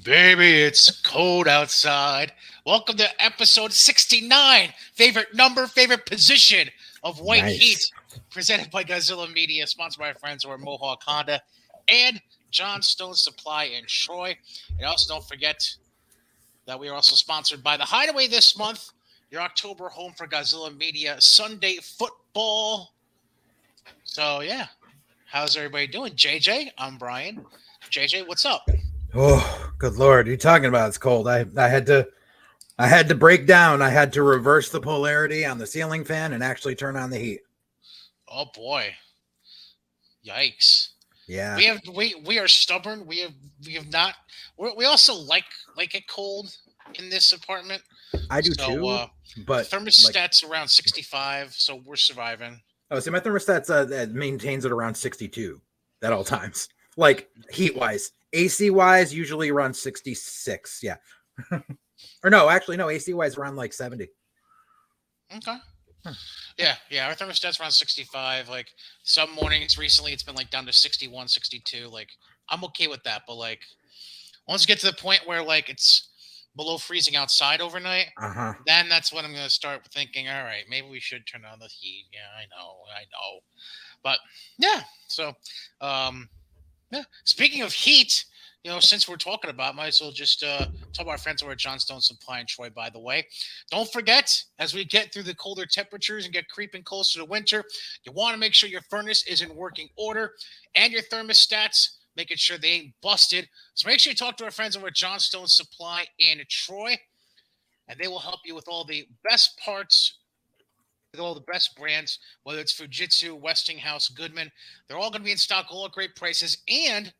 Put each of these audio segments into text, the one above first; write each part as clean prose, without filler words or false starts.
Baby, it's cold outside. Welcome to episode 69. Favorite number, favorite position of White Heat. Nice. Presented by Godzilla Media, sponsored by our friends over at Mohawk Honda and John Stone Supply in Troy. And also don't forget that we are also sponsored by The Hideaway this month, your October home for Godzilla Media Sunday football. So, yeah. How's everybody doing? JJ, I'm Brian. JJ, what's up? Oh, good lord! You're talking about it's cold. I had to break down. I had to reverse the polarity on the ceiling fan and actually turn on the heat. Oh boy. Yikes. Yeah, We are stubborn. We have not. We also like it cold in this apartment. I do So too. the But like, thermostat's around 65, so we're surviving. see, my thermostat's that maintains it around 62 at all times. Like heat wise, AC wise usually around 66. Yeah, or no, actually no, AC wise around like 70. Okay. Hmm. Yeah. Our thermostat's around 65. Like some mornings recently, it's been like down to 61, 62. Like I'm okay with that, but like once you get to the point where like it's below freezing outside overnight, Uh huh. then that's when I'm gonna start thinking, all right, maybe we should turn on the heat. Yeah, I know. But yeah, so um, yeah. Speaking of heat, since we're talking about, might as well just talk about our friends over at Johnstone Supply in Troy. By the way, don't forget as we get through the colder temperatures and get creeping closer to winter, you want to make sure your furnace is in working order and your thermostats. Making sure they ain't busted. So make sure you talk to our friends over at Johnstone Supply in Troy, and they will help you with all the best parts with all the best brands, whether it's Fujitsu, Westinghouse, Goodman. They're all going to be in stock, all at great prices. And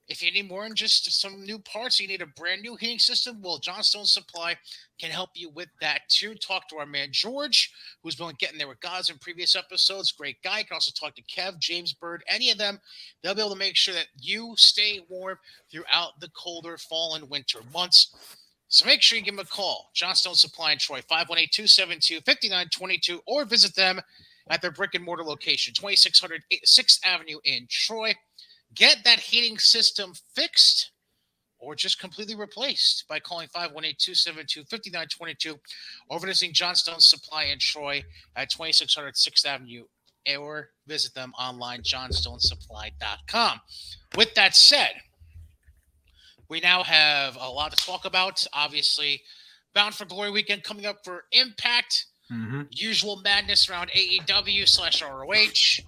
if you need more than just some new parts, you need a brand new heating system, well, Johnstone Supply can help you with that too. Talk to our man George, who's been getting there with Gods in previous episodes. Great guy. You can also talk to Kev, James Bird, any of them. They'll be able to make sure that you stay warm throughout the colder fall and winter months. So make sure you give them a call. Johnstone Supply in Troy, 518-272-5922, or visit them at their brick and mortar location, 2600 6th Avenue in Troy. Get that heating system fixed or just completely replaced by calling 518-272-5922 or visiting Johnstone Supply in Troy at 2600 6th Avenue, or visit them online, johnstonesupply.com. With that said, we now have a lot to talk about. Obviously, Bound for Glory weekend coming up for Impact. Mm-hmm. Usual madness around AEW/ROH.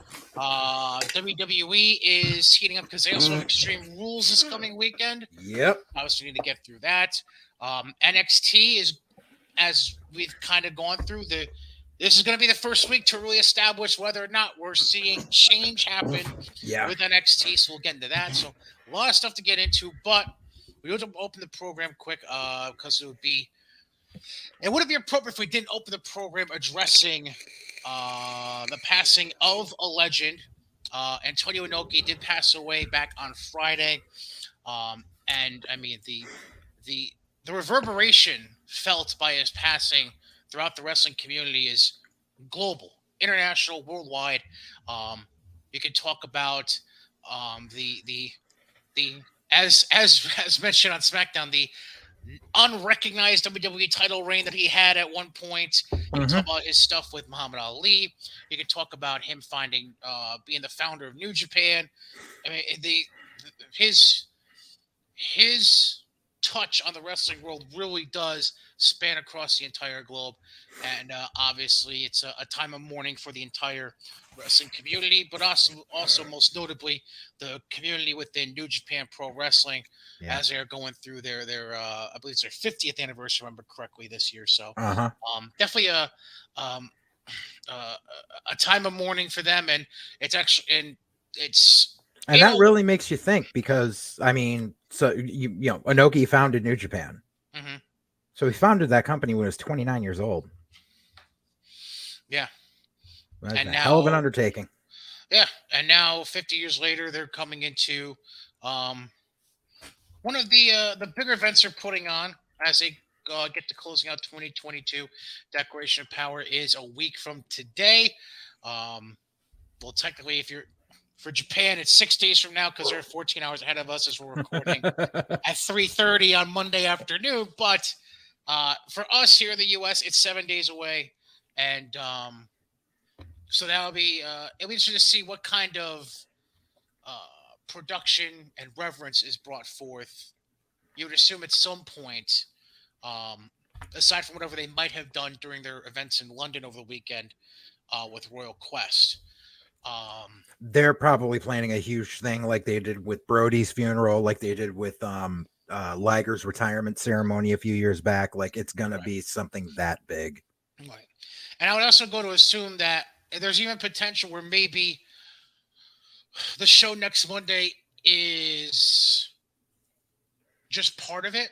WWE is heating up because they also have Extreme Rules this coming weekend. Yep. Obviously, we need to get through that. NXT is, as we've kind of gone through, this is going to be the first week to really establish whether or not we're seeing change happen Yeah. with NXT. So we'll get into that. So a lot of stuff to get into, but we want to open the program quick because it wouldn't be appropriate if we didn't open the program addressing the passing of a legend. Antonio Inoki did pass away back on Friday, and I mean the the reverberation felt by his passing throughout the wrestling community is global, international, worldwide. Um, you can talk about the as mentioned on SmackDown, the unrecognized WWE title reign that he had at one point. You can talk Mm-hmm. about his stuff with Muhammad Ali. You can talk about him being the founder of New Japan. I mean, his his touch on the wrestling world really does span across the entire globe, and obviously it's a time of mourning for the entire wrestling community, but also most notably the community within New Japan Pro Wrestling Yeah. as they're going through their I believe it's their 50th anniversary, if I remember correctly, this year. So Uh huh. definitely um, uh, a time of mourning for them, and it's And in that a really makes you think because I mean, so Inoki founded New Japan. mhm, So he founded that company when he was 29 years old. yeah. That's And a hell of an now undertaking. Yeah, and now 50 years later, they're coming into um, one of the bigger events they're putting on as they get to closing out 2022. Declaration of Power is a week from today. Um, well, technically, if you're For Japan, it's 6 days from now because they're 14 hours ahead of us as we're recording at 3:30 on Monday afternoon. But for us here in the U.S., it's 7 days away, and so that'll be it'll be interesting to see what kind of uh, production and reverence is brought forth. You would assume at some point, um, aside from whatever they might have done during their events in London over the weekend with Royal Quest. Um, They're probably planning a huge thing like they did with Brody's funeral, like they did with Liger's retirement ceremony a few years back. Like it's gonna right, be something that big. right. And I would also go to assume that there's even potential where maybe the show next Monday is just part of it.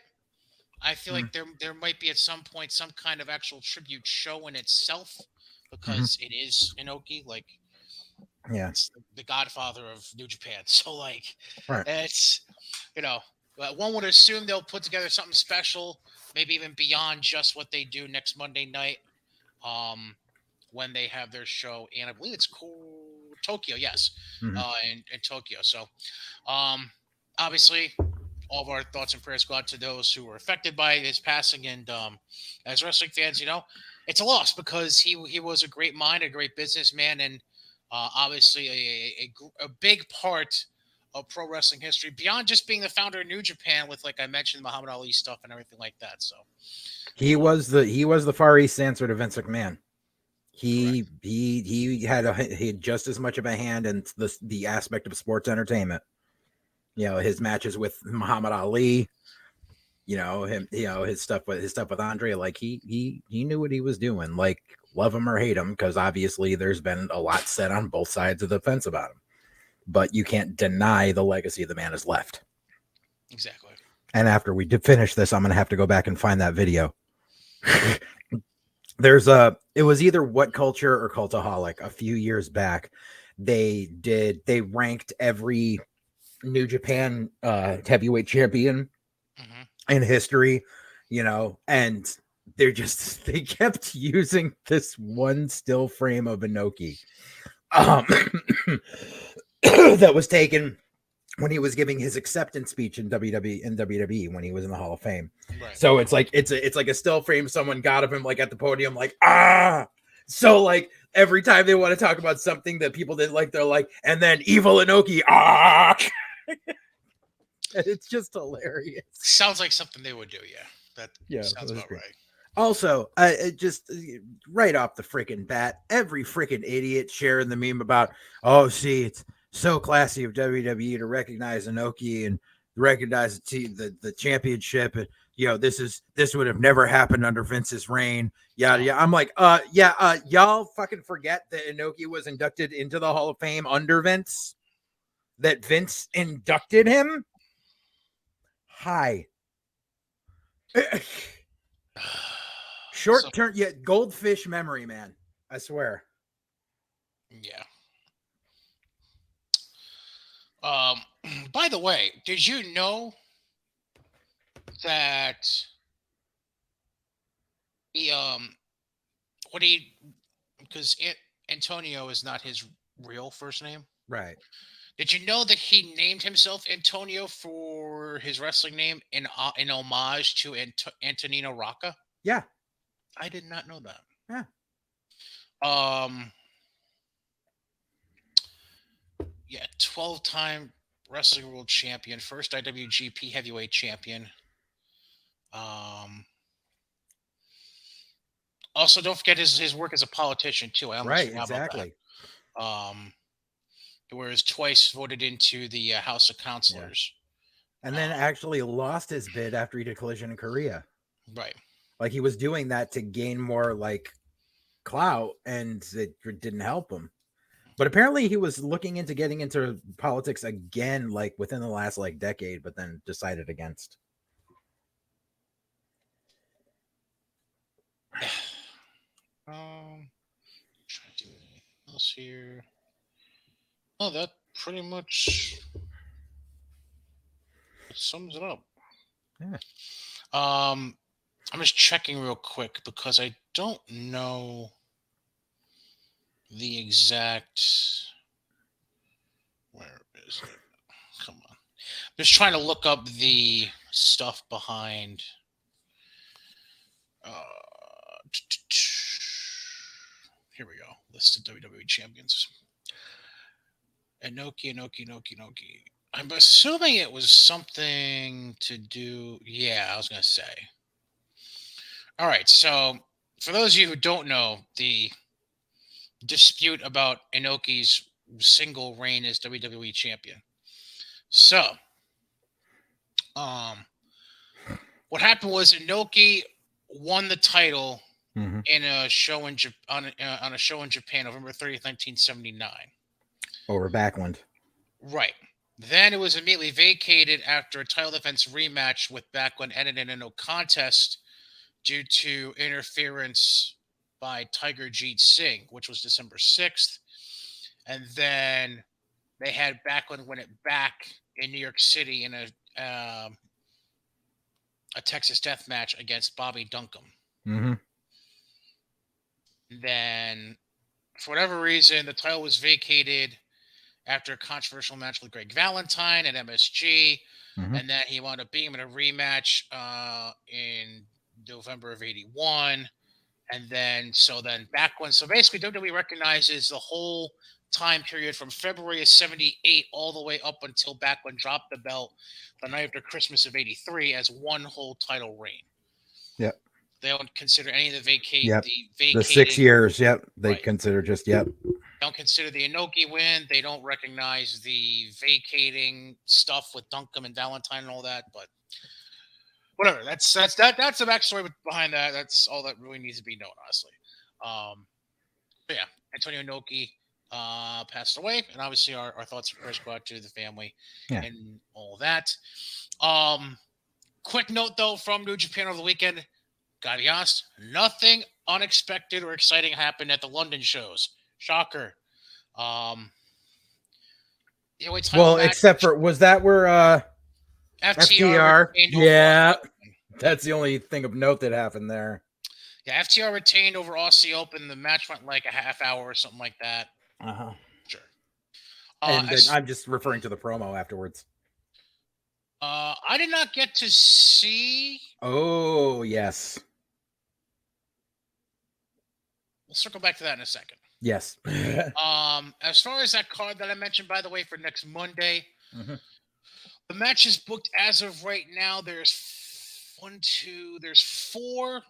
I feel Mm, like there might be at some point some kind of actual tribute show in itself mhm. because it is Inoki. Like Yeah, it's the godfather of New Japan. So like right. it's you know one would assume they'll put together something special, maybe even beyond just what they do next Monday night. When they have their show, and I believe it's Tokyo, yes, Mhm. in Tokyo. So, um, obviously, all of our thoughts and prayers go out to those who were affected by his passing. And as wrestling fans, it's a loss because he was a great mind, a great businessman, and obviously a big part of pro wrestling history beyond just being the founder of New Japan with, like I mentioned, Muhammad Ali stuff and everything like that. So, um, He was the Far East answer to Vince McMahon. correct. He had just as much of a hand in the aspect of sports entertainment. You know, his matches with Muhammad Ali, his stuff with Andre, like he knew what he was doing. Like love him or hate him, because obviously there's been a lot said on both sides of the fence about him. But you can't deny the legacy the man has left. Exactly. And after we did finish this, I'm gonna have to go back and find that video. It was either What Culture or Cultaholic a few years back. They ranked every New Japan heavyweight champion Hmm. in history, and they kept using this one still frame of Inoki um, that was taken when he was giving his acceptance speech in WWE when he was in the Hall of Fame. Right. So it's like a still frame someone got of him like at the podium, like ah. So like every time they want to talk about something that people didn't like, they're like, and then evil Inoki ah. It's just hilarious. Sounds like something they would do. Yeah, that Yeah, it sounds was about great. right. Also, just right off the freaking bat, every freaking idiot sharing the meme about, oh, see, it's so classy of WWE to recognize Inoki and recognize the championship, and this would have never happened under Vince's reign. Yada Oh, yeah. I'm like, y'all fucking forget that Inoki was inducted into the Hall of Fame under Vince. That Vince inducted him. Hi. so Short term, yeah, goldfish memory, man. I swear. yeah. Um, by the way, did you know that he what he because Antonio is not his real first name? Right. Did you know that he named himself Antonio for his wrestling name in homage to Antonino Rocca? Yeah. I did not know that. Yeah. Um, yeah, 12-time wrestling world champion, first IWGP heavyweight champion. Um, Also, don't forget his work as a politician too. I almost Right. forgot about Exactly. that. He was twice voted into the House of Yeah. Councilors. And then Um, actually lost his bid after he did Collision in Korea. right. Like he was doing that to gain more like clout, and it didn't help him. But apparently he was looking into getting into politics again, like within the last like decade, but then decided against. Trying to do anything else here. Oh, that pretty much sums it up. Yeah. Um, I'm just checking real quick because I don't know the exact Come on. Just trying to look up the stuff behind. Uh, Here we go. List of WWE champions. Inoki. I'm assuming it was something to do. Yeah, I was gonna say. All right. So, for those of you who don't know, the dispute about Inoki's single reign as WWE champion. So, um, what happened was Inoki won the title in a show in on a show in Japan, November 30th, 1979. Over Backlund. Right. Then it was immediately vacated after a title defense rematch with Backlund ended in a no contest due to interference by Tiger Jeet Singh, which was December 6th. And then they had Backlund win it back in New York City in a Texas death match against Bobby Duncombe. Mm-hmm. Then, for whatever reason, the title was vacated after a controversial match with Greg Valentine at MSG. Mm-hmm. And then he wound up being in a rematch in November of 81. And then back when, so basically WWE recognizes the whole time period from February of 78 all the way up until back when dropped the belt the night after Christmas of 83 as one whole title reign. Yep. They don't consider any of the Yep. vacating. The 6 years. Yep. They Right. consider just, yep. Don't consider the Inoki win. They don't recognize the vacating stuff with Duncombe and Valentine and all that, but whatever. That's the backstory behind that. That's all that really needs to be known, honestly. But yeah, Antonio Inoki passed away, and obviously our thoughts and prayers go out to the family and all that. Quick note though from New Japan over the weekend. Gotta be honest, nothing unexpected or exciting happened at the London shows. Shocker. Well, except for, was that where FTR? Yeah. That's the only thing of note that happened there. Yeah, FTR retained over Aussie Open. The match went like a half hour or something like that. Uh-huh. Sure. And I'm just referring to the promo afterwards. I did not get to see. Oh, yes. We'll circle back to that in a second. Yes. As far as that card that I mentioned, by the way, for next Monday, the match is booked as of right now. There's four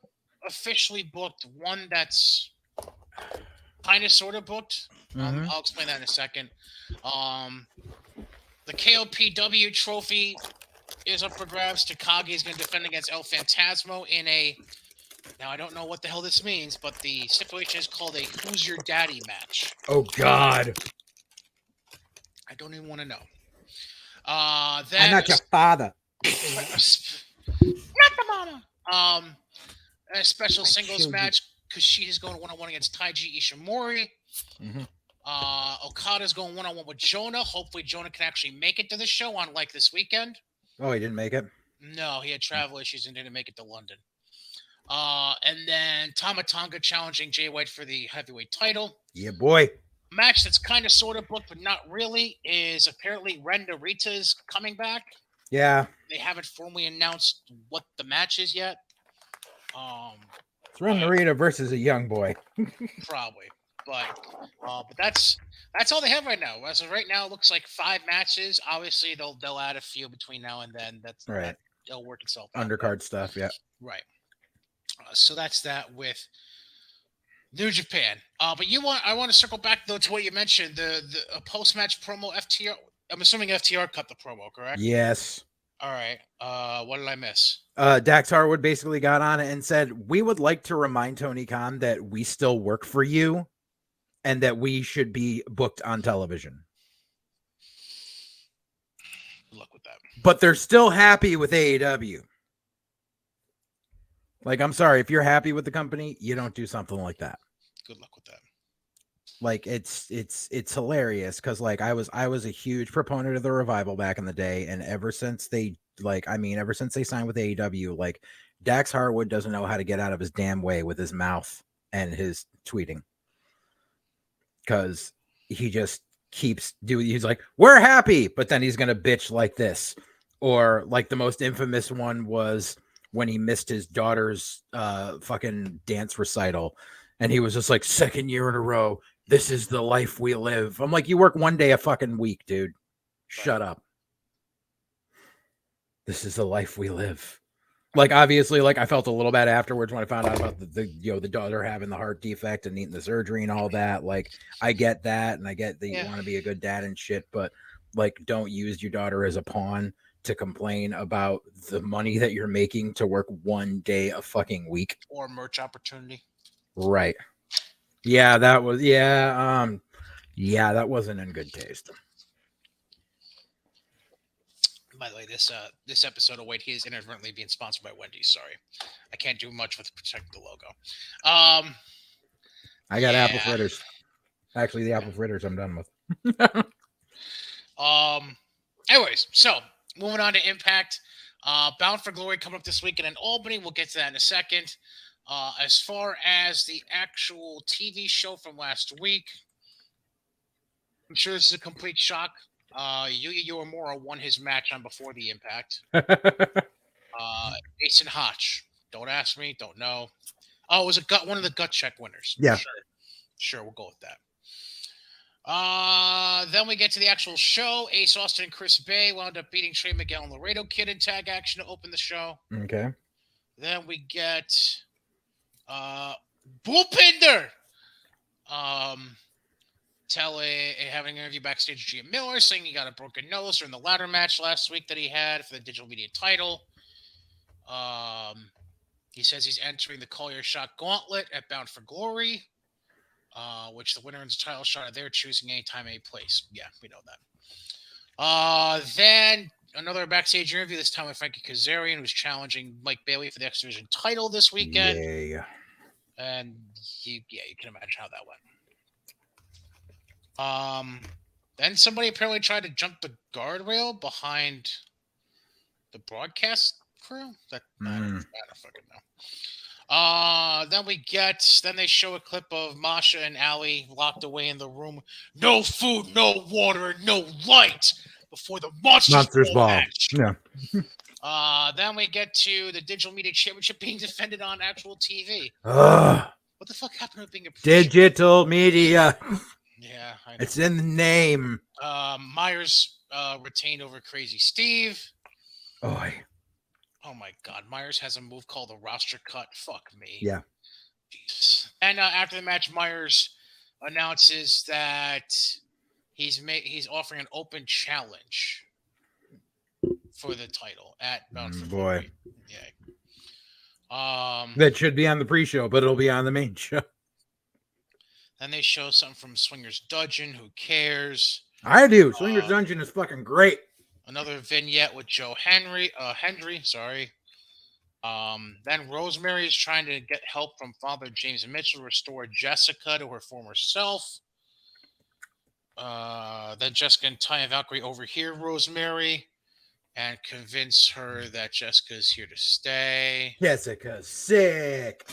officially booked. One that's kind of sort of booked. I'll explain that in a second. The KOPW trophy is up for grabs. Takagi is going to defend against El Phantasmo in a. Now, I don't know what the hell this means, but the stipulation is called a Who's Your Daddy match. Oh, God. I don't even want to know. I'm not your father. Not the mama. A special singles match. Kushida's going one-on-one against Taiji Ishimori. Okada's going one-on-one with Jonah. Hopefully, Jonah can actually make it to the show, unlike this weekend. Oh, he didn't make it? No, he had travel issues and didn't make it to London. And then Tama Tonga challenging Jay White for the heavyweight title. Yeah, boy. A match that's kind of sort of booked, but not really, is apparently Ren Narita's coming back. Yeah. They haven't formally announced what the match is yet. It's Ren Narita versus a young boy. Probably. But that's all they have right now. As of right now, it looks like 5 matches. Obviously, they'll add a few between now and then. That's right. It'll work itself out. Undercard stuff, yeah. Right. So that's that with New Japan. But I want to circle back though to what you mentioned, the post match promo FTR. I'm assuming FTR cut the promo, correct? Yes. All right. What did I miss? Dax Harwood basically got on it and said, "We would like to remind Tony Khan that we still work for you and that we should be booked on television." Good luck with that. But they're still happy with AEW. Like, I'm sorry, if you're happy with the company, you don't do something like that. Good luck with that. Like, it's hilarious because like I was a huge proponent of the Revival back in the day, and ever since they signed with AEW, like Dax Harwood doesn't know how to get out of his damn way with his mouth and his tweeting, because he just keeps doing. He's like, "We're happy," but then he's gonna bitch like this, or like the most infamous one was when he missed his daughter's fucking dance recital, and he was just like, "Second year in a row. This is the life we live." I'm like, "You work one day a fucking week, dude. Right. Shut up. This is the life we live." Like, obviously, like I felt a little bad afterwards when I found out about the daughter having the heart defect and needing the surgery and all that. Like, I get that, and I get that you Yeah. want to be a good dad and shit, but like, don't use your daughter as a pawn to complain about the money that you're making to work one day a fucking week. Or merch opportunity. Right. Yeah, that was yeah, that wasn't in good taste. By the way, this episode of Wait, he is inadvertently being sponsored by Wendy's. Sorry, I can't do much with protect the logo. I got apple Yeah. fritters. Actually, the apple fritters I'm done with. Um. Anyways, so moving on to Impact. Bound for Glory coming up this weekend in Albany. We'll get to that in a second. As far as the actual TV show from last week, I'm sure this is a complete shock. Yuya Uemura won his match on Before the Impact. Ace and Hotch. Don't ask me. Don't know. Oh, it was one of the gut check winners. Yeah. Sure, we'll go with that. Then we get to the actual show. Ace Austin and Chris Bay wound up beating Trey Miguel and Laredo Kid in tag action to open the show. Okay. Then we get Bullpinder having an interview backstage with Gia Miller saying he got a broken nose during the ladder match last week that he had for the digital media title. He says he's entering the Collier Shot Gauntlet at Bound for Glory, which the winner wins a title shot of their choosing anytime, any place. Yeah, we know that. Then another backstage interview, this time with Frankie Kazarian, who's challenging Mike Bailey for the X Division title this weekend. Yeah. And you can imagine how that went. Then somebody apparently tried to jump the guardrail behind the broadcast crew. I don't fucking know. Then they show a clip of Masha and Allie locked away in the room. No food, no water, no light before the Monsters Ball match. Yeah. Then we get to the Digital Media Championship being defended on actual TV. What the fuck happened to being a digital media? Yeah, I know. It's in the name. Myers retained over Crazy Steve. Oh my God, Myers has a move called the roster cut. Fuck me. Yeah. Jesus. And after the match, Myers announces that he's offering an open challenge for the title at Bound for Glory. Yeah. That should be on the pre-show, but it'll be on the main show. Then they show something from Swingers Dungeon. Who cares? I do. Swingers Dungeon is fucking great. Another vignette with Joe Hendry. Sorry. Then Rosemary is trying to get help from Father James Mitchell to restore Jessica to her former self. Then Jessica and Tanya Valkyrie overhear Rosemary and convince her that Jessica's here to stay. Jessica's sick.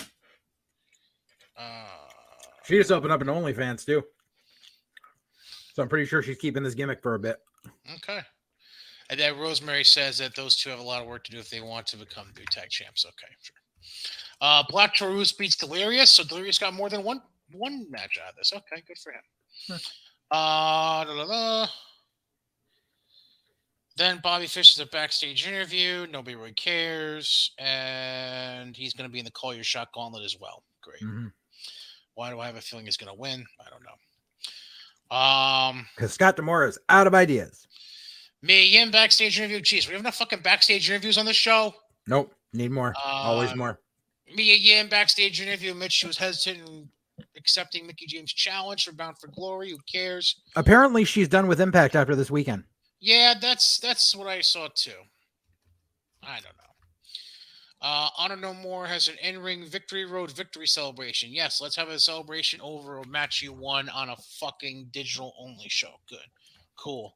She just opened up an OnlyFans too. So I'm pretty sure she's keeping this gimmick for a bit. Okay. And then Rosemary says that those two have a lot of work to do if they want to become new tag champs. Okay, sure. Black Taurus beats Delirious, so Delirious got more than one match out of this. Okay, good for him. Then Bobby Fish is a backstage interview. Nobody really cares. And he's going to be in the Call Your Shot Gauntlet as well. Great. Mm-hmm. Why do I have a feeling he's going to win? I don't know. Because Scott D'Amore is out of ideas. Mia Yim backstage interview. Jeez, we have enough fucking backstage interviews on this show. Nope. Need more. Always more. Mia Yim backstage interview. Mitch was hesitant in accepting Mickey James' challenge for Bound for Glory. Who cares? Apparently, she's done with Impact after this weekend. Yeah, that's what I saw too. I don't know. Honor No More has an in-ring Victory Road victory celebration. Yes, let's have a celebration over a match you won on a fucking digital-only show. Good. Cool.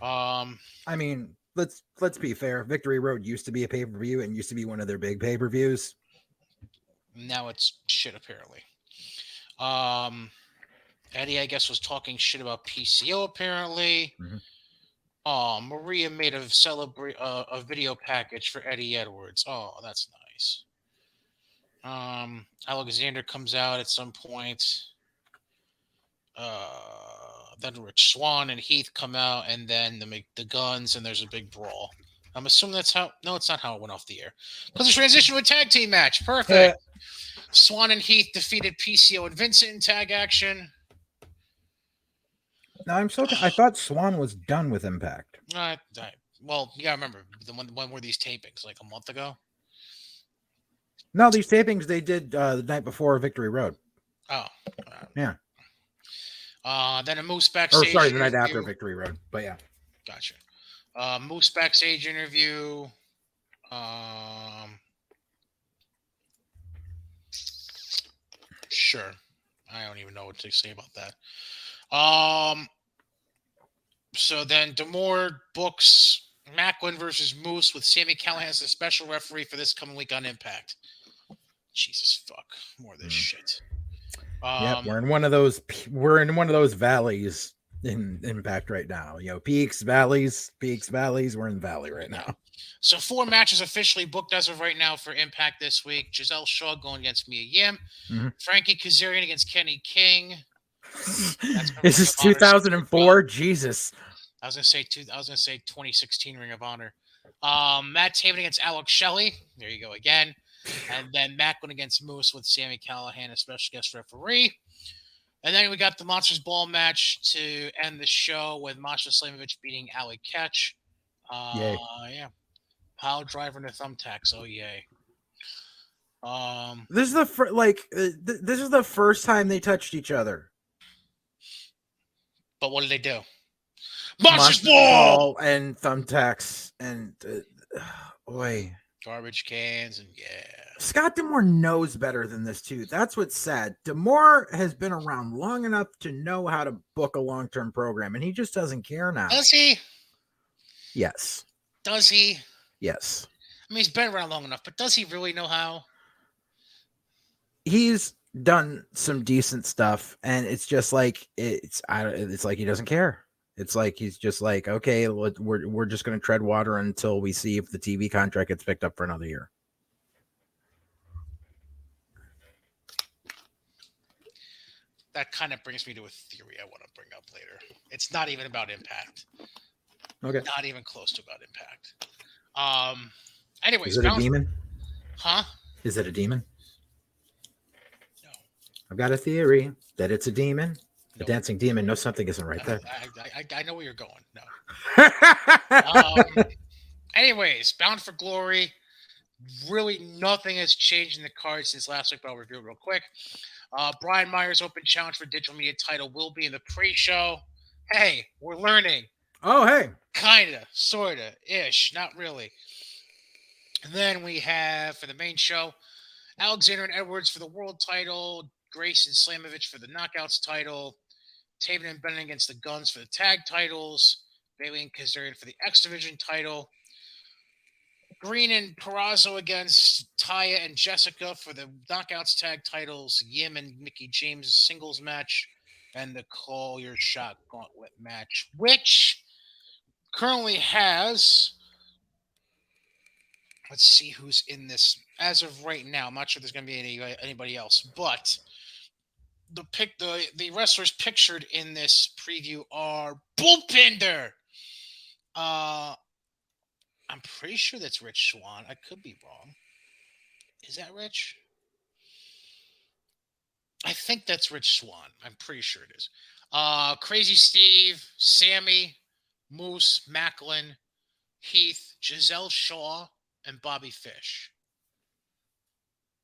I mean, let's be fair. Victory Road used to be a pay-per-view and used to be one of their big pay-per-views. Now it's shit, apparently. Eddie, I guess, was talking shit about PCO apparently. Mhm. Oh, Maria made a video package for Eddie Edwards. Oh, that's nice. Alexander comes out at some point. Then Rich Swan and Heath come out, and then the guns, and there's a big brawl. I'm assuming that's how. No, it's not how it went off the air. Because the transition to a tag team match. Uh, Perfect. Swan and Heath defeated PCO and Vincent in tag action. now I thought Swan was done with Impact. Well, you gotta remember when were these tapings? Like a month ago. No, these tapings they did the night before Victory Road. Oh, uh, Yeah. then a Moose Or backstage sorry, the night after interview. Victory Road. But yeah. Gotcha. Moose backstage interview. Um, sure. I don't even know what to say about that. So then Demore books Macklin versus Moose with Sammy Callahan as a special referee for this coming week on Impact. Jesus fuck, more of this shit. Yep, Um, we're in one of those valleys in Impact right now. Peaks, valleys, peaks, valleys. We're in the valley right now. so 4 matches officially booked as of right now for Impact this week. Giselle Shaw going against Mia Yim. Mm-hmm. Frankie Kazarian against Kenny King. This is 2004. Jesus. I was gonna say 2016 Ring of Honor. Matt Taven against Alex Shelley. There you go again. And then Macklin against Moose with Sammy Callahan as special guest referee. And then we got the Monsters Ball match to end the show with Masha Slamovich beating Ali Ketch. Yay. Yeah. Pile driver and the thumbtacks. Oh yay. This is this is the first time they touched each other. But what did they do? Monsters Ball and thumbtacks and boy. Garbage cans and yeah. Scott D'Amore knows better than this too. That's what's sad. D'Amore has been around long enough to know how to book a long-term program, and he just doesn't care now. Does he? Yes. Does he? Yes. I mean, he's been around long enough, but does he really know how? He's done some decent stuff, and it's just like it's like he doesn't care. It's like he's just like, okay, we're just going to tread water until we see if the TV contract gets picked up for another year. That kind of brings me to a theory I want to bring up later. It's not even about Impact. Okay. Not even close to about Impact. Anyways, is it a demon? Huh? Is it a demon? No. I've got a theory that it's a demon. A dancing demon. No, something isn't right there. I know where you're going. No. Anyways, Bound for Glory. Really, nothing has changed in the card since last week, but I'll review it real quick. Brian Myers' open challenge for digital media title will be in the pre-show. Hey, we're learning. Oh, hey. Kinda, sorta, ish, not really. And then we have, for the main show, Alexander and Edwards for the world title, Grace and Slamovich for the knockouts title, Taven and Bennett against the Guns for the tag titles, Bailey and Kazarian for the X Division title, Green and Perazzo against Taya and Jessica for the knockouts tag titles, Yim and Mickey James singles match, and the Call Your Shot Gauntlet match, which currently has, let's see who's in this as of right now. I'm not sure there's going to be anybody else, but the wrestlers pictured in this preview are Bullpinder. I'm pretty sure that's Rich Swann. I could be wrong. Is that Rich? I think that's Rich Swann. I'm pretty sure it is. Crazy Steve, Sammy, Moose, Macklin, Heath, Giselle Shaw, and Bobby Fish.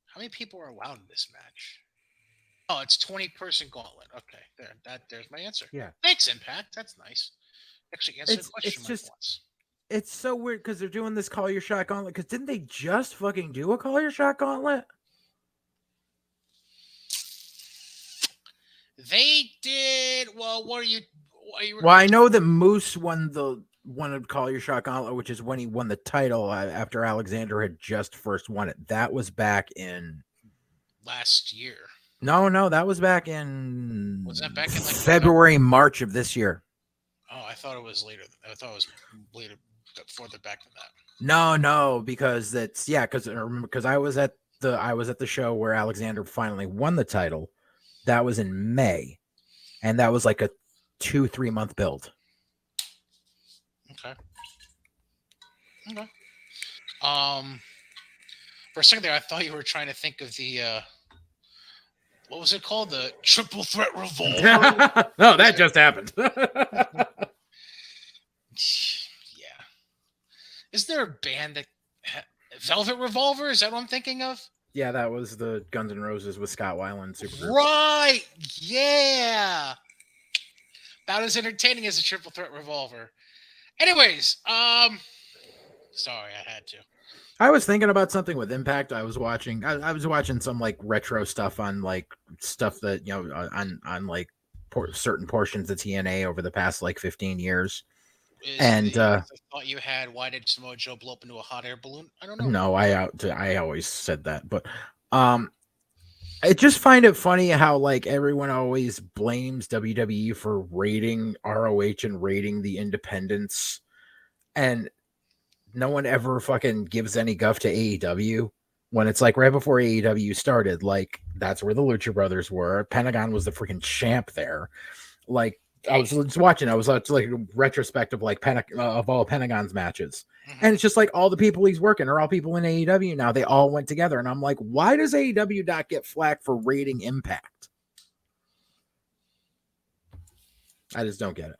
How many people are allowed in this match? Oh, it's 20-person gauntlet. Okay, there's my answer. Yeah. Thanks, Impact. That's nice. Actually, answer the question once. It's so weird because they're doing this Call Your Shot Gauntlet. Because didn't they just fucking do a Call Your Shot Gauntlet? They did. Well, what are you? Well, I know that Moose won to Call Your Shot Gauntlet, which is when he won the title after Alexander had just first won it. That was back in last year. No, that was back Was that in back in like November? February, March of this year. Oh, I thought it was later. I thought it was later, further back than that. No, because that's yeah, because I was at the show where Alexander finally won the title. That was in May, and that was like a 2-3 month build. Okay. Okay. Um, for a second there, I thought you were trying to think of the what was it called? The triple threat revolver. No, that just happened. Yeah. Is there a band that Velvet Revolver? Is that what I'm thinking of? Yeah, that was the Guns N' Roses with Scott Weiland supergroup. Right. Yeah. About as entertaining as a triple threat revolver. Anyways, sorry, I had to. I was thinking about something with Impact. I was watching some like retro stuff on like stuff that on like certain portions of TNA over the past like 15 years. And Is the thought you had? Why did Samoa Joe blow up into a hot air balloon? I don't know. no, I always said that, but um I just find it funny how like everyone always blames WWE for rating ROH and rating the independents, and no one ever fucking gives any guff to AEW when it's like right before AEW started. Like that's where the Lucha Brothers were. Pentagon was the freaking champ there. Like I was just watching. I was like a retrospective like of all Pentagon's matches, and it's just like all the people he's working are all people in AEW now. They all went together, and I'm like, why does AEW not get flack for rating Impact? I just don't get it.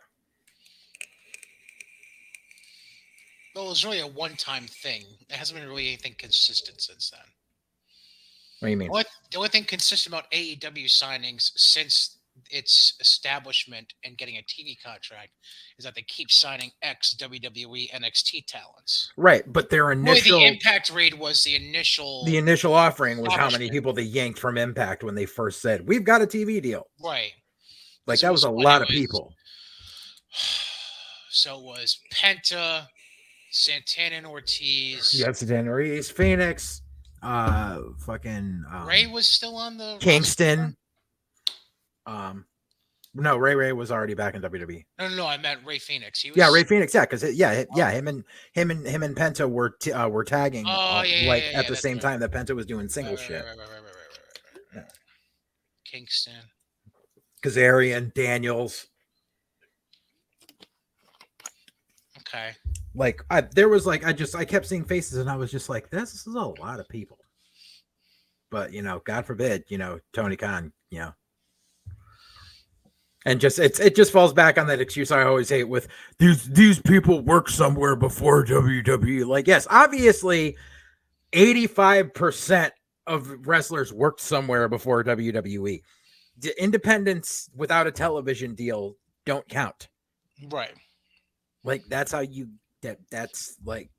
Well, it was really a one-time thing. There hasn't been really anything consistent since then. What do you mean? The only thing consistent about AEW signings since its establishment and getting a TV contract is that they keep signing ex WWE NXT talents. Right, but their Really, the initial Impact raid was the initial offering was how many establishment. people they yanked from Impact when they first said we've got a TV deal. Right. Like Because it that was was a what it lot of was. people. So it was Penta, Santana and Ortiz. You have Sedan Reese, Phoenix, fucking Ray was still on the Kingston. No, Ray was already back in WWE. No. I meant Ray Phoenix. He was. Yeah, Ray Phoenix. Yeah, because him and Penta were tagging Oh like yeah. at the That's same right. time that Penta was doing single Right. shit. Yeah. Kingston. Kazarian, Daniels. Okay. Like there was like I kept seeing faces and I was just like, this is a lot of people. But God forbid, Tony Khan, and just it just falls back on that excuse I always hate with these people work somewhere before WWE. Like, yes, obviously 85% of wrestlers worked somewhere before WWE. The independents without a television deal don't count. Right. Like that's how you that's like,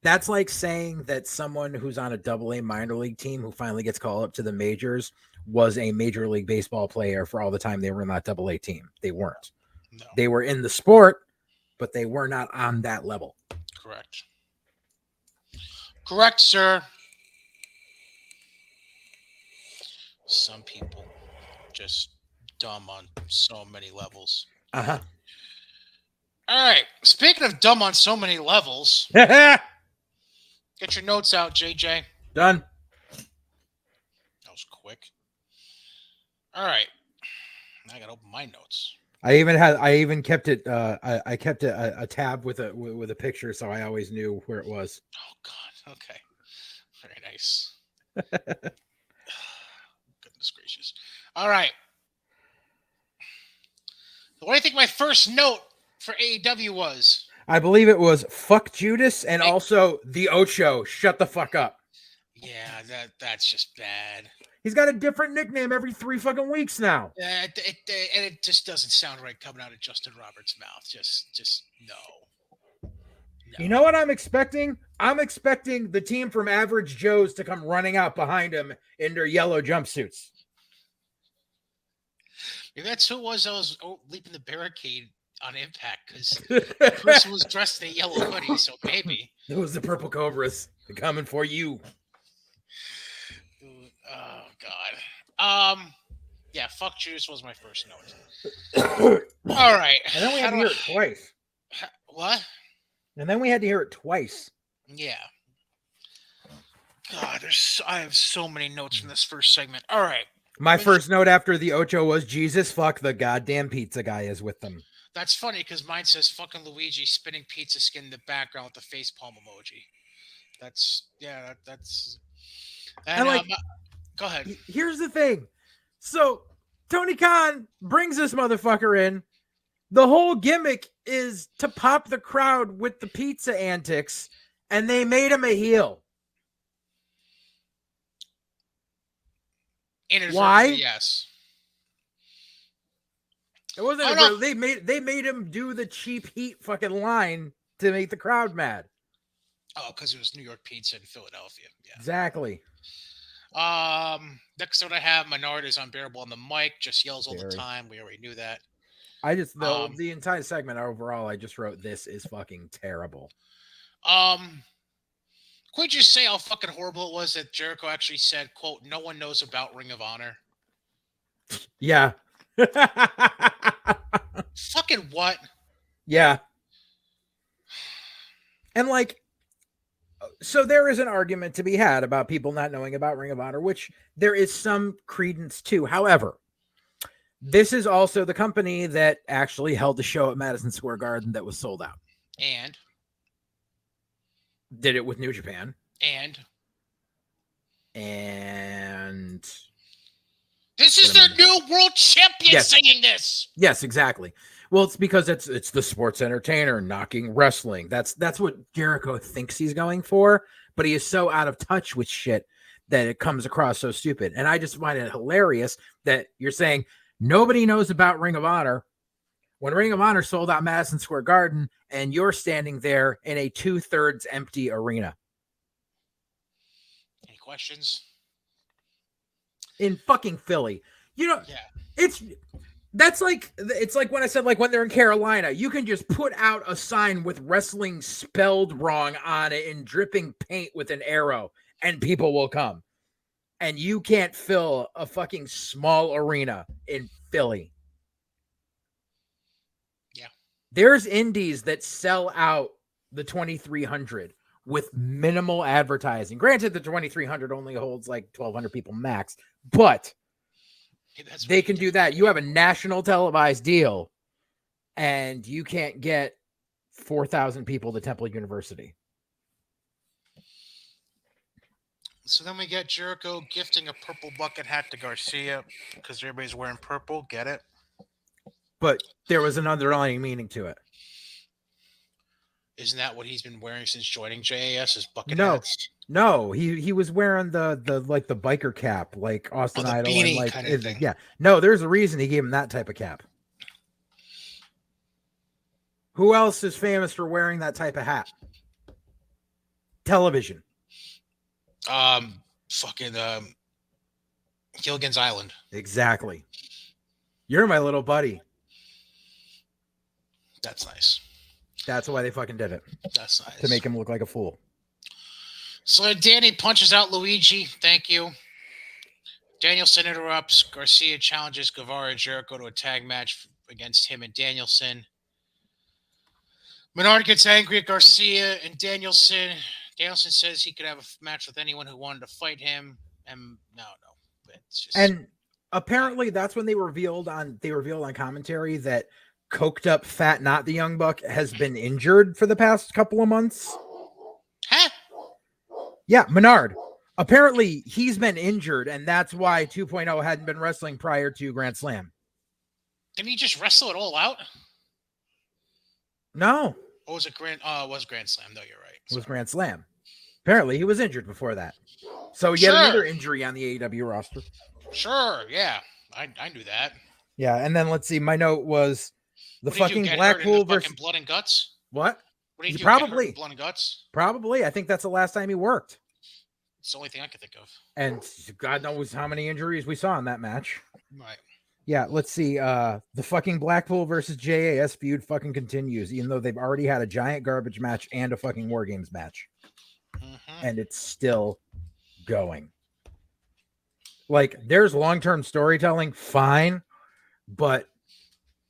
that's like saying that someone who's on a AA minor league team who finally gets called up to the majors was a major league baseball player for all the time they were in that AA team. They weren't. No. They were in the sport, but they were not on that level. Correct. Correct, sir. Some people just dumb on so many levels. Uh-huh. All right. Speaking of dumb on so many levels, Done. get your notes out, JJ. That was quick. All right. Now I gotta open my notes. I even kept it I kept a tab with a picture so I always knew where it was. Oh God. Okay. Very nice. Goodness gracious. All right. What do you think my first note for AEW was? I believe it was fuck Judas and also the Ocho. Shut the fuck up. Yeah, that's just bad. He's got a different nickname every 3 fucking weeks now. And it just doesn't sound right coming out of Justin Roberts' mouth. Just no. You know what I'm expecting? I'm expecting the team from Average Joe's to come running out behind him in their yellow jumpsuits. Maybe that's who it was that was leaping the barricade on Impact, because the person was dressed in a yellow hoodie, so maybe. It was the Purple Cobras. They're coming for you. Oh, God. Yeah, fuck Judas was my first note. And All right. then we had How to do hear it twice. what? And then we had to hear it twice. Yeah. God, I have so many notes from this first segment. All right. My first note after the Ocho was, Jesus, fuck, the goddamn pizza guy is with them. That's funny because mine says fucking Luigi spinning pizza skin in the background with the face palm emoji. That's And like, go ahead. here's the thing. So Tony Khan brings this motherfucker in. The whole gimmick is to pop the crowd with the pizza antics, and they made him a heel. Why? Yes. It wasn't a, they made him do the cheap heat fucking line to make the crowd mad. Oh, because it was New York pizza in Philadelphia. Yeah. Exactly. Next one I have, Menard is unbearable on the mic, just yells all the time. We already knew that. I just the entire segment overall, I just wrote this is fucking terrible. Can we just say how fucking horrible it was that Jericho actually said, quote, no one knows about Ring of Honor? Yeah. Fucking what? Yeah. And like, so there is an argument to be had about people not knowing about Ring of Honor, which there is some credence to. However, this is also the company that actually held the show at Madison Square Garden that was sold out. And did it with New Japan. And this is their new world champion saying this. Yes, exactly. Well, it's because it's the sports entertainer knocking wrestling. That's what Jericho thinks he's going for, but he is so out of touch with shit that it comes across so stupid. And I just find it hilarious that you're saying nobody knows about Ring of Honor when Ring of Honor sold out Madison Square Garden and you're standing there in a 2/3 empty arena. Any questions? In fucking Philly. You know, yeah. It's like when I said, like, when they're in Carolina, you can just put out a sign with wrestling spelled wrong on it in dripping paint with an arrow and people will come. And you can't fill a fucking small arena in Philly. Yeah. There's indies that sell out the 2,300 with minimal advertising. Granted, the 2,300 only holds like 1,200 people max, but they can do that. You have a national televised deal and you can't get 4,000 people to Temple University. So then we get Jericho gifting a purple bucket hat to Garcia because everybody's wearing purple. Get it? But there was an underlying meaning to it. Isn't that what he's been wearing since joining JAS? Is bucket hats? No, he was wearing the like the biker cap, like Austin Idol, beanie and like kind of thing. Yeah. No, there's a reason he gave him that type of cap. Who else is famous for wearing that type of hat? Television. Gilligan's Island. Exactly. You're my little buddy. That's nice. That's why they fucking did it. That's nice. To make him look like a fool. So Danny punches out Luigi. Thank you. Danielson interrupts. Garcia challenges Guevara and Jericho to a tag match against him and Danielson. Menard gets angry at Garcia and Danielson. Danielson says he could have a match with anyone who wanted to fight him. And no. It's just... And apparently that's when they revealed on commentary that coked up fat not the Young Buck has been injured for the past couple of months. Huh? Yeah, Menard. Apparently he's been injured and that's why 2.0 hadn't been wrestling prior to Grand Slam. Didn't he just wrestle it all out? No. Or was it Grand Slam? No, you're right. It was Grand Slam. Apparently he was injured before that. So yet another injury on the AEW roster. Sure, yeah. I knew that. Yeah, and then let's see. My note was the fucking Blackpool versus Blood and Guts. What? What did he do? Probably Blood and Guts. Probably. I think that's the last time he worked. It's the only thing I could think of. And God knows how many injuries we saw in that match. Right. Yeah, let's see. The fucking Blackpool versus JAS feud fucking continues, even though they've already had a giant garbage match and a fucking War Games match. Mm-hmm. And it's still going. Like, there's long-term storytelling, fine, but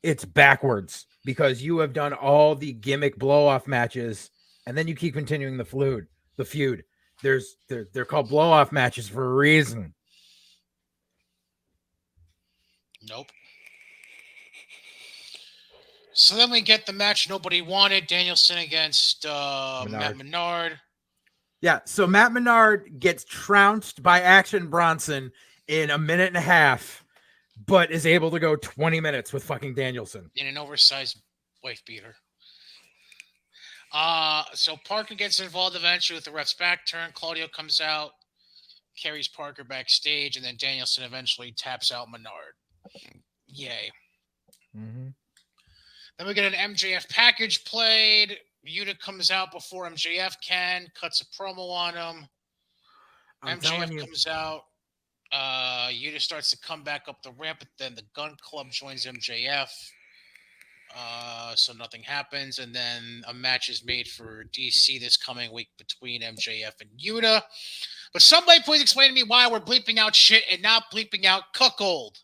it's backwards because you have done all the gimmick blow-off matches, and then you keep continuing the feud. They're called blow-off matches for a reason. Nope. So then we get the match nobody wanted: Danielson against Matt Menard. Menard. Yeah, so Matt Menard gets trounced by Action Bronson in a minute and a half, but is able to go 20 minutes with fucking Danielson. In an oversized wife beater. So Parker gets involved eventually with the ref's back turn. Claudio comes out, carries Parker backstage, and then Danielson eventually taps out Menard. Yay. Mm-hmm. Then we get an MJF package played. Yuta comes out before MJF can, cuts a promo on him. I'm MJF telling you, comes out. Yuta starts to come back up the ramp, but then the Gun Club joins MJF. So nothing happens, and then a match is made for DC this coming week between MJF and Yuta. But somebody please explain to me why we're bleeping out shit and not bleeping out cuckold.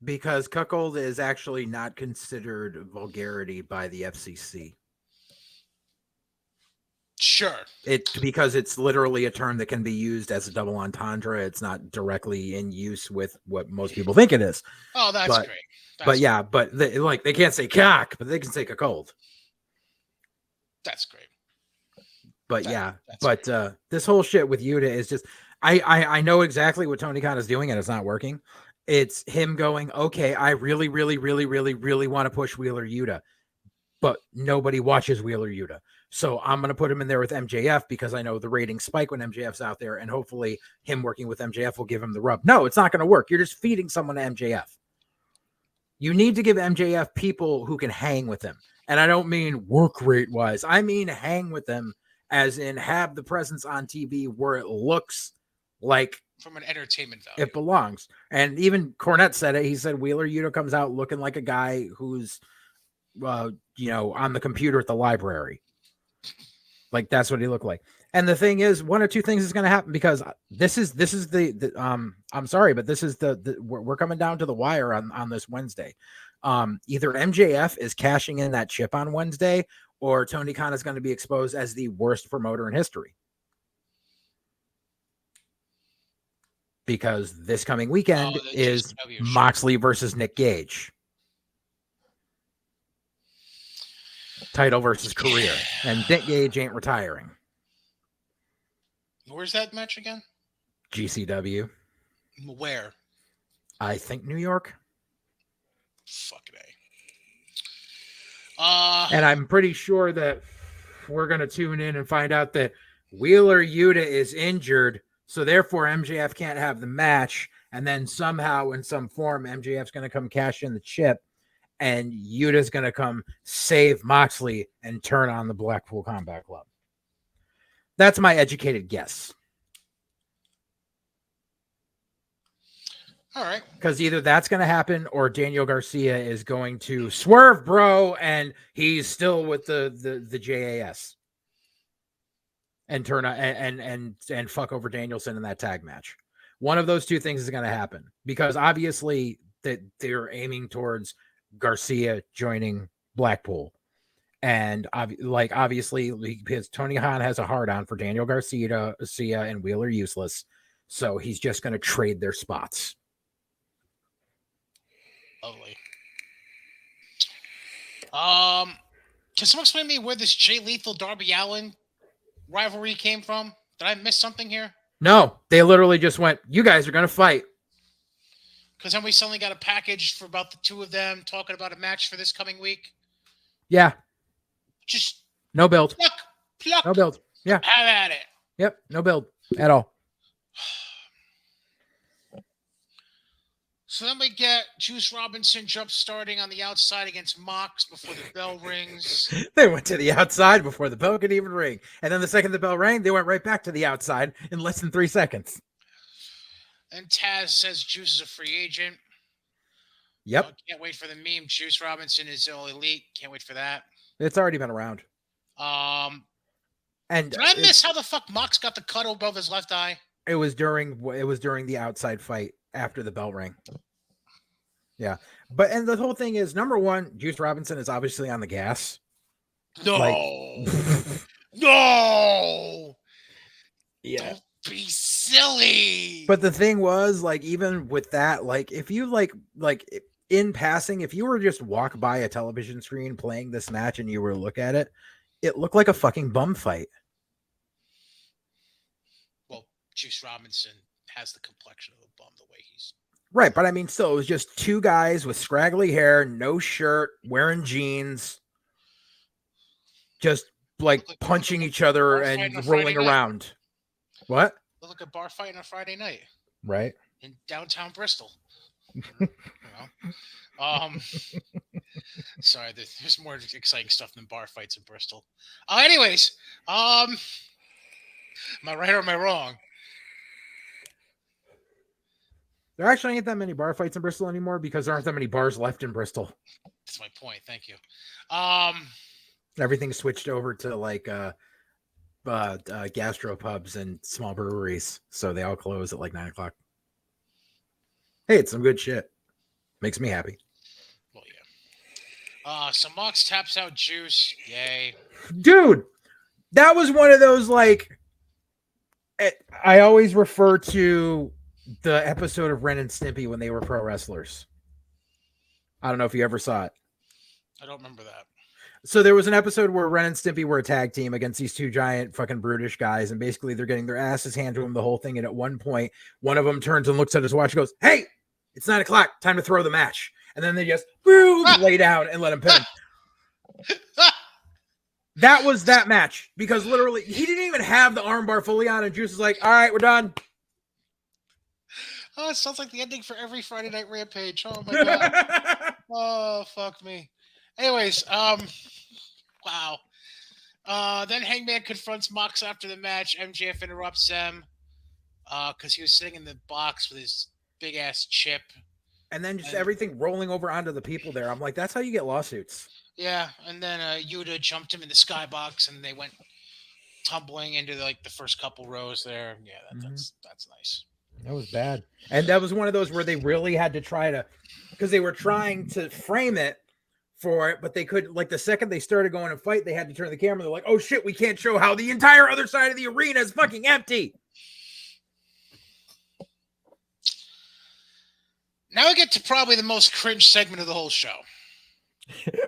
because cuckold is actually not considered vulgarity by the FCC. Sure. Because it's literally a term that can be used as a double entendre. It's not directly in use with what most people think it is. Oh, that's but, great. But they can't say cock, but they can say cuckold. That's great. But this whole shit with Yuta is just I know exactly what Tony Khan is doing and it's not working. It's him going, okay, I really, really, really, really, really want to push Wheeler Yuta, but nobody watches Wheeler Yuta. So I'm going to put him in there with MJF because I know the ratings spike when MJF's out there, and hopefully him working with MJF will give him the rub. No, it's not going to work. You're just feeding someone to MJF. You need to give MJF people who can hang with him. And I don't mean work rate wise. I mean hang with them as in have the presence on TV where it looks like from an entertainment value it belongs. And even Cornette said it. He said Wheeler Yuta comes out looking like a guy who's on the computer at the library. Like that's what he looked like. And the thing is, one or two things is going to happen because this is the I'm sorry, but this is we're coming down to the wire on this Wednesday. Either MJF is cashing in that chip on Wednesday, or Tony Khan is going to be exposed as the worst promoter in history. Because this coming weekend is Moxley versus Nick Gage. Title versus career. And Nick Gage ain't retiring. Where's that match again? GCW. Where? I think New York. Fucking A. And I'm pretty sure that we're going to tune in and find out that Wheeler Yuta is injured, so therefore MJF can't have the match, and then somehow in some form MJF's going to come cash in the chip, and Yuta's going to come save Moxley and turn on the Blackpool Combat Club. That's my educated guess. All right. Because either that's going to happen or Daniel Garcia is going to swerve, bro, and he's still with the JAS and turn and fuck over Danielson in that tag match. One of those two things is going to happen because obviously that they're aiming towards Garcia joining Blackpool. And obviously because Tony Khan has a hard on for Daniel Garcia and Wheeler Useless. So he's just going to trade their spots. Lovely. Can someone explain to me where this Jay Lethal Darby Allin rivalry came from? Did I miss something here? No, they literally just went, you guys are going to fight. Because then we suddenly got a package for about the two of them talking about a match for this coming week. Yeah. Just no build. Pluck. No build. Yeah. Have at it. Yep. No build at all. So then we get Juice Robinson jump starting on the outside against Mox before the bell rings. They went to the outside before the bell could even ring. And then the second the bell rang, they went right back to the outside in less than 3 seconds. And Taz says Juice is a free agent. Yep. Can't wait for the meme. Juice Robinson is all elite. Can't wait for that. It's already been around. And did I miss how the fuck Mox got the cut above his left eye? It was during the outside fight after the bell rang. Yeah. But and the whole thing is number one, Juice Robinson is obviously on the gas. Like No, no, yeah. don't be silly. But the thing was, like, even with that, like, if you like in passing, if you were to just walk by a television screen playing this match and you were to look at it, it looked like a fucking bum fight. Well, Juice Robinson has the complexion of a bum the way he's. Right, but I mean, still, it was just two guys with scraggly hair, no shirt, wearing jeans, just like Look punching like each a other bar fight on a and Friday rolling night. around. What? Look like a bar fight on a Friday night Right. in downtown Bristol. You know? Sorry, there's more exciting stuff than bar fights in Bristol. Anyways, am I right or am I wrong? There actually ain't that many bar fights in Bristol anymore because there aren't that many bars left in Bristol. That's my point. Thank you. Everything switched over to like gastropubs and small breweries, so they all close at like 9 o'clock. Hey, it's some good shit. Makes me happy. Well, yeah. So Mox taps out Juice. Yay. Dude, that was one of those like I always refer to the episode of Ren and Stimpy when they were pro wrestlers. I don't know if you ever saw it. I don't remember that. So there was an episode where Ren and Stimpy were a tag team against these two giant fucking brutish guys, and basically they're getting their asses handed to them the whole thing. And at one point, one of them turns and looks at his watch and goes, "Hey, it's 9 o'clock. Time to throw the match." And then they just lay down and let him pin him. That was that match because literally he didn't even have the armbar fully on, and Juice is like, "All right, we're done." Oh, it sounds like the ending for every Friday Night Rampage. Oh my god. Oh fuck me. Anyways, wow. Then Hangman confronts Mox after the match. MJF interrupts them because he was sitting in the box with his big ass chip. And then just everything rolling over onto the people there. I'm like, that's how you get lawsuits. Yeah, and then Yuta jumped him in the skybox, and they went tumbling into like the first couple rows there. Yeah, that's nice. That was bad. And that was one of those where they really had to try to, because they were trying to frame it for it, but they couldn't. Like the second they started going to fight, they had to turn the camera. They're like, "Oh shit, we can't show how the entire other side of the arena is fucking empty." Now we get to probably the most cringe segment of the whole show.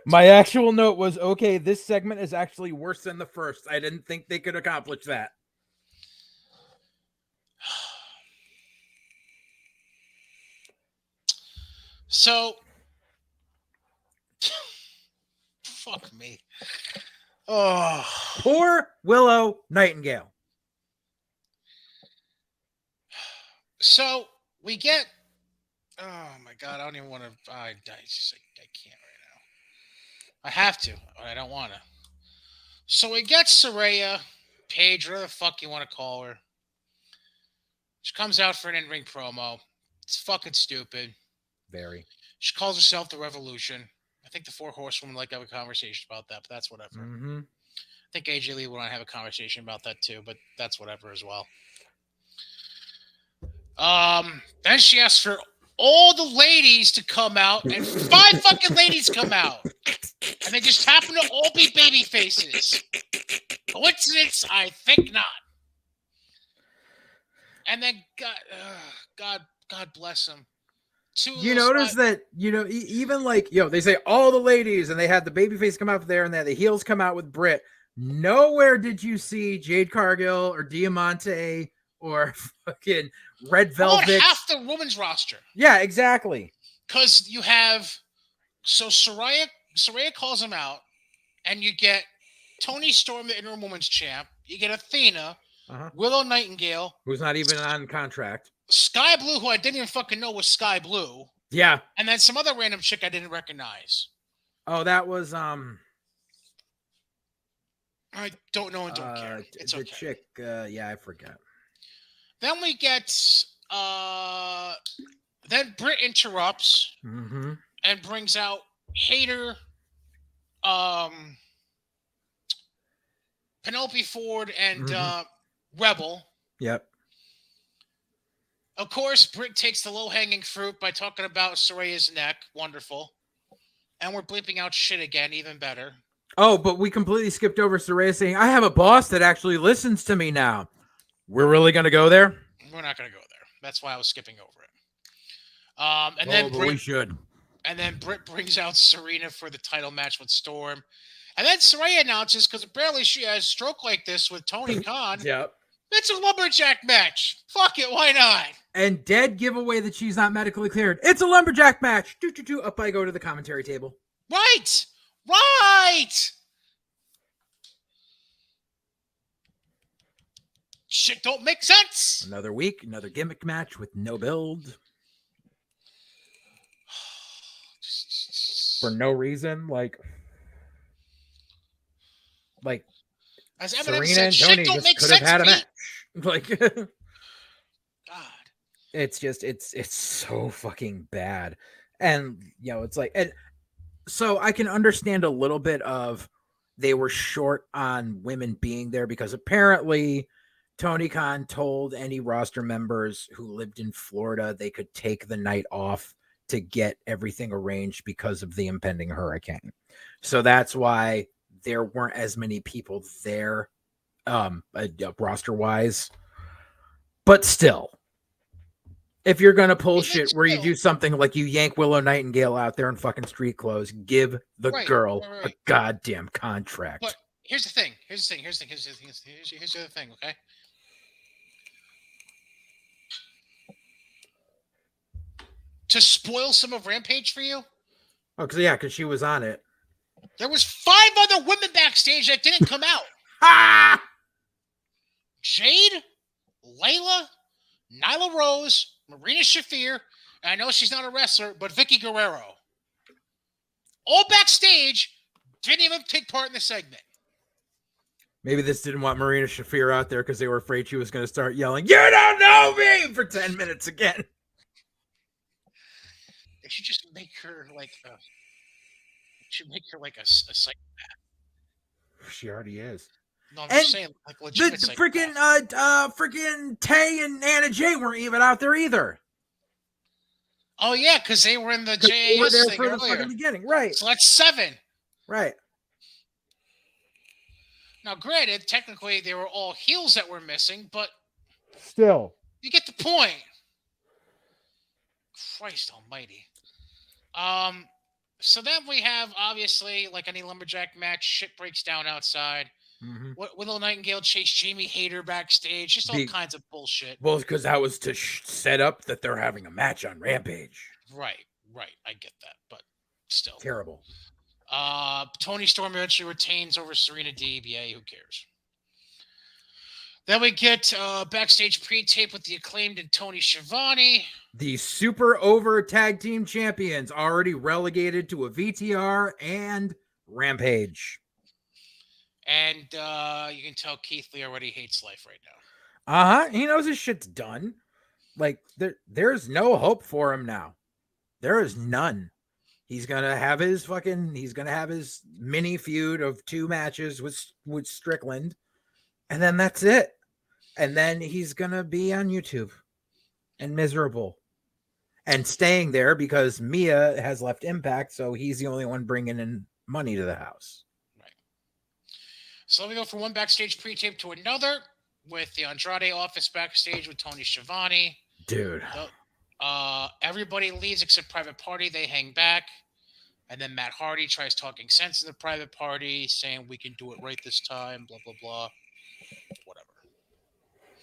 My actual note was, okay, this segment is actually worse than the first. I didn't think they could accomplish that. So, fuck me. Oh, poor Willow Nightingale. So we get. Oh my god! I don't even want to. I can't right now. I have to, but I don't want to. So we get Saraya, Paige, whatever the fuck you want to call her. She comes out for an in-ring promo. It's fucking stupid. Very. She calls herself the Revolution. I think the Four Horsewomen like to have a conversation about that, but that's whatever. Mm-hmm. I think AJ Lee would want to have a conversation about that too, but that's whatever as well. Then she asks for all the ladies to come out, and 5 fucking ladies come out. And they just happen to all be baby faces. Coincidence? I think not. And then God bless them. You notice that, even like, they say all the ladies and they had the baby face come out there and they had the heels come out with Britt. Nowhere did you see Jade Cargill or Diamante or fucking Red Velvet. About half the women's roster. Yeah, exactly. Because you have, so Saraya calls them out, and you get Toni Storm, the interim women's champ. You get Athena, Willow Nightingale, who's not even on contract. Sky Blue, who I didn't even fucking know was Sky Blue. Yeah. And then some other random chick I didn't recognize. Oh, that was I don't know and don't care. It's the okay. Chick, I forgot. Then we get then Britt interrupts and brings out Hayter, Penelope Ford, and Rebel. Yep. Of course, Britt takes the low hanging fruit by talking about Soraya's neck. Wonderful. And we're bleeping out shit again, even better. Oh, but we completely skipped over Saraya saying, I have a boss that actually listens to me now. We're really going to go there? We're not going to go there. That's why I was skipping over it. And Oh, then but Britt we should. And then Britt brings out Serena for the title match with Storm. And then Saraya announces, because apparently she has a stroke like this with Tony Khan, Yep. it's a lumberjack match. Fuck it, why not? And dead giveaway that she's not medically cleared. It's a lumberjack match. Up I go to the commentary table. Right! Right! Shit don't make sense. Another week, another gimmick match with no build. For no reason. Like as Eminem Serena said, and shit Tony don't just make could have sense, had a Pete. match. Like God. it's just it's so fucking bad. And it's like, and so I can understand a little bit of they were short on women being there because apparently Tony Khan told any roster members who lived in Florida they could take the night off to get everything arranged because of the impending hurricane. So that's why there weren't as many people there, roster wise. But still, if you're gonna pull shit where you do something like you yank Willow Nightingale out there in fucking street clothes, give the girl a goddamn contract. But here's the thing. Here's the other thing, okay? To spoil some of Rampage for you? Oh, because she was on it. There was 5 other women backstage that didn't come out. Ah! Jade, Layla, Nyla Rose, Marina Shafir, and I know she's not a wrestler, but Vicky Guerrero. All backstage, didn't even take part in the segment. Maybe this didn't want Marina Shafir out there because they were afraid she was going to start yelling, "You don't know me!" for 10 minutes again. They should just make her like a... a psychopath. She already is. No, I'm just saying, like legit. The freaking Tay and Anna Jay weren't even out there either. Oh yeah, because they were in the JAS thing earlier. The fucking beginning, right? So that's 7. Right. Now, granted, technically they were all heels that were missing, but still, you get the point. Christ Almighty. So then we have, obviously, like any lumberjack match, shit breaks down outside. Mm-hmm. Willow Nightingale chased Jamie Hayter backstage. Just all kinds of bullshit. Well, because that was to set up that they're having a match on Rampage. Right. I get that, but still. Terrible. Tony Storm eventually retains over Serena Deeb. Yay, who cares? Then we get backstage pre-tape with the Acclaimed and Tony Schiavone. The super over tag team champions already relegated to a VTR and Rampage. And you can tell Keith Lee already hates life right now. Uh-huh. He knows his shit's done. Like, there's no hope for him now. There is none. He's gonna have his mini feud of 2 matches with Strickland. And then that's it. And then he's gonna be on YouTube and miserable. And staying there because Mia has left Impact, so he's the only one bringing in money to the house. Right. So let me go from one backstage pre-tape to another with the Andrade office backstage with Tony Schiavone. Dude. Everybody leaves except Private Party. They hang back. And then Matt Hardy tries talking sense to the Private Party, saying we can do it right this time, blah, blah, blah. Whatever.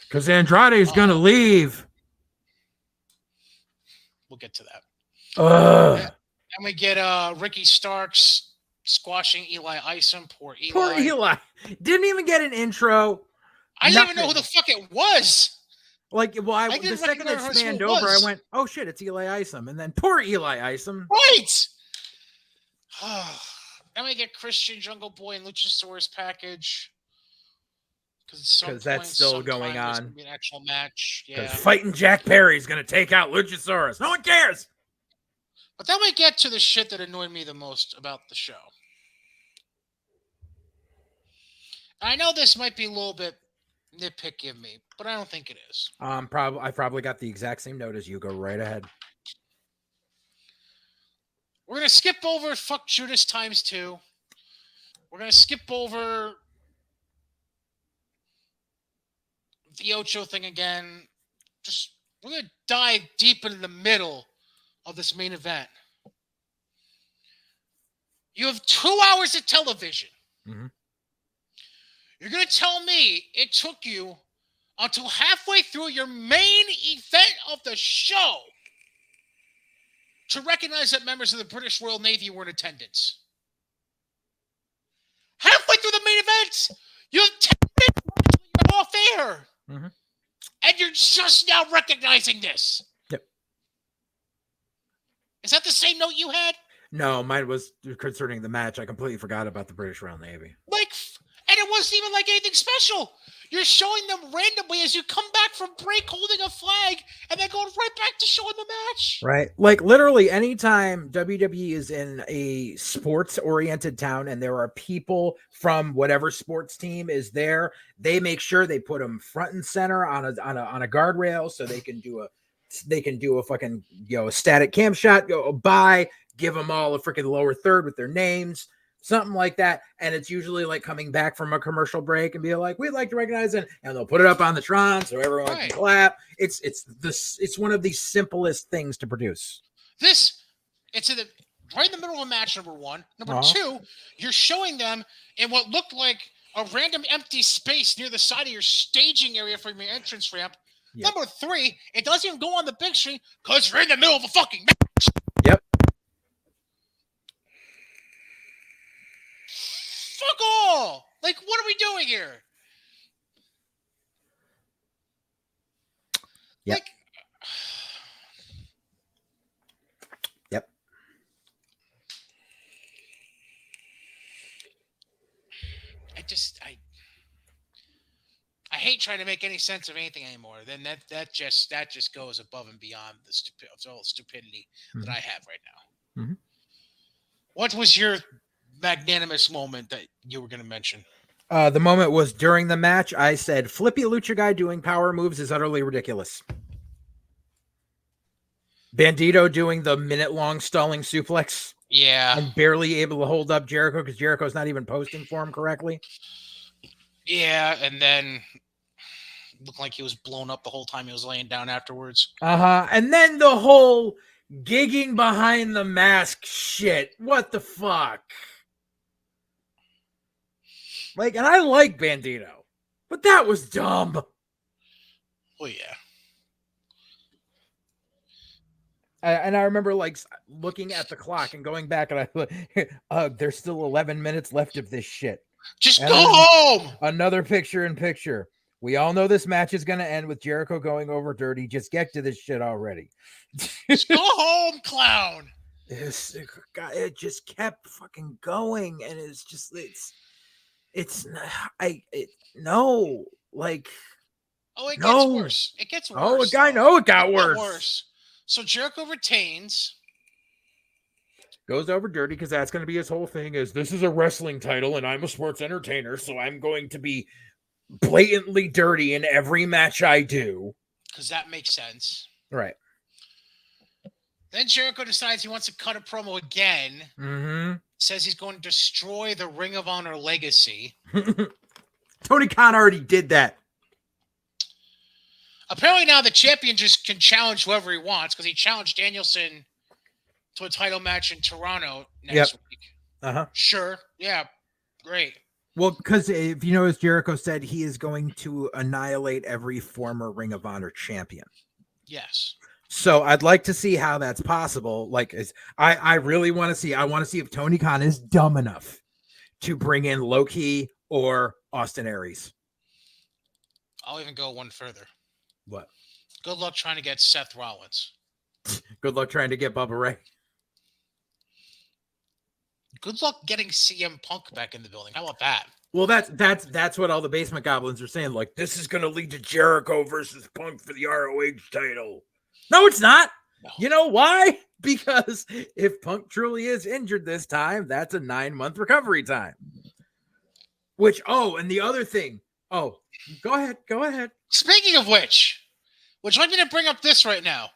Because Andrade is going to leave. We'll get to that. And we get Ricky Starks squashing Eli Isom. Poor Eli. Didn't even get an intro. I didn't even know who the fuck it was. Like, well, the second it spanned over, I went, "Oh shit, it's Eli Isom," and then poor Eli Isom. Right. Then we get Christian, Jungle Boy, and Luchasaurus package. Because that's still going on. Gonna be an actual match. Yeah. Because fighting Jack Perry is going to take out Luchasaurus. No one cares. But then we get to the shit that annoyed me the most about the show. I know this might be a little bit nitpicky of me, but I don't think it is. I probably got the exact same note as you. Go right ahead. We're gonna skip over fuck Judas times 2. We're gonna skip over the Ocho thing again. Just we're gonna dive deep into the middle of this main event. You have 2 hours of television. Mm-hmm. You're gonna tell me it took you until halfway through your main event of the show to recognize that members of the British Royal Navy were in attendance. Halfway through the main event, you have 10 minutes until you're off air. Mm-hmm. And you're just now recognizing this. Yep. Is that the same note you had? No, mine was concerning the match. I completely forgot about the British Royal Navy. And it wasn't even like anything special. You're showing them randomly as you come back from break holding a flag and then going right back to showing the match. Right. Like literally anytime WWE is in a sports oriented town and there are people from whatever sports team is there, they make sure they put them front and center on a guardrail so they can do a fucking, a static cam shot, go by, give them all a freaking lower third with their names. Something like that, and it's usually like coming back from a commercial break and be like, "We'd like to recognize it," and they'll put it up on the Tron so everyone can clap. It's one of the simplest things to produce. It's right in the middle of a match. Number one, number two, you're showing them in what looked like a random empty space near the side of your staging area for your entrance ramp. Yep. Number three, it doesn't even go on the big screen because you're in the middle of a fucking match. Yep. Fuck all! Like, what are we doing here? Yep. Like, yep. I hate trying to make any sense of anything anymore. Then that just goes above and beyond the stupidity that I have right now. Mm-hmm. What was your magnanimous moment that you were going to mention? The moment was during the match. I said, Flippy Lucha guy doing power moves is utterly ridiculous. Bandito doing the minute-long stalling suplex. Yeah. And barely able to hold up Jericho because Jericho's not even posting for him correctly. Yeah, and then looked like he was blown up the whole time he was laying down afterwards. And then the whole gigging behind the mask shit. What the fuck? Like, and I like Bandito, but that was dumb. Oh, yeah. And I remember like looking at the clock and going back and there's still 11 minutes left of this shit. Just go home. Another picture in picture. We all know this match is going to end with Jericho going over dirty. Just get to this shit already. Just go home, clown. It just kept fucking going. And it's just, no, like. Oh, it gets worse. It gets worse. Oh, I know it got worse. So Jericho retains. Goes over dirty because that's going to be his whole thing is this is a wrestling title and I'm a sports entertainer, so I'm going to be blatantly dirty in every match I do. Because that makes sense. Right. Then Jericho decides he wants to cut a promo again. Mm-hmm. Says he's going to destroy the Ring of Honor legacy. Tony Khan already did that. Apparently now the champion just can challenge whoever he wants because he challenged Danielson to a title match in Toronto next week. Uh-huh. Sure. Yeah. Great. Well, because if you know, as Jericho said, he is going to annihilate every former Ring of Honor champion. Yes. So I'd like to see how that's possible. Like, I really want to see. I want to see if Tony Khan is dumb enough to bring in Low-Ki or Austin Aries. I'll even go one further. What? Good luck trying to get Seth Rollins. Good luck trying to get Bubba Ray. Good luck getting CM Punk back in the building. How about that? Well, that's what all the basement goblins are saying. Like, this is going to lead to Jericho versus Punk for the ROH title. No, it's not. No. You know why? Because if Punk truly is injured this time, that's a 9-month recovery time. Which, and the other thing, Oh, go ahead. Go ahead. Speaking of which, would you like me to bring up this right now?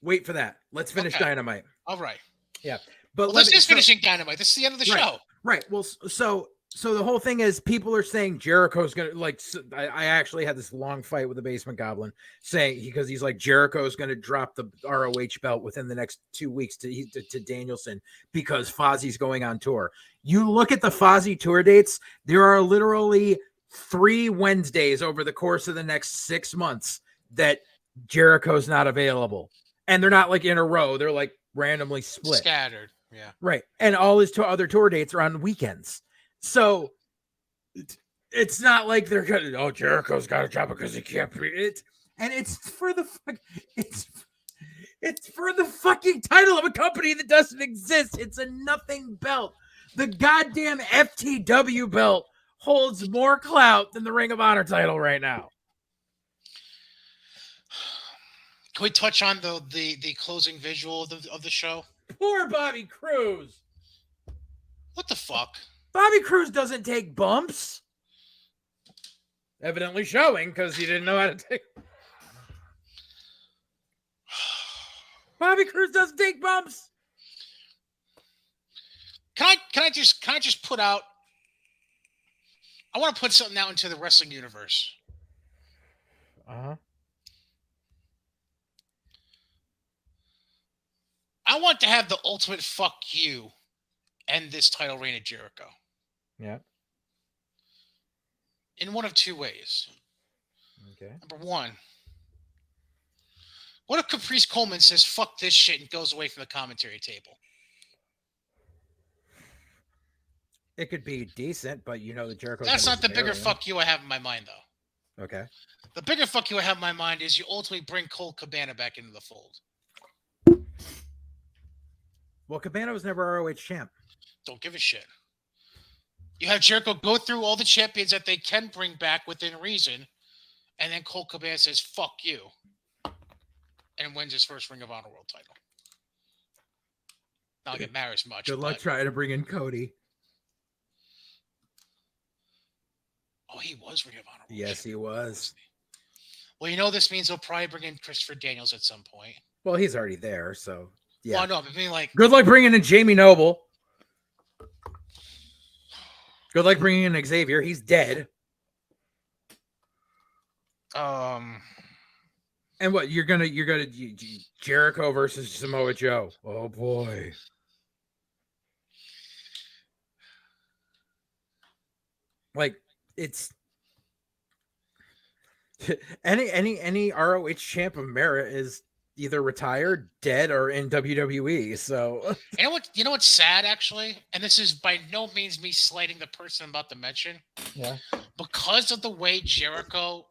Wait for that. Let's finish Okay. Dynamite. All right. Yeah. But Well, let this me is finishing Dynamite. This is the end of the right. show. Right. Well, so the whole thing is people are saying Jericho's gonna like. I actually had this long fight with the Basement Goblin saying because he's like Jericho's gonna drop the ROH belt within the next 2 weeks to Danielson because Fozzie's going on tour. You look at the Fozzie tour dates. There are literally 3 Wednesdays over the course of the next 6 months that Jericho's not available, and they're not like in a row. They're like randomly split. Scattered. Yeah. Right. And all his other tour dates are on weekends. So it's not like they're gonna Jericho's got a job because he can't be it. And it's for the it's for the fucking title of a company that doesn't exist. It's a nothing belt. The goddamn FTW belt holds more clout than the Ring of Honor title right now. Can we touch on the closing visual of the show? Poor Bobby Cruz. What the fuck? Bobby Cruz doesn't take bumps. Evidently showing because he didn't know how to take. Bobby Cruz doesn't take bumps. Can I just put out? I want to put something out into the wrestling universe. Uh-huh. I want to have the ultimate fuck you end this title reign of Jericho. Yeah. In one of two ways. Okay. Number one, what if Caprice Coleman says fuck this shit and goes away from the commentary table? It could be decent, but you know the Jericho. That's not the bigger fuck you I have in my mind, though. Okay. The bigger fuck you I have in my mind is you ultimately bring Colt Cabana back into the fold. Well, Cabana was never ROH champ. Don't give a shit. You have Jericho go through all the champions that they can bring back within reason, and then Colt Cabana says, fuck you, and wins his first Ring of Honor World title. Not like it matters much. Good luck trying to bring in Cody. Oh, he was Ring of Honor World Yes, he was. Well, you know this means they'll probably bring in Christopher Daniels at some point. Well, he's already there, so yeah. Well, no, but I mean, like, good luck bringing in Jamie Noble. Good luck bringing in Xavier. He's dead. And what you're gonna Jericho versus Samoa Joe. Oh boy. Like it's any ROH champ of merit is either retired, dead, or in WWE. So you know what's sad actually, and this is by no means me slighting the person I'm about to mention. Yeah. Because of the way Jericho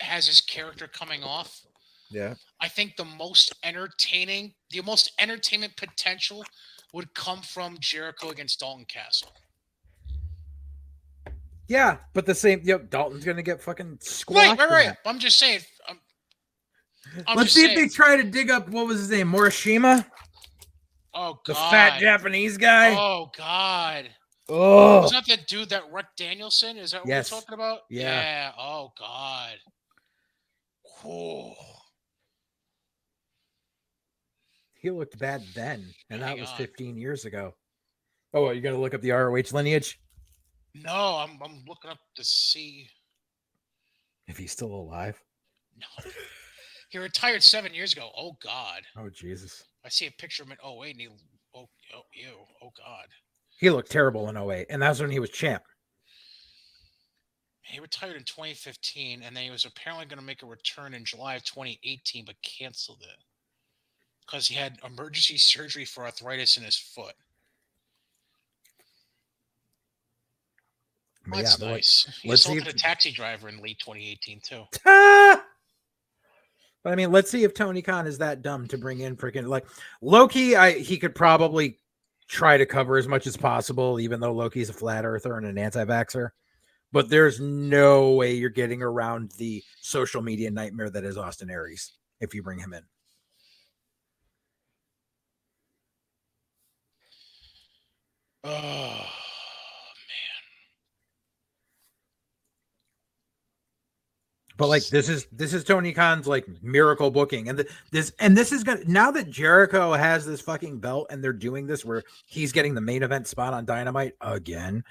has his character coming off. Yeah. I think the most entertainment potential would come from Jericho against Dalton Castle. Yeah, but the same. Dalton's gonna get fucking squashed. Right. I'm just saying. Let's see if they try to dig up what was his name, Morishima. Oh God, the fat Japanese guy. Oh God. Oh, was that that dude that wrecked Danielson? Is that what you're talking about? Yeah. Oh God. Cool. He looked bad then, and that was 15 years ago. Oh, well, you got to look up the ROH lineage? No, I'm looking up to see if he's still alive. No, he retired 7 years ago. Oh God. Oh Jesus. I see a picture of him in 08, and he oh God. He looked terrible in 08, and that's when he was champ. He retired in 2015, and then he was apparently going to make a return in July of 2018, but canceled it because he had emergency surgery for arthritis in his foot. Well, that's nice. He assaulted a taxi driver in late 2018, too. But I mean, let's see if Tony Khan is that dumb to bring in freaking like Loki. He could probably try to cover as much as possible, even though Loki's a flat earther and an anti-vaxxer. But there's no way you're getting around the social media nightmare that is Austin Aries if you bring him in. Oh, man. But like this is Tony Khan's like miracle booking, and this is gonna, now that Jericho has this fucking belt and they're doing this where he's getting the main event spot on Dynamite again.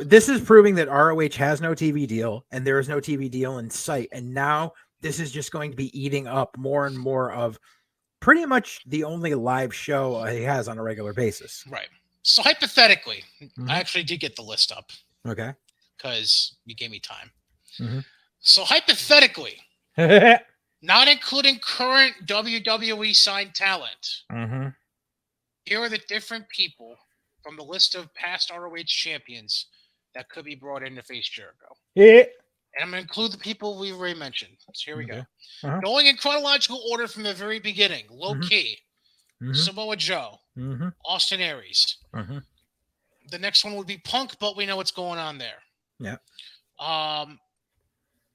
This is proving that ROH has no TV deal and there is no TV deal in sight, and now this is just going to be eating up more and more of pretty much the only live show he has on a regular basis. Right. So hypothetically, I actually did get the list up. Okay. Because you gave me time. Mm-hmm. So hypothetically, not including current WWE signed talent, here are the different people from the list of past ROH champions that could be brought in to face Jericho. Yeah. And I'm going to include the people we've already mentioned. So here we go. Going in chronological order from the very beginning. Low Key, Samoa Joe, Austin Aries. The next one would be Punk, but we know what's going on there. Yeah.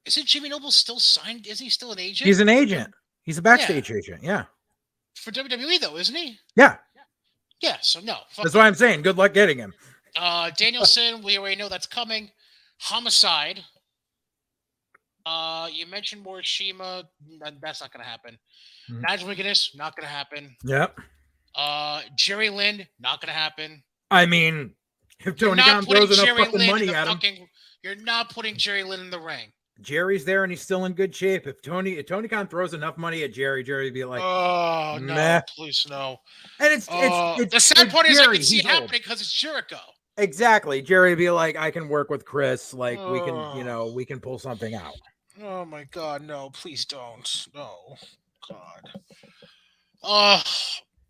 Isn't Jimmy Noble still signed? Is he still an agent? He's an agent. He's a backstage agent. Yeah. For WWE though, isn't he? Yeah. Yeah. So no. That's why I'm saying good luck getting him. Danielson, we already know that's coming. Homicide. You mentioned Morishima. That's not going to happen. Nigel McGuinness, not going to happen. Yep. Jerry Lynn, not going to happen. I mean, if Tony Khan throws enough fucking money at him, you're not putting Jerry Lynn in the ring. Jerry's there and he's still in good shape. If Tony Khan throws enough money at Jerry would be like, "Oh no, please no." And it's the sad part is I can see it happening because it's Jericho. Exactly. Jerry would be like, "I can work with Chris. Like we can, we can pull something out." Oh my God, no! Please don't. No, God.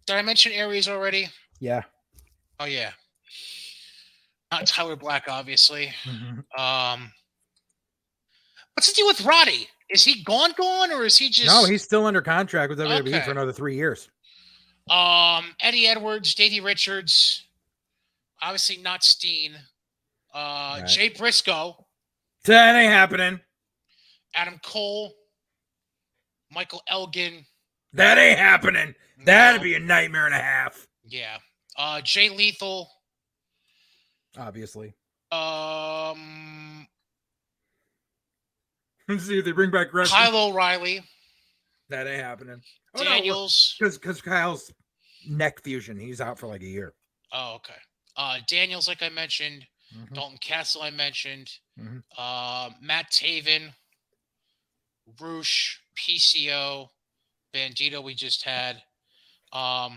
Did I mention Aries already? Yeah. Oh yeah. Not Tyler Black, obviously. What's the deal with Roddy? Is he gone, or is he just? No, he's still under contract with WWE for another 3 years. Eddie Edwards, Davey Richards, obviously not Steen. Jay Briscoe. That ain't happening. Adam Cole, Michael Elgin. That ain't happening. That'd be a nightmare and a half. Yeah. Jay Lethal. Obviously. Let's see if they bring back wrestling. Kyle O'Reilly. That ain't happening. Daniels. Because Kyle's neck fusion. He's out for like a year. Oh, okay. Daniels, like I mentioned. Dalton Castle, I mentioned. Matt Taven. Roosh. PCO. Bandito, we just had. God,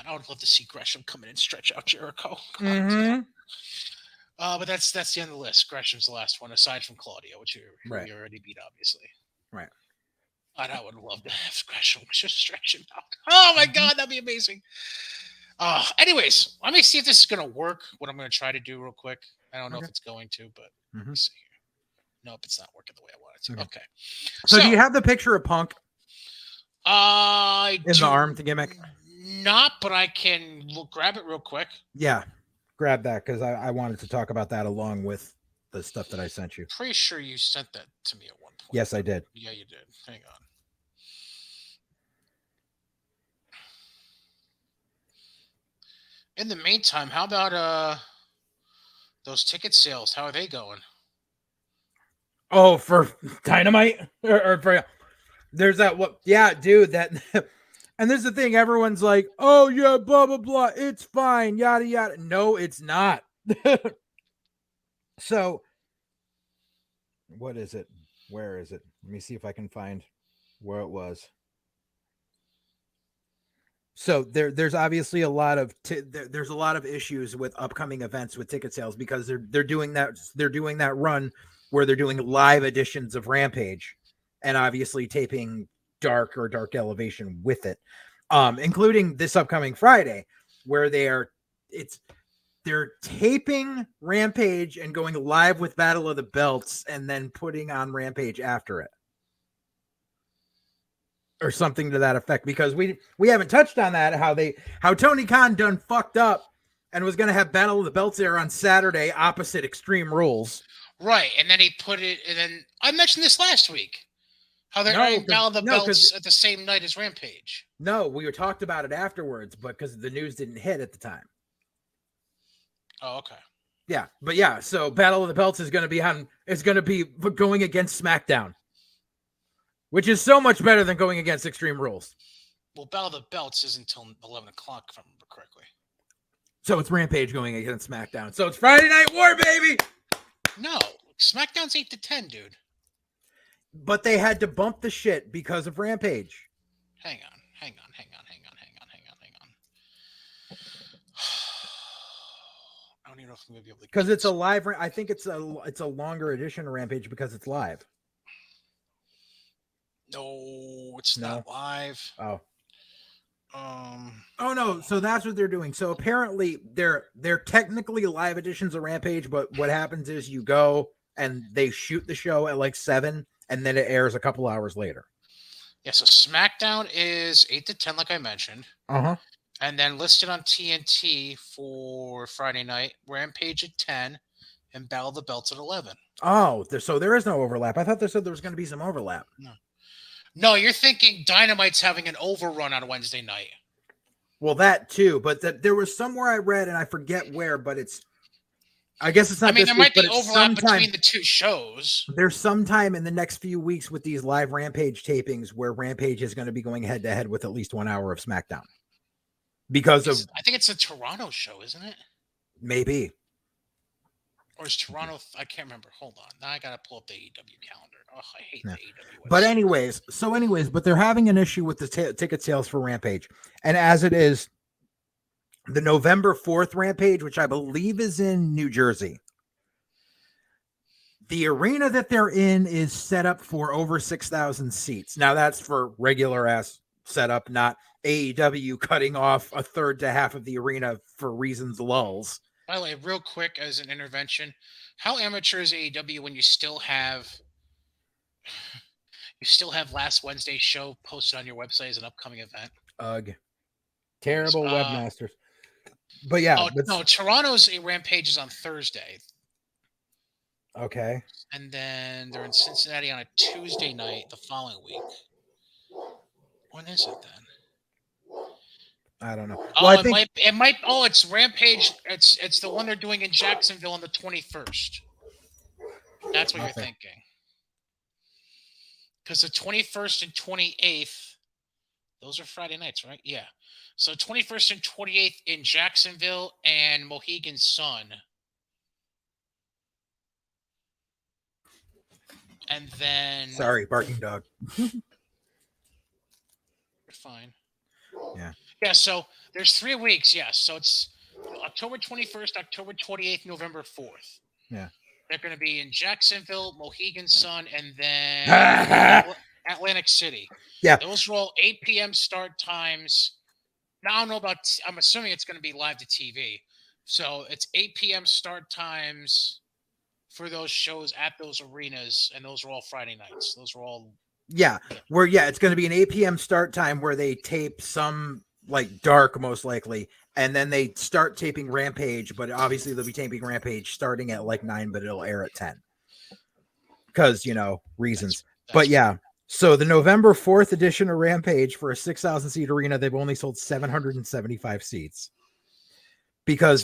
I would love to see Gresham come in and stretch out Jericho. But that's the end of the list. Gresham's the last one, aside from Claudio, which we already beat, obviously. Right. God, I would love to have Gresham just stretch him out. Oh my God, that'd be amazing. Anyways, let me see if this is gonna work. What I'm gonna try to do real quick. I don't know if it's going to, but let me see here. Nope, it's not working the way I want it to. Okay. So do you have the picture of Punk? In the arm, the gimmick? Not, but I can grab it real quick. Yeah, grab that because I wanted to talk about that along with the stuff that I sent you. Pretty sure you sent that to me at one point. Yes, I did. Yeah, you did. Hang on. In the meantime, how about those ticket sales? How are they going? Oh, for Dynamite or for there's that what? Yeah, dude, that. And this is the thing. Everyone's like, "Oh yeah, blah blah blah. It's fine, yada yada." No, it's not. So, what is it? Where is it? Let me see if I can find where it was. So there's obviously a lot of there's a lot of issues with upcoming events with ticket sales because they're doing that run where they're doing live editions of Rampage and obviously taping Dark Elevation with it, including this upcoming Friday where they're taping Rampage and going live with Battle of the Belts and then putting on Rampage after it. Or something to that effect, because we haven't touched on that, how Tony Khan done fucked up and was going to have Battle of the Belts there on Saturday opposite Extreme Rules. Right, and then he put it, and then I mentioned this last week, how they're doing Battle of the Belts at the same night as Rampage. No, we talked about it afterwards, but because the news didn't hit at the time. Oh, okay. Yeah, but yeah, so Battle of the Belts is going to be on. It's going to be going against SmackDown, which is so much better than going against Extreme Rules. Well, Battle of the Belts isn't until 11 o'clock, if I remember correctly. So it's Rampage going against SmackDown. So it's Friday Night War, baby. No, SmackDown's 8 to 10, dude. But they had to bump the shit because of Rampage. Hang on. I don't even know if I'm gonna be able to. Because it's a live. I think it's a longer edition of Rampage because it's live. No, it's not live. Oh. Oh no, so that's what they're doing. So apparently they're technically live editions of Rampage, but what happens is you go and they shoot the show at like 7 and then it airs a couple hours later. Yeah, so SmackDown is 8 to 10, like I mentioned. Uh-huh. And then listed on TNT for Friday night, Rampage at 10 and Battle of the Belts at 11. Oh, so there is no overlap. I thought they said there was going to be some overlap. No, you're thinking Dynamite's having an overrun on Wednesday night. Well, that too, but there was somewhere I read, and I forget where, but I guess it's not. I mean, there might be overlap overlap between the two shows. There's sometime in the next few weeks with these live Rampage tapings where Rampage is going to be going head to head with at least 1 hour of SmackDown. I think it's a Toronto show, isn't it? Maybe. Or is Toronto? I can't remember. Hold on. Now I gotta pull up the AEW calendar. Oh, I hate the AEW. But but they're having an issue with the ticket sales for Rampage, and as it is, the November 4th Rampage, which I believe is in New Jersey, the arena that they're in is set up for over 6,000 seats. Now that's for regular ass setup, not AEW cutting off a third to half of the arena for reasons lulls. By the way, real quick as an intervention, how amateur is AEW when you still have last Wednesday's show posted on your website as an upcoming event? Ugh. Terrible webmasters. But yeah. No, Toronto's Rampage is on Thursday. Okay. And then they're in Cincinnati on a Tuesday night the following week. When is it then? I don't know. Oh, well, it might. Oh, it's Rampage. It's the one they're doing in Jacksonville on the 21st. That's what you're thinking. Because the 21st and 28th, those are Friday nights, right? Yeah. So 21st and 28th in Jacksonville and Mohegan Sun. And then... Sorry, barking dog. You're fine. Yeah. Yeah, so there's 3 weeks, yes. So it's October 21st, October 28th, November 4th. Yeah. They're going to be in Jacksonville, Mohegan Sun, and then Atlantic City. Yeah. Those are all 8 p.m. start times. Now, I don't know about... I'm assuming it's going to be live to TV. So it's 8 p.m. start times for those shows at those arenas, and those are all Friday nights. Those are all... Yeah, it's going to be an 8 p.m. start time where they tape some, like, dark, most likely, and then they start taping Rampage, but obviously they'll be taping Rampage starting at, like, 9, but it'll air at 10. Because, reasons. But, yeah, so the November 4th edition of Rampage for a 6,000-seat arena, they've only sold 775 seats. Because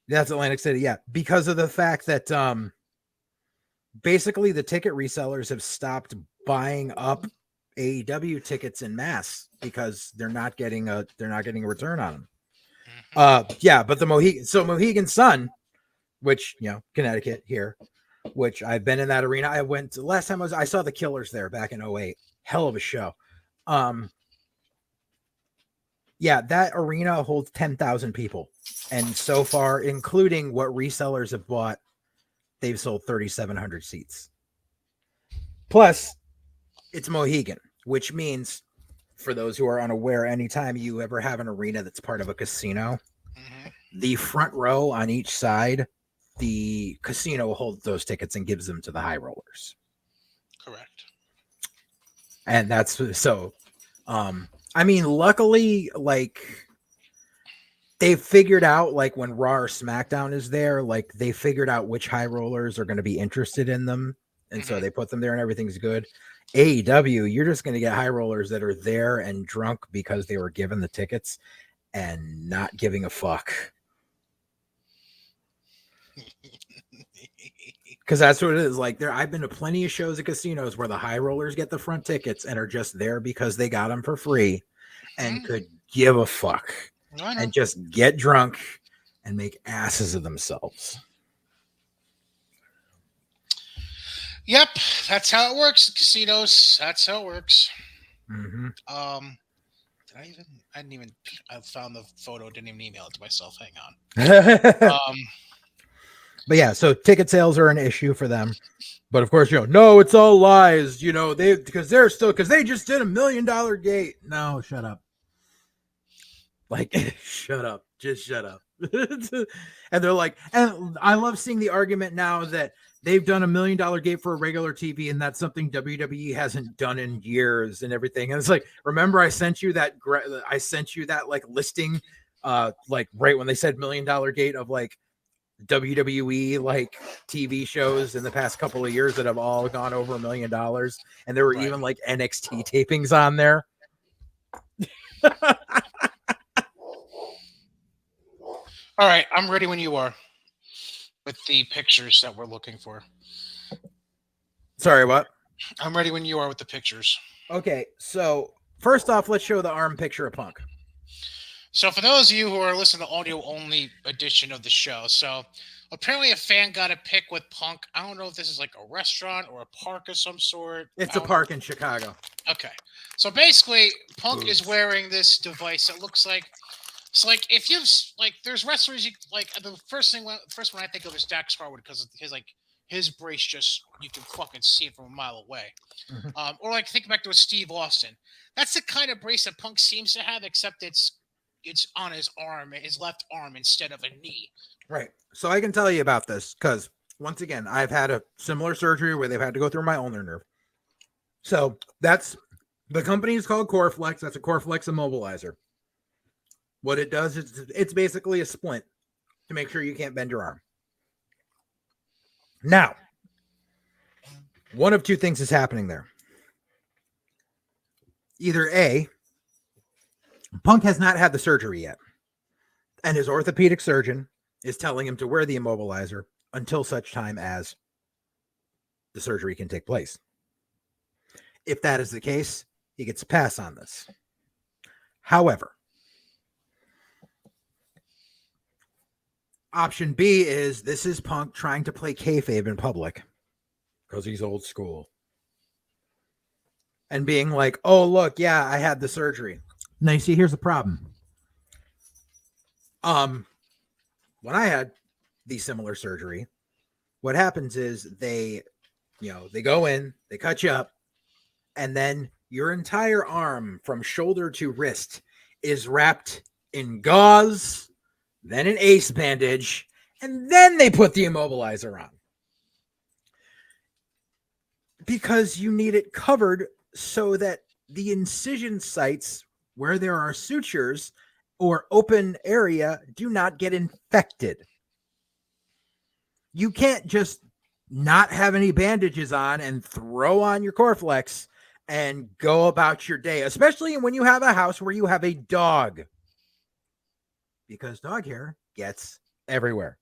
that's Atlantic City, yeah. Because of the fact that basically the ticket resellers have stopped buying up AEW tickets in mass because they're not getting a return on them. But the Mohegan Sun, which Connecticut here, which I've been in that arena. I went last time I saw the Killers there back in 2008. Hell of a show. That arena holds 10,000 people, and so far, including what resellers have bought, they've sold 3,700 seats. Plus, it's Mohegan, which means, for those who are unaware, anytime you ever have an arena that's part of a casino, the front row on each side, the casino holds those tickets and gives them to the high rollers. Correct. And that's so. Luckily, like, they've figured out, like, when Raw or SmackDown is there, like, they figured out which high rollers are going to be interested in them. And so they put them there and everything's good. AEW, you're just going to get high rollers that are there and drunk because they were given the tickets and not giving a fuck. Because that's what it is. Like I've been to plenty of shows at casinos where the high rollers get the front tickets and are just there because they got them for free and Hmm. could give a fuck I know. and just get drunk and make asses of themselves. Yep, that's how it works. Casinos. That's how it works. Mm-hmm. Did I even? I didn't even. I found the photo. Didn't even email it to myself. Hang on. But Um. yeah, so ticket sales are an issue for them. But of course, no, it's all lies. Because they just did $1 million gate. No, shut up. Like, shut up. Just shut up. And they're like, and I love seeing the argument now that they've done $1 million gate for a regular TV, and that's something WWE hasn't done in years and everything. And it's like, remember, I sent you that like listing, like right when they said $1 million gate of like WWE like TV shows in the past couple of years that have all gone over $1 million, and there were Right. even like NXT tapings on there. All right. I'm ready when you are with the pictures that we're looking for. Sorry, what? I'm ready when you are with the pictures. Okay, so first off, let's show the arm picture of Punk. So, for those of you who are listening to audio only edition of the show, so apparently a fan got a pic with Punk. I don't know if this is like a restaurant or a park of some sort. It's I a don't know. park in Chicago. Okay. So basically, Punk is Boobs. wearing this device that looks like. It's like if you've like, there's wrestlers you like. The first one I think of is Dax Harwood because his brace just you can fucking see it from a mile away. Mhm. Or like think back to a Steve Austin. That's the kind of brace that Punk seems to have, except it's on his arm, his left arm instead of a knee. Right. So I can tell you about this because once again, I've had a similar surgery where they've had to go through my ulnar nerve. So that's the company is called Coreflex. That's a Coreflex immobilizer. What it does is it's basically a splint to make sure you can't bend your arm. Now, one of two things is happening there. Either A, Punk has not had the surgery yet, and his orthopedic surgeon is telling him to wear the immobilizer until such time as the surgery can take place. If that is the case, he gets a pass on this. However, option B is this is Punk trying to play kayfabe in public because he's old school and being like, oh, look, yeah, I had the surgery. Now, you see, here's the problem. When I had the similar surgery, what happens is they go in, they cut you up, and then your entire arm from shoulder to wrist is wrapped in gauze, then an ace bandage, and then they put the immobilizer on. Because you need it covered so that the incision sites where there are sutures or open area do not get infected. You can't just not have any bandages on and throw on your Coreflex and go about your day, especially when you have a house where you have a dog, because dog hair gets everywhere.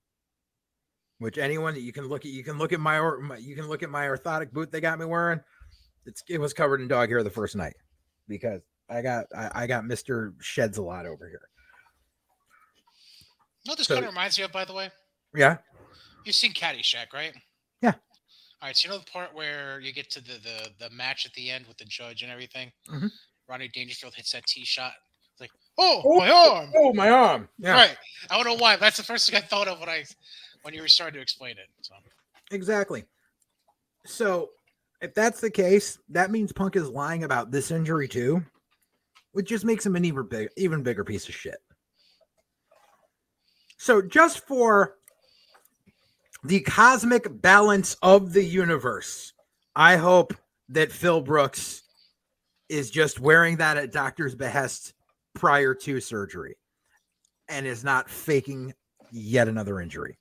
Which anyone that you can look at my orthotic boot they got me wearing, it was covered in dog hair the first night because I got Mr. Sheds a lot over here. You know what this So- kind of reminds me of, by the way? Yeah, You've seen Caddyshack, right? Yeah. All right, so you know the part where you get to the match at the end with the judge and everything? Mhm. Rodney Dangerfield hits that tee shot. It's like, oh, my arm! Oh, my arm! Yeah, Right. I don't know why. That's the first thing I thought of when you were starting to explain it. So. exactly. So if that's the case, that means Punk is lying about this injury too, which just makes him an even bigger piece of shit. So just for the cosmic balance of the universe, I hope that Phil Brooks is just wearing that at doctor's behest prior to surgery and is not faking yet another injury.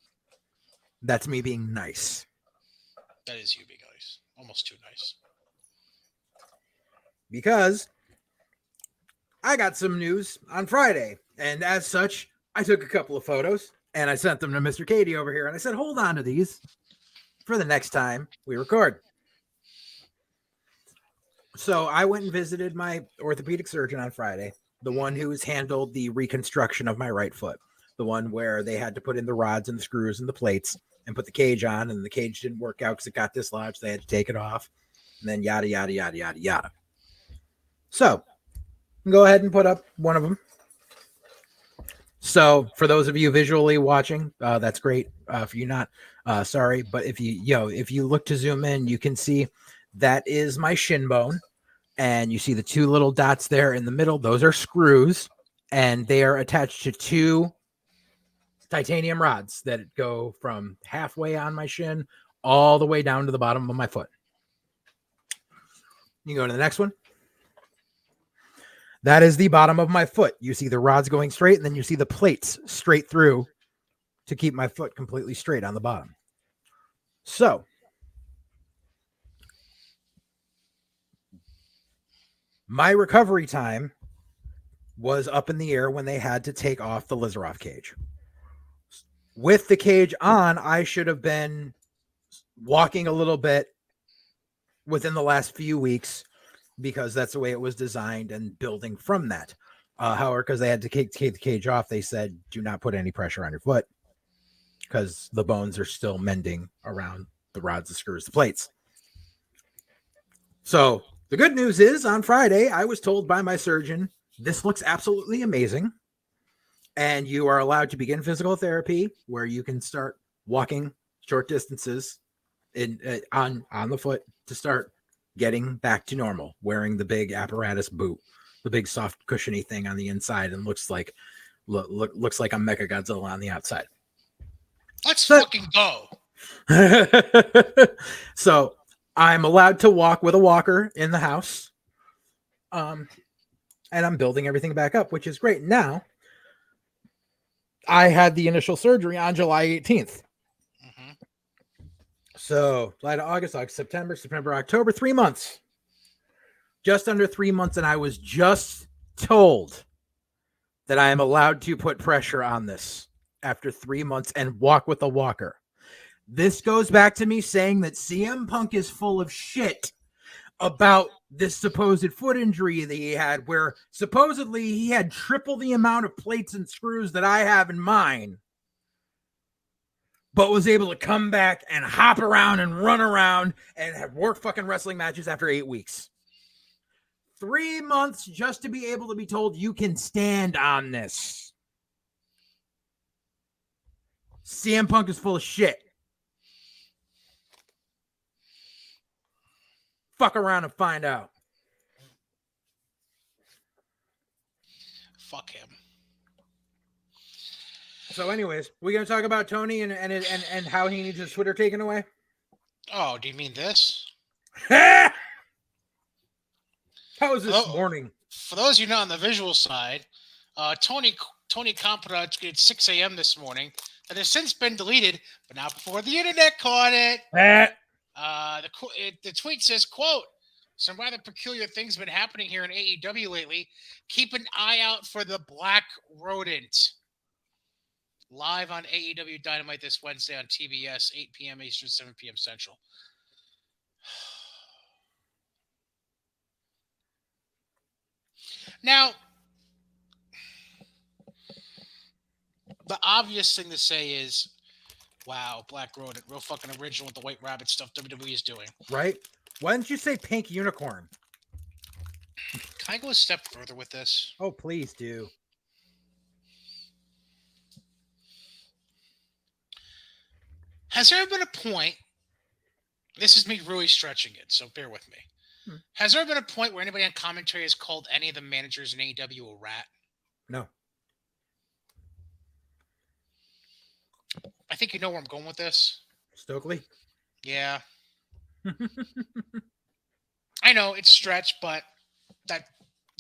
That's me being nice. That is you being nice. Almost too nice. Because I got some news on Friday, and as such, I took a couple of photos and I sent them to Mr. Katie over here, and I said, hold on to these. for the next time we record. So I went and visited my orthopedic surgeon on Friday, the one who has handled the reconstruction of my right foot, the one where they had to put in the rods and the screws and the plates and put the cage on, and the cage didn't work out because it got dislodged. They had to take it off, and then yada, yada, yada, yada, yada. So go ahead and put up one of them. So for those of you visually watching, that's great. For you not, sorry, but if you look to zoom in, you can see that is my shin bone, and you see the two little dots there in the middle. Those are screws, and they are attached to two titanium rods that go from halfway on my shin all the way down to the bottom of my foot. You go to the next one. That is the bottom of my foot. You see the rods going straight, and then you see the plates straight through to keep my foot completely straight on the bottom. So my recovery time was up in the air when they had to take off the Lizaroff cage. With the cage on, I should have been walking a little bit within the last few weeks because that's the way it was designed and building from that. However, because they had to take the cage off, they said, do not put any pressure on your foot because the bones are still mending around the rods, the screws, the plates. So the good news is on Friday, I was told by my surgeon, this looks absolutely amazing. And you are allowed to begin physical therapy where you can start walking short distances on the foot to start getting back to normal, wearing the big apparatus boot, the big soft cushiony thing on the inside, and looks like a Mecha Godzilla on the outside. Let's fucking go. So I'm allowed to walk with a walker in the house. And I'm building everything back up, which is great. Now, I had the initial surgery on July 18th. Mm-hmm. So July to August, September, October, 3 months. Just under 3 months, and I was just told that I am allowed to put pressure on this after 3 months and walk with a walker. This goes back to me saying that CM Punk is full of shit about this supposed foot injury that he had, where supposedly he had triple the amount of plates and screws that I have in mine, but was able to come back and hop around and run around and have work fucking wrestling matches after 8 weeks. 3 months just to be able to be told you can stand on this. CM Punk is full of shit. Fuck around and find out. Fuck him. So, anyways, we're gonna talk about Tony and how he needs his Twitter taken away. Oh, do you mean this? How was this morning? For those of you not on the visual side, Tony Compra at 6 a.m. this morning. That has since been deleted, but not before the internet caught it. The tweet says, quote, some rather peculiar things have been happening here in AEW lately. Keep an eye out for the Black Rodent. Live on AEW Dynamite this Wednesday on TBS, 8 p.m. Eastern, 7 p.m. Central. Now, the obvious thing to say is, wow, Black Rodent, real fucking original with the White Rabbit stuff WWE is doing. Right? Why didn't you say Pink Unicorn? Can I go a step further with this? Oh, please do. Has there been a point, this is me really stretching it, so bear with me. Has there been a point where anybody on commentary has called any of the managers in AEW a rat? No. I think you know where I'm going with this. Stokely? Yeah. I know, it's stretched, but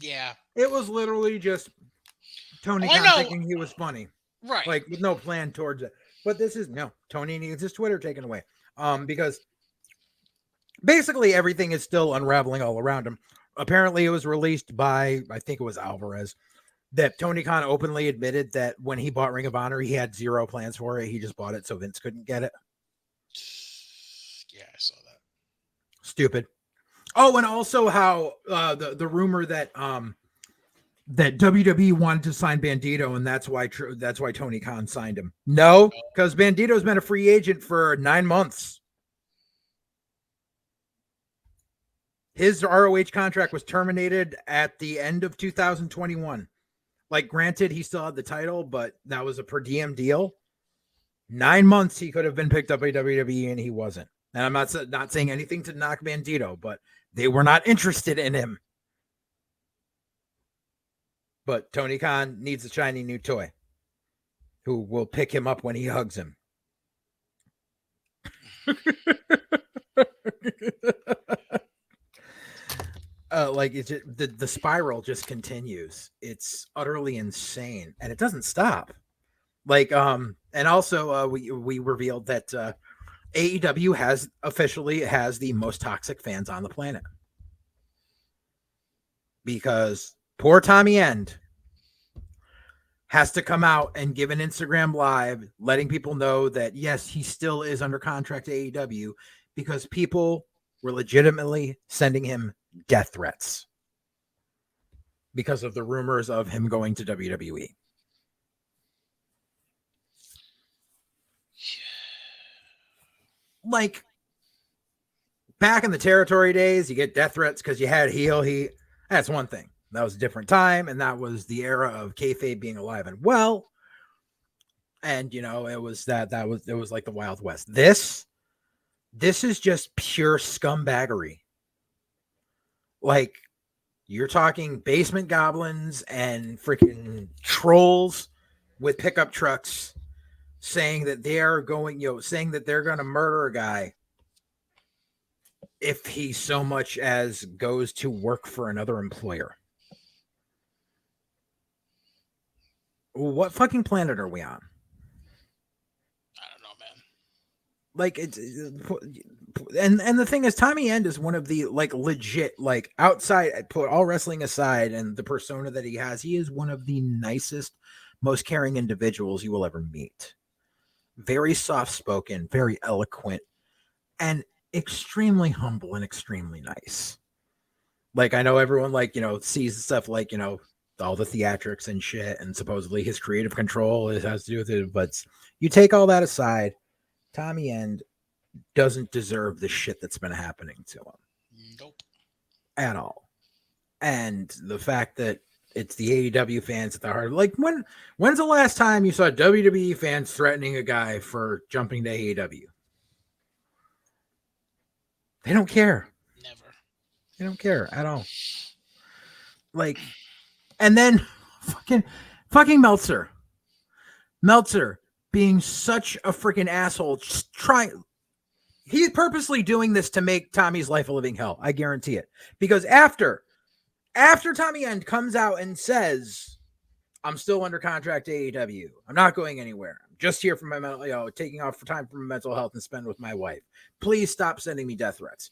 yeah. It was literally just Tony thinking he was funny. Right. Like, with no plan towards it. But Tony needs his Twitter taken away. Because basically everything is still unraveling all around him. Apparently it was released by, I think it was Alvarez, that Tony Khan openly admitted that when he bought Ring of Honor, he had zero plans for it. He just bought it so Vince couldn't get it. Yeah, I saw that. Stupid. Oh, and also how the rumor that that WWE wanted to sign Bandito, and that's why Tony Khan signed him. No, because Bandito's been a free agent for 9 months. His ROH contract was terminated at the end of 2021. Like, granted, he still had the title, but that was a per diem deal. 9 months he could have been picked up by WWE, and he wasn't. And I'm not saying anything to knock Bandito, but they were not interested in him. But Tony Khan needs a shiny new toy who will pick him up when he hugs him. Like it's just, the spiral just continues. It's utterly insane, and it doesn't stop. Like and also we revealed that AEW officially has the most toxic fans on the planet, because poor Tommy End has to come out and give an Instagram live letting people know that yes, he still is under contract to AEW, because people were legitimately sending him death threats because of the rumors of him going to WWE. Like, back in the territory days, you get death threats because you had heel heat. That's one thing. That was a different time, and that was the era of kayfabe being alive and well. And you know, it was like the Wild West. This is just pure scumbaggery. Like, you're talking basement goblins and freaking trolls with pickup trucks saying that they're going to murder a guy if he so much as goes to work for another employer. What fucking planet are we on? I don't know, man. Like, it's and the thing is, Tommy End is one of the like legit, like, outside, put all wrestling aside and the persona that he has, he is one of the nicest, most caring individuals you will ever meet. Very soft spoken, very eloquent, and extremely humble and extremely nice. Like, I know everyone, like, you know, sees stuff like, you know, all the theatrics and shit, and supposedly his creative control has to do with it. But you take all that aside, Tommy End doesn't deserve the shit that's been happening to him. Nope. At all. And the fact that it's the AEW fans at the heart. Like, when's the last time you saw WWE fans threatening a guy for jumping to AEW? They don't care. Never. They don't care at all. Like, and then fucking Meltzer being such a freaking asshole, just he's purposely doing this to make Tommy's life a living hell. I guarantee it. Because after Tommy End comes out and says, I'm still under contract to AEW, I'm not going anywhere, I'm just here for my mental, you know, taking off for time for my mental health and spend with my wife, please stop sending me death threats.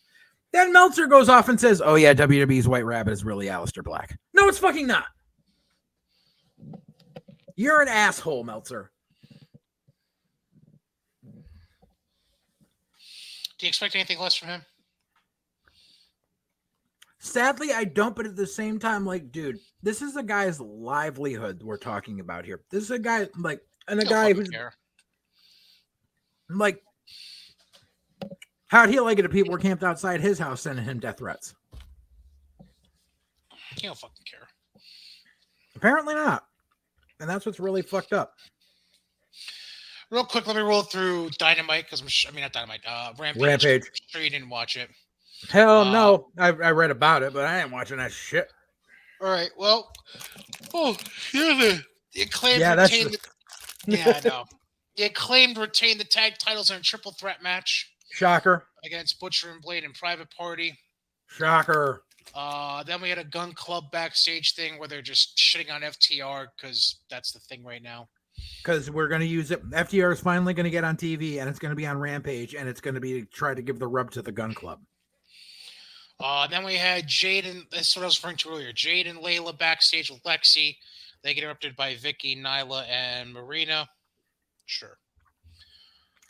Then Meltzer goes off and says, oh yeah, WWE's White Rabbit is really Aleister Black. No, it's fucking not. You're an asshole, Meltzer. Do you expect anything less from him? Sadly, I don't, but at the same time, like, dude, this is a guy's livelihood we're talking about here. This is a guy, like, and a guy who's, like, how'd he like it if people were camped outside his house sending him death threats? He don't fucking care. Apparently not. And that's what's really fucked up. Real quick, let me roll through Dynamite, because not Dynamite, Rampage. I'm sure you didn't watch it. Hell no. I read about it, but I ain't watching that shit. All right, well, the Acclaimed retained I know. The Acclaimed retained the tag titles in a triple threat match. Shocker. Against Butcher and Blade and Private Party. Shocker. Then we had a Gun Club backstage thing where they're just shitting on FTR because that's the thing right now. Because we're going to use it. FTR is finally going to get on TV, and it's going to be on Rampage, and it's going to be try to give the rub to the Gun Club. Then we had Jade and that's what I was referring to earlier. Jade and Layla backstage with Lexi. They get interrupted by Vicky, Nyla, and Marina. Sure.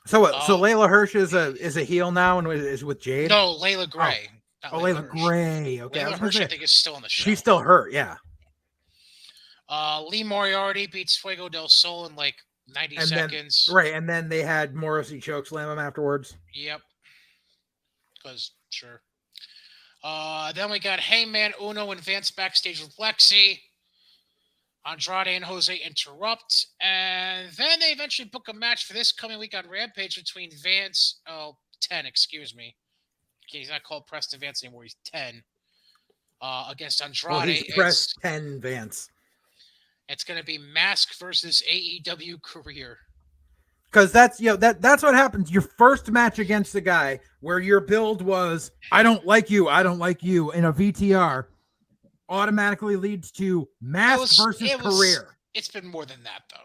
So what? So Oh Layla Hirsch is a heel now and is with Jade. no, Layla Oh, Gray, not oh, Layla Layla Hirsch. Gray. Okay, I Layla was gonna Hirsch, I say think, is still on the show. she's still hurt. Yeah, Lee Moriarty beats Fuego del Sol in like 90 and then seconds. right, and then they had Morrissey chokeslam him afterwards. Yep, because sure. Then we got Hangman Uno and Vance backstage with Lexi. Andrade and Jose interrupt, and then they eventually book a match for this coming week on Rampage between Vance, 10, excuse me. He's not called Preston Vance anymore, he's 10. Against Well, Andrade. he's pressed 10 Vance. It's going to be Mask versus AEW Career. Because that's that's what happens. Your first match against a guy where your build was I don't like you in a VTR automatically leads to Mask versus Career. It's been more than that though.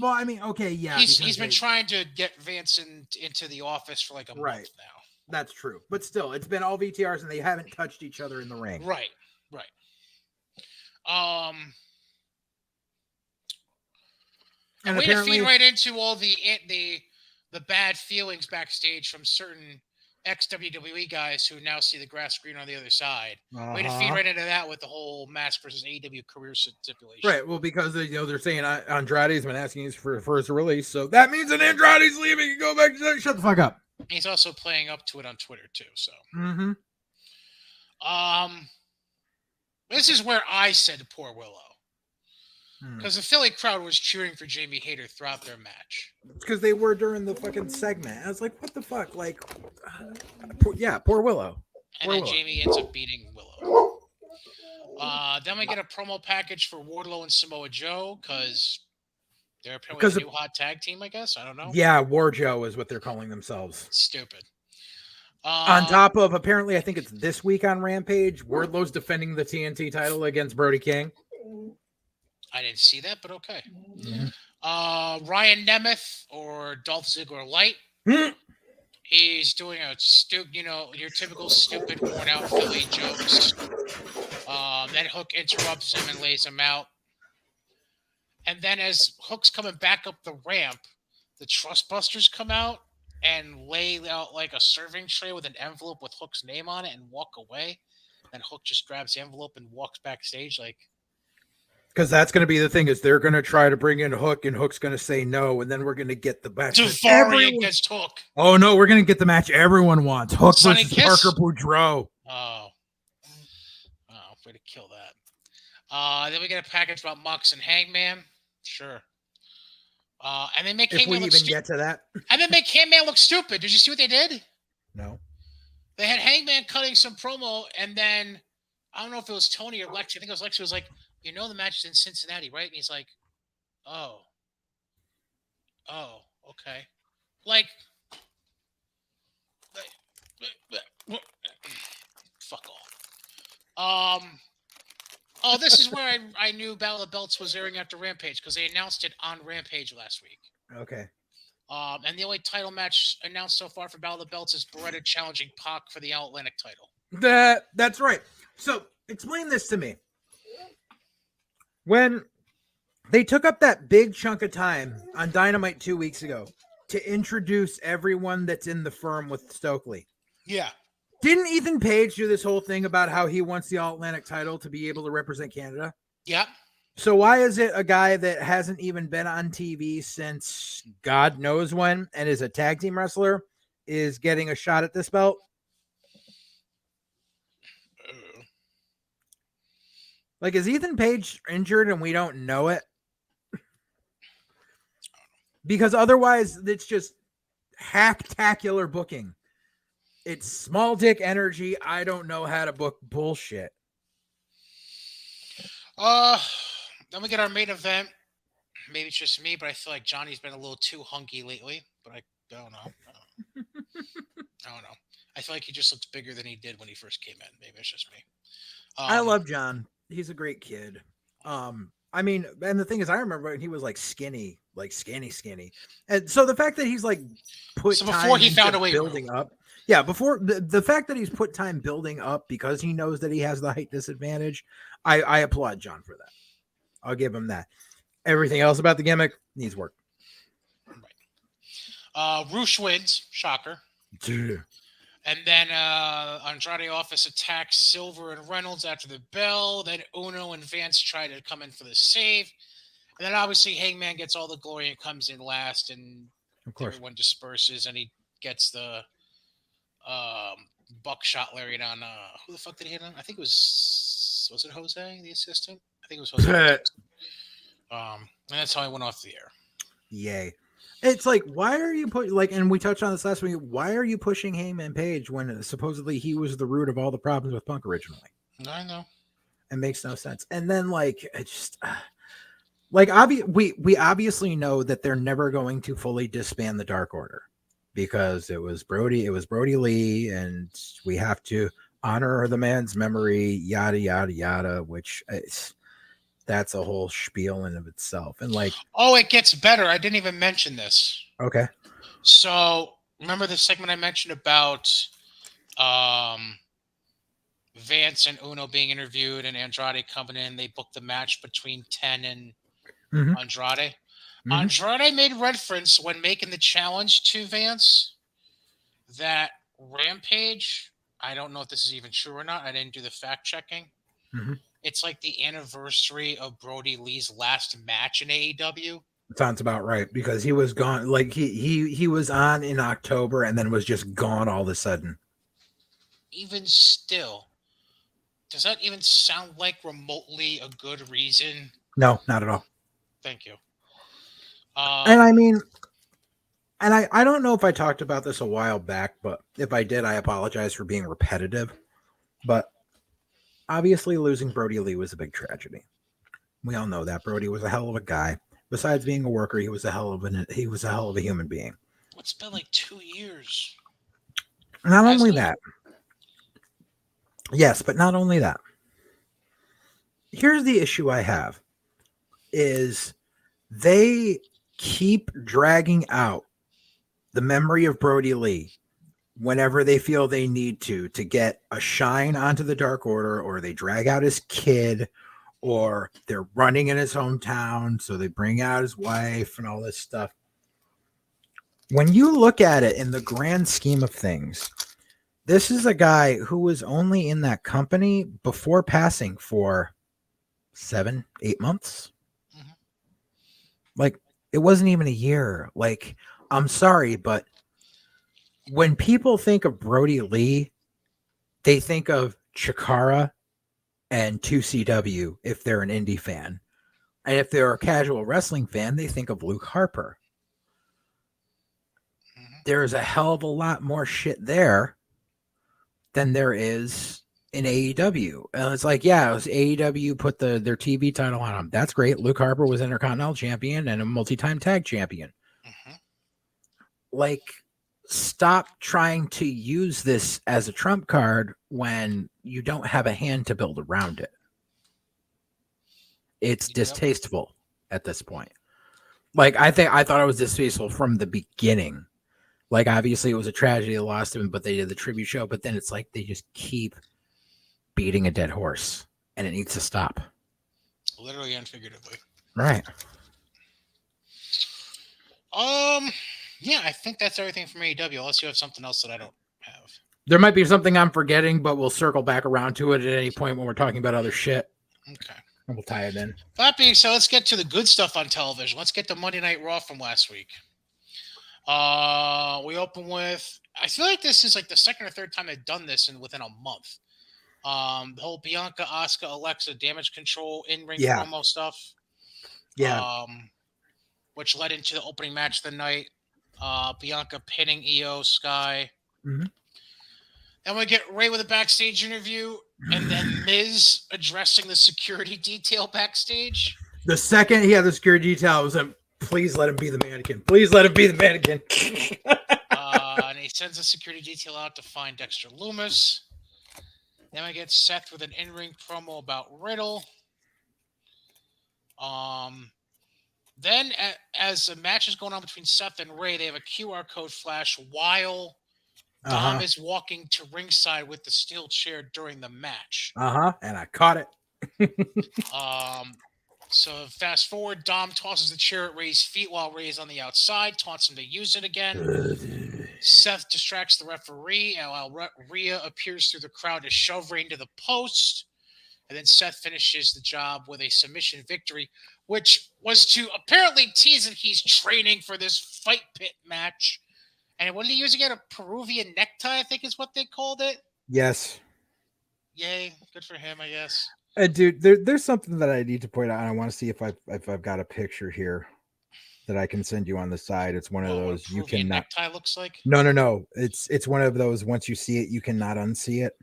Well, I mean, okay, yeah, he's been trying to get Vance into the office for like a month now. That's true, but still, it's been all VTRs and they haven't touched each other in the ring. Right. And we're gonna feed right into all the bad feelings backstage from certain ex-WWE guys who now see the grass green on the other side. Way to feed right into that with the whole Mask versus AEW Career stipulation. Right. Well, because they're saying Andrade's been asking for his release, so that means that Andrade's leaving and go back to shut the fuck up. He's also playing up to it on Twitter too. So. This is where I said poor Willow. Because the Philly crowd was cheering for Jamie Hayter throughout their match. Because they were during the fucking segment. I was like, what the fuck? Like, poor Willow. And then Jamie ends up beating Willow. Then we get a promo package for Wardlow and Samoa Joe because they're apparently a new hot tag team, I guess. I don't know. Yeah, War Joe is what they're calling themselves. Stupid. On top of, apparently, I think it's this week on Rampage, Wardlow's defending the TNT title against Brody King. I didn't see that, but okay. Mm-hmm. Ryan Nemeth or Dolph Ziggler Light. He's doing a your typical stupid worn out Philly jokes. Then Hook interrupts him and lays him out. And then as Hook's coming back up the ramp, the Trustbusters come out and lay out like a serving tray with an envelope with Hook's name on it and walk away. Then Hook just grabs the envelope and walks backstage like. Because that's going to be the thing is they're going to try to bring in Hook and Hook's going to say no. And then we're going to get the match. Daivari against Hook. Oh, no, we're going to get the match everyone wants. Hook versus Parker Boudreaux. Oh, way to kill that. Then we get a package about Mox and Hangman. Sure. And they make Hangman look stupid. Get to that. And then make Hangman look stupid. Did you see what they did? No. They had Hangman cutting some promo, and then I don't know if it was Tony or Lexi. I think it was Lexi. Was like, the match is in Cincinnati, right? And he's like, oh, okay. Like fuck off. This is where I knew Battle of the Belts was airing after Rampage because they announced it on Rampage last week. Okay. And the only title match announced so far for Battle of the Belts is Beretta challenging Pac for the All Atlantic title. That's right. So explain this to me. When they took up that big chunk of time on Dynamite 2 weeks ago to introduce everyone that's in the firm with Stokely. Yeah. Didn't Ethan Page do this whole thing about how he wants the All-Atlantic title to be able to represent Canada? Yeah. So why is it a guy that hasn't even been on TV since God knows when and is a tag team wrestler is getting a shot at this belt? Like, is Ethan Page injured and we don't know it? Because otherwise, it's just hacktacular booking. It's small dick energy. I don't know how to book bullshit. Then we get our main event. Maybe it's just me, but I feel like Johnny's been a little too hunky lately. But I don't know. I don't know. I feel like he just looks bigger than he did when he first came in. Maybe it's just me. I love John. He's a great kid. I mean, and the thing is, I remember when he was like skinny, skinny. And so the fact that he's like put before he found a way building up. Yeah, before the fact that he's put time building up because he knows that he has the height disadvantage, I applaud John for that. I'll give him that. Everything else about the gimmick needs work. Roosh wins, shocker. Dude. And then Andrade Office attacks Silver and Reynolds after the bell. Then Uno and Vance try to come in for the save. And then obviously Hangman gets all the glory and comes in last, and Of course. everyone disperses, and he gets the buckshot lariat on who the fuck did he hit on? I think it was it Jose, the assistant? I think it was Jose Batista. And that's how I went off the air. Yay. It's like, why are you put like, and we touched on this last week. Why are you pushing Heyman Page when supposedly he was the root of all the problems with Punk originally? I know. It makes no sense. And then like, it's just like we obviously know that they're never going to fully disband the Dark Order because it was Brody Lee, and we have to honor the man's memory, yada yada yada, which is that's a whole spiel in of itself. And like, oh, it gets better. I didn't even mention this. okay. So remember the segment I mentioned about Vance and Uno being interviewed and Andrade coming in? They booked the match between Ten and Andrade. Andrade made reference when making the challenge to Vance that Rampage, I don't know if this is even true or not. I didn't do the fact checking. It's like the anniversary of Brody Lee's last match in AEW. Sounds about right because he was gone. Like he was on in October and then was just gone all of a sudden. Even still, does that even sound like remotely a good reason? No, not at all. Thank you. And I mean, and I don't know if I talked about this a while back, but if I did, I apologize for being repetitive. But obviously, losing Brody Lee was a big tragedy. We all know that Brody was a hell of a guy. Besides being a worker, he was a hell of a human being. It's been like 2 years. Not only that. Yes, but not only that. Here's the issue I have is they keep dragging out the memory of Brody Lee whenever they feel they need to get a shine onto the Dark Order, or they drag out his kid, or they're running in his hometown, so they bring out his wife and all this stuff. When you look at it in the grand scheme of things, this is a guy who was only in that company before passing for 7-8 months. Like, it wasn't even a year. Like, I'm sorry, but when people think of Brody Lee, they think of Chikara and 2CW if they're an indie fan. And if they're a casual wrestling fan, they think of Luke Harper. There's a hell of a lot more shit there than there is in AEW. And it's like, yeah, it was AEW put their TV title on him. That's great. Luke Harper was Intercontinental Champion and a multi-time tag champion. Like, stop trying to use this as a trump card when you don't have a hand to build around it. It's distasteful at this point. Like, I thought it was distasteful from the beginning. Like, obviously it was a tragedy they lost him, but they did the tribute show, but then it's like they just keep beating a dead horse, and it needs to stop. Literally and figuratively. Right. Yeah, I think that's everything from AEW, unless you have something else that I don't have. There might be something I'm forgetting, but we'll circle back around to it at any point when we're talking about other shit. Okay. And we'll tie it in. That being said, let's get to the good stuff on television. Let's get to Monday Night Raw from last week. We open with, I feel like this is like the second or third time they've done this within a month. The whole Bianca, Asuka, Alexa damage control in-ring promo stuff. Yeah. Which led into the opening match of the night. Bianca pinning Io Sky. Then we get Ray with a backstage interview, and then Miz addressing the security detail backstage. The second he had the security detail, was like, please let him be the mannequin. Please let him be the mannequin. And he sends a security detail out to find Dexter Loomis. Then we get Seth with an in-ring promo about Riddle. Then, as the match is going on between Seth and Ray, they have a QR code flash while Dom is walking to ringside with the steel chair during the match. And I caught it. So fast forward, Dom tosses the chair at Ray's feet while Ray's on the outside, taunts him to use it again. Seth distracts the referee, and while Rhea appears through the crowd to shove Ray into the post. And then Seth finishes the job with a submission victory, which was to apparently tease that he's training for this fight pit match. And what did he use again? A Peruvian necktie, I think is what they called it. Yes. Yay, good for him, I guess. Dude, there's something that I need to point out. And I want to see if I've got a picture here that I can send you on the side. It's one of What those a you Peruvian cannot. necktie looks like? No. It's one of those once you see it, you cannot unsee it.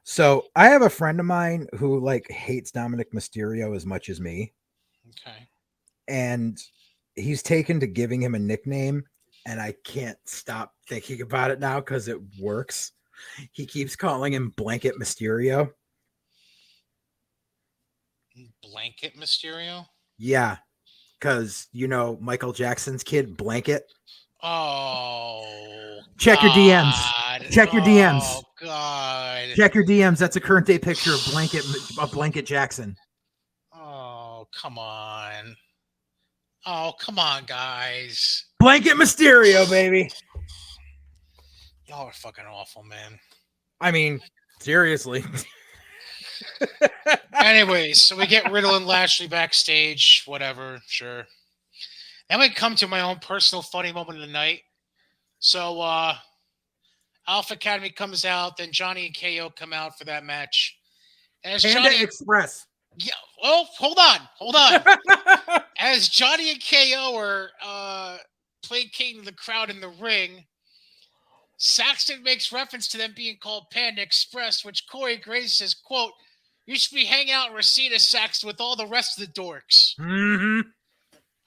So I have a friend of mine who like hates Dominic Mysterio as much as me, Okay. and he's taken to giving him a nickname, and I can't stop thinking about it now because it works. He keeps calling him Blanket Mysterio. Blanket Mysterio? Yeah, because Michael Jackson's kid Blanket. Oh, Check your DMs. God. Check your DMs. Oh, God. Check your DMs. That's a current day picture of Blanket Jackson. Oh, come on. Oh, come on, guys. Blanket Mysterio, baby. Y'all are fucking awful, man. I mean, seriously. Anyways, so we get Riddle and Lashley backstage, whatever, sure. Then we come to my own personal funny moment of the night. So, Alpha Academy comes out, then Johnny and KO come out for that match. As Panda Johnny, Express. yeah, well, hold on. As Johnny and KO are placating the crowd in the ring, Saxton makes reference to them being called Panda Express, which Corey Graves says, quote, "You should be hanging out in Reseda, Saxton, with all the rest of the dorks." Mm-hmm.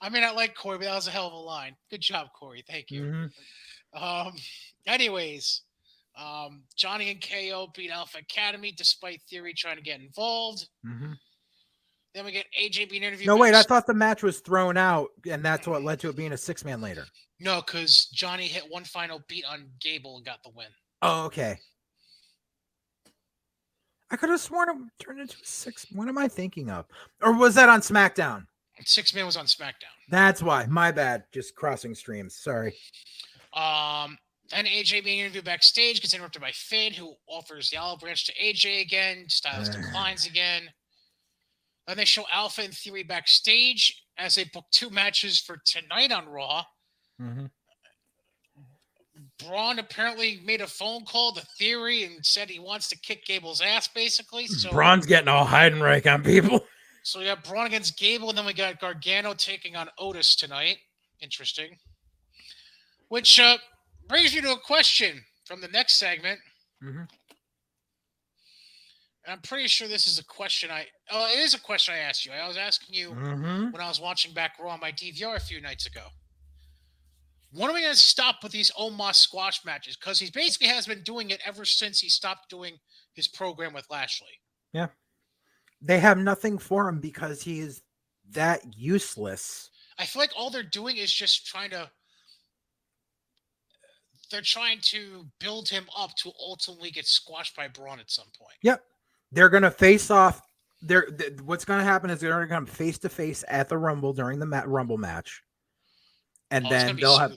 I mean, I like Corey, but that was a hell of a line. Good job, Corey. Thank you. Mm-hmm. Anyways, Johnny and KO beat Alpha Academy despite Theory trying to get involved. Mm-hmm. Then we get AJ being interviewed. No, wait, I thought the match was thrown out, and that's what led to it being a 6-man later. No, because Johnny hit one final beat on Gable and got the win. Oh, okay. I could have sworn it turned into a 6. What am I thinking of? Or was that on SmackDown? 6-man was on SmackDown. That's why. My bad. Just crossing streams. Sorry. Then AJ being interviewed backstage gets interrupted by Finn, who offers the olive branch to AJ again. Styles declines again. Then they show Alpha and Theory backstage as they book 2 matches for tonight on Raw. Mm-hmm. Braun apparently made a phone call to Theory and said he wants to kick Gable's ass, basically. So Braun's getting all Heidenreich on people. So we got Braun against Gable, and then we got Gargano taking on Otis tonight. Interesting. Which brings me to a question from the next segment. Mm-hmm. And I'm pretty sure this is a question it is a question I asked you. I was asking you when I was watching back Raw on my DVR a few nights ago. When are we going to stop with these Omos squash matches? Because he basically has been doing it ever since he stopped doing his program with Lashley. Yeah. They have nothing for him because he is that useless. I feel like all they're doing is just they're trying to build him up to ultimately get squashed by Braun at some point. Yep. They're going to face off. What's going to happen is they're going to come face to face at the Rumble during the Rumble match. And then they'll have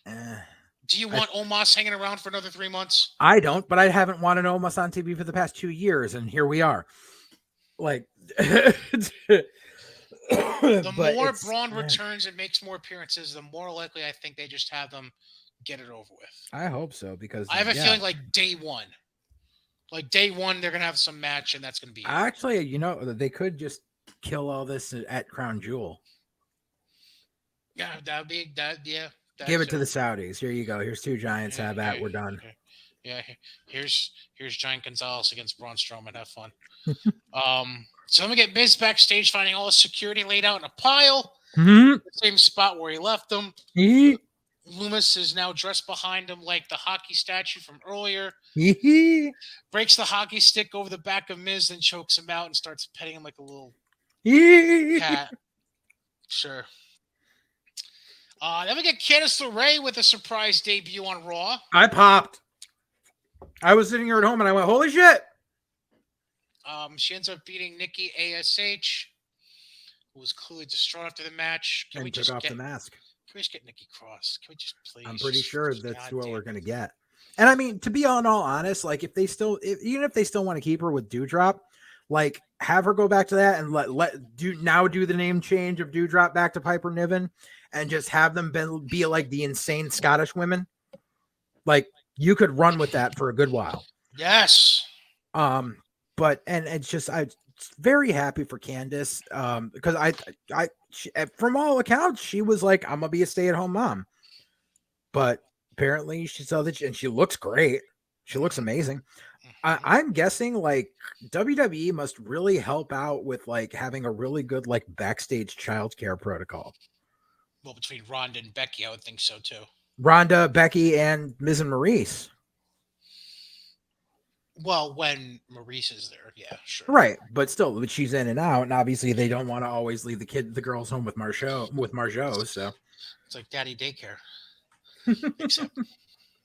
that. Do you want Omos hanging around for another 3 months? I don't, but I haven't wanted Omos on TV for the past 2 years, and here we are. Like, the more Braun returns and makes more appearances, the more likely I think they just have them get it over with. I hope so, because I have a feeling like day one, they're gonna have some match, and that's gonna be it. Actually, they could just kill all this at Crown Jewel. Yeah, that'd be that. Yeah. Give it to the Saudis. Here you go. Here's 2 giants. Have that. We're done. Okay. Yeah. Here's Giant Gonzalez against Braun Strowman. Have fun. So then we get Miz backstage finding all his security laid out in a pile. Mm-hmm. The same spot where he left them. Mm-hmm. Loomis is now dressed behind him like the hockey statue from earlier. Mm-hmm. Breaks the hockey stick over the back of Miz, then chokes him out and starts petting him like a little cat. Sure. Then we get Candice LeRae with a surprise debut on Raw. I popped. I was sitting here at home and I went, holy shit. She ends up beating Nikki ASH, who was clearly distraught after the match. and took off the mask. Can we just get Nikki Cross? Can we just I'm please pretty sure just that's God what damn we're gonna it. get. And I mean, to be on all honest, like if they still, even if they still want to keep her with Dewdrop, like have her go back to that and do the name change of Dewdrop back to Piper Niven, and just have them be like the insane Scottish women. Like you could run with that for a good while. Yes. But and it's just I very happy for Candice because from all accounts she was like I'm gonna be a stay-at-home mom, but apparently she saw that and she looks great. She looks amazing. I'm guessing like WWE must really help out with like having a really good like backstage childcare protocol. Well, between Ronda and Becky, I would think so too. Ronda, Becky, and Miz and Maurice. Well, when Maurice is there, yeah, sure. Right, but still, she's in and out, and obviously they don't want to always leave the girls home with Marjo. So it's like daddy daycare, except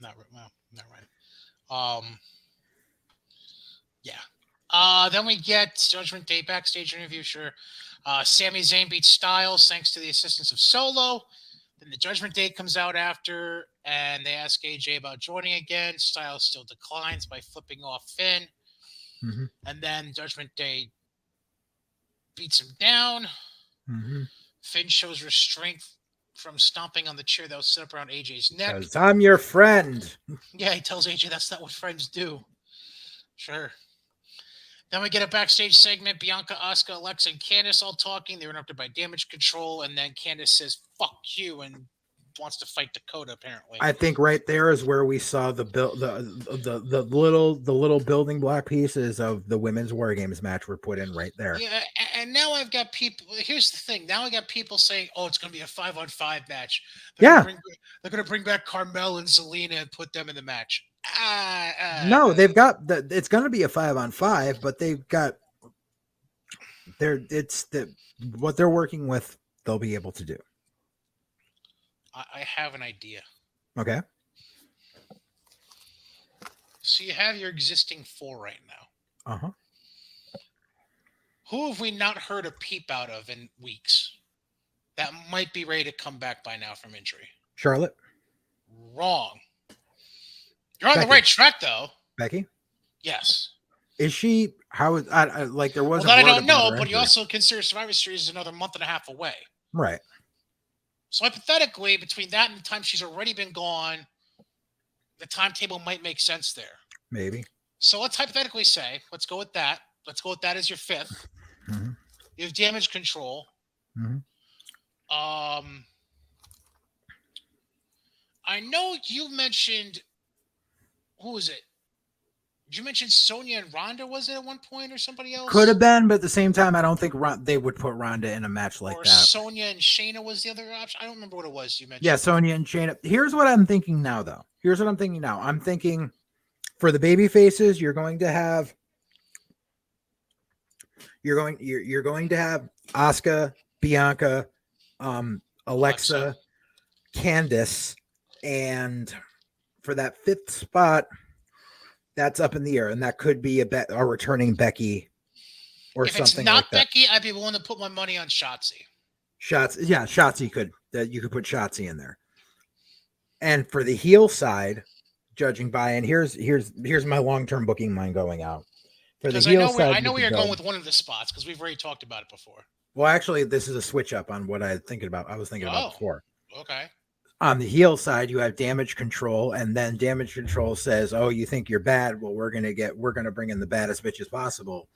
not well, not right. Yeah. Then we get Judgment Day backstage interview. Sure. Sami Zayn beats Styles thanks to the assistance of Solo. Then the Judgment Day comes out after, and they ask AJ about joining again. Styles still declines by flipping off Finn. mm-hmm. And then Judgment Day beats him down. Mm-hmm. Finn shows restraint from stomping on the chair that was set up around AJ's neck. Because I'm your friend. Yeah, he tells AJ that's not what friends do. Sure. Then we get a backstage segment. Bianca, Asuka, Alexa, and Candice all talking. They're interrupted by Damage Control, and then Candice says, fuck you, and wants to fight Dakota, apparently. I think right there is where we saw the little building block pieces of the women's War Games match were put in right there. Yeah, and now I've got people. Here's the thing. Now I got people saying, "Oh, it's going to be a 5-on-5 match." They're going to bring back Carmel and Zelina and put them in the match. No, they've got it's going to be a 5-on-5, but they've got what they're working with. They'll be able to do. I have an idea. Okay. So you have your existing 4 right now. Uh-huh. Who have we not heard a peep out of in weeks that might be ready to come back by now from injury? Charlotte. Wrong. You're on the right track, though. Becky? Yes. Is she? How is I like there wasn't? Well, that I don't know, but you also consider Survivor Series another month and a half away. Right. So hypothetically, between that and the time she's already been gone, the timetable might make sense there. Maybe. So let's hypothetically say, let's go with that. Let's go with that as your 5th. Mm-hmm. You have Damage Control. Mm-hmm. I know you mentioned, who was it? Did you mention Sonya and Ronda, was it at one point, or somebody else? Could have been, but at the same time, I don't think they would put Ronda in a match like or that. Sonya and Shayna was the other option. I don't remember what it was you mentioned. Yeah, Sonya and Shayna. Here's what I'm thinking now, though. I'm thinking for the baby faces, you're going to have Asuka, Bianca, Alexa, Candice, and for that 5th spot, that's up in the air, and that could be a returning Becky or if something. If it's not like that. Becky, I'd be willing to put my money on Shotzi. Shotzi could. You could put Shotzi in there. And for the heel side, judging by, and here's my long-term booking mind going out. Because I know we are going with one of the spots because we've already talked about it before. Well, actually, this is a switch up on what I was thinking about before. Okay. On the heel side, you have Damage Control, and then Damage Control says, "Oh, you think you're bad? Well, we're gonna bring in the baddest bitches possible."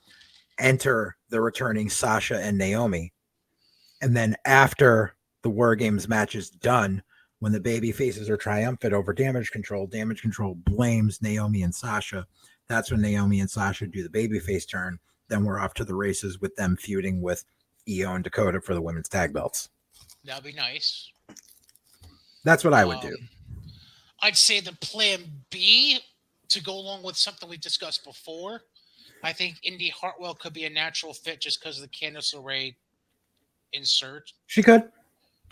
Enter the returning Sasha and Naomi, and then after the War Games match is done, when the baby faces are triumphant over Damage Control blames Naomi and Sasha. That's when Naomi and Sasha do the babyface turn. Then we're off to the races with them feuding with Io and Dakota for the women's tag belts. That'd be nice. That's what I would do. I'd say the plan B, to go along with something we discussed before, I think Indy Hartwell could be a natural fit just because of the Candice LeRae insert. She could.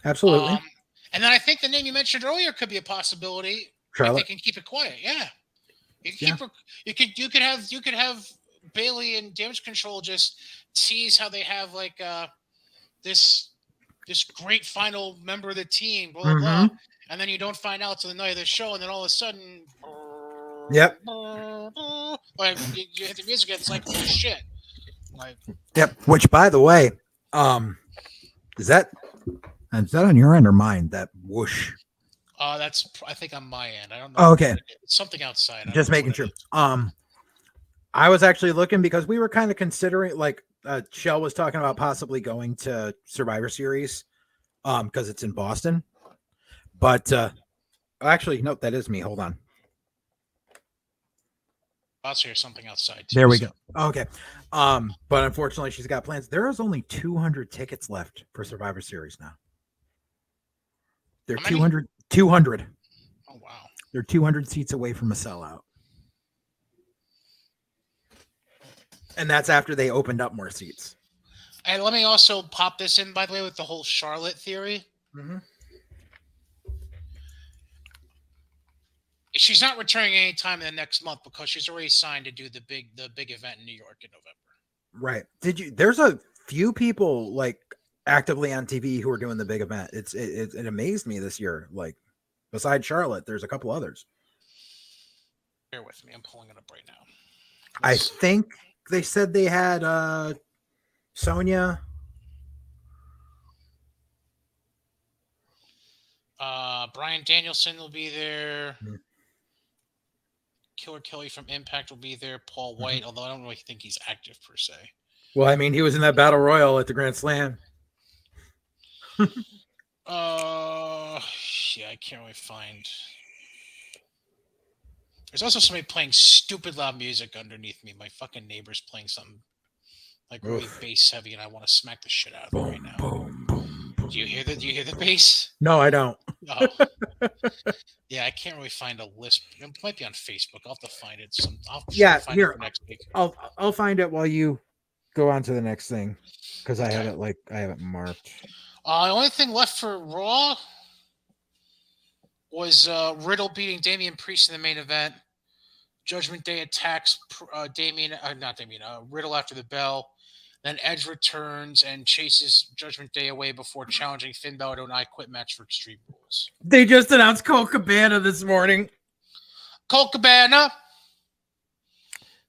Absolutely. And then I think the name you mentioned earlier could be a possibility. Charlotte. If they can keep it quiet. Yeah. You can keep her, you could have Bailey and Damage Control just tease how they have like this this great final member of the team, blah blah blah, Mm-hmm. and then you don't find out till the night of the show, and then all of a sudden, Yep. like you hit the music, and it's like, oh shit, like Yep. Which, by the way, um, is that on your end or mine? That whoosh. that's I think on my end. I don't Oh, know okay. what it's something outside. I don't Just know what making it sure. is. I was actually looking because we were kind of considering, like, Shell was talking about possibly going to Survivor Series, because it's in Boston. But actually, nope, that is me. Hold on. I also hear something outside too. There we So. go. Okay. But unfortunately, she's got plans. There is only 200 tickets left for Survivor Series now. They're How many? 200. 200. Oh wow. They're 200 seats away from a sellout. And that's after they opened up more seats. And let me also pop this in, by the way, with the whole Charlotte theory. Mm-hmm. She's not returning anytime in the next month because she's already signed to do the big event in New York in November. Right. There's a few people like actively on TV who are doing the big event. It amazed me this year. Like, besides Charlotte, there's a couple others. Bear with me. I'm pulling it up right now. I think they said they had Sonya. Brian Danielson will be there. Mm-hmm. Killer Kelly from Impact will be there. Paul White, although I don't really think he's active per se. Well, I mean, he was in that battle royal at the Grand Slam. Yeah, I can't really find. There's also somebody playing stupid loud music underneath me. My fucking neighbor's playing something like really bass heavy, and I want to smack the shit out of it right now. Boom, boom, boom. Do you hear that? Do you hear the bass? No, I don't. Oh. Yeah, I can't really find a list. It might be on Facebook. I'll have to find it. Find here. it for next week. I'll find it while you go on to the next thing because I have it marked. The only thing left for Raw was Riddle beating Damian Priest in the main event. Judgment Day attacks Riddle after the bell. Then Edge returns and chases Judgment Day away before challenging Finn Balor to an I Quit match for Extreme Rules. They just announced Colt Cabana this morning. Colt Cabana.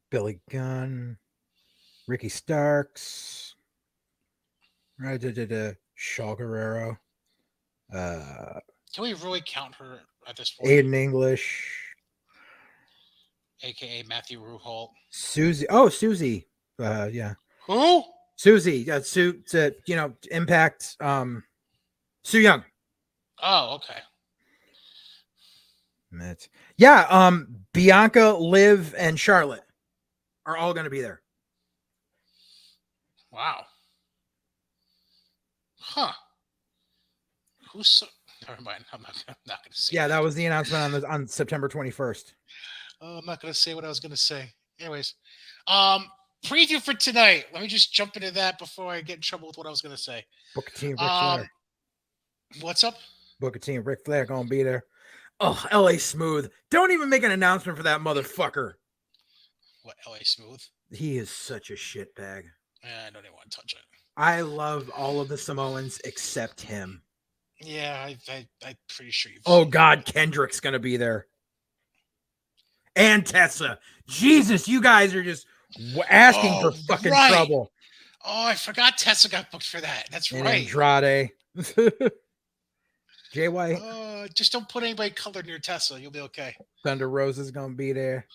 Billy Gunn. Ricky Starks. Shaw Guerrero. Can we really count her at this point? Aiden English. A.K.A. Matthew Ruholt. Susie. Oh, Susie. Yeah. Who? Susie. Impact. Sue Young. Oh, okay. Yeah. Bianca, Liv, and Charlotte are all going to be there. Wow. Huh. Who's? Never mind. I'm not going to say. Yeah, that was the announcement on September 21st. I'm not going to say what I was going to say. Anyways, preview for tonight. Let me just jump into that before I get in trouble with what I was going to say. Booker T and Ric Flair. What's up? Booker T and Ric Flair going to be there. Oh, LA Smooth. Don't even make an announcement for that motherfucker. What, LA Smooth? He is such a shitbag. I don't even want to touch it. I love all of the Samoans except him. Yeah, I'm pretty sure you've Oh, God, Kendrick's going to be there. And Tessa. Jesus, you guys are just asking for fucking trouble. Oh, I forgot Tessa got booked for that. That's and right. Andrade. Jay White. Just don't put anybody colored near Tessa. You'll be okay. Thunder Rose is going to be there.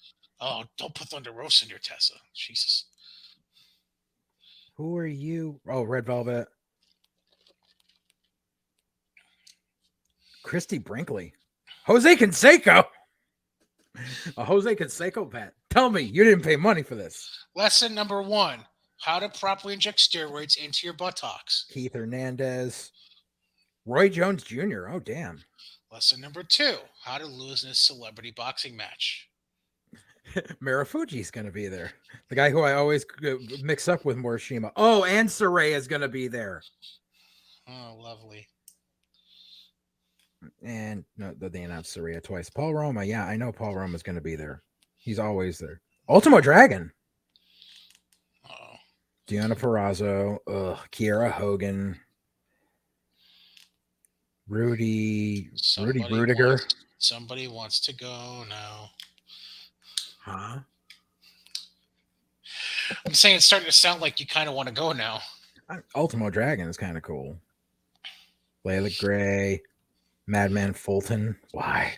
Oh, don't put Thunder Rose near Tessa. Jesus. Who are you? Oh, Red Velvet. Christy Brinkley. Jose Canseco. A Jose Canseco pat. Tell me, you didn't pay money for this. Lesson number 1. How to properly inject steroids into your buttocks. Keith Hernandez. Roy Jones Jr. Oh, damn. Lesson number 2. How to lose in a celebrity boxing match. Marafuji's going to be there. The guy who I always mix up with Morishima. Oh, and Saray is going to be there. Oh, lovely. And no, they announced Saraya twice. Paul Roma. Yeah, I know Paul Roma's going to be there. He's always there. Ultimo Dragon. Deanna Perrazzo, Kiera Hogan, Rudy Somebody Rudiger. wants somebody wants to go now. Huh? I'm saying it's starting to sound like you kind of want to go now. Ultimo Dragon is kind of cool. Layla Gray, Madman Fulton. Why?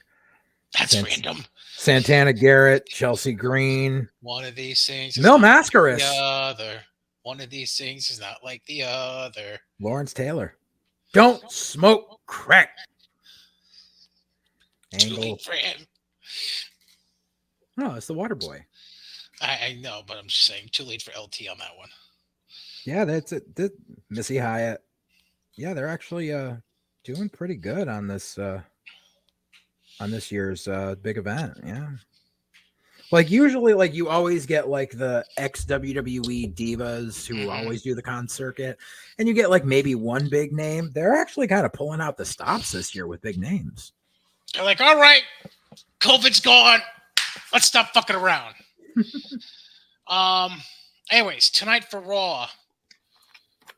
That's Sant- random. Santana Garrett, Chelsea Green, One of these things is Mil not like the Mascaris, other. One of these things is not like the other. Lawrence Taylor. Don't smoke crack. Too late Angle. for him. No, it's the Water Boy. I know, but I'm just saying, too late for LT on that one. Yeah, that's it. Missy Hyatt. Yeah, they're actually doing pretty good on this year's big event. Yeah. Like usually, like you always get like the ex WWE divas who always do the con circuit, and you get like maybe one big name. They're actually kind of pulling out the stops this year with big names. They're like, all right, COVID's gone. Let's stop fucking around. Anyways, tonight for Raw,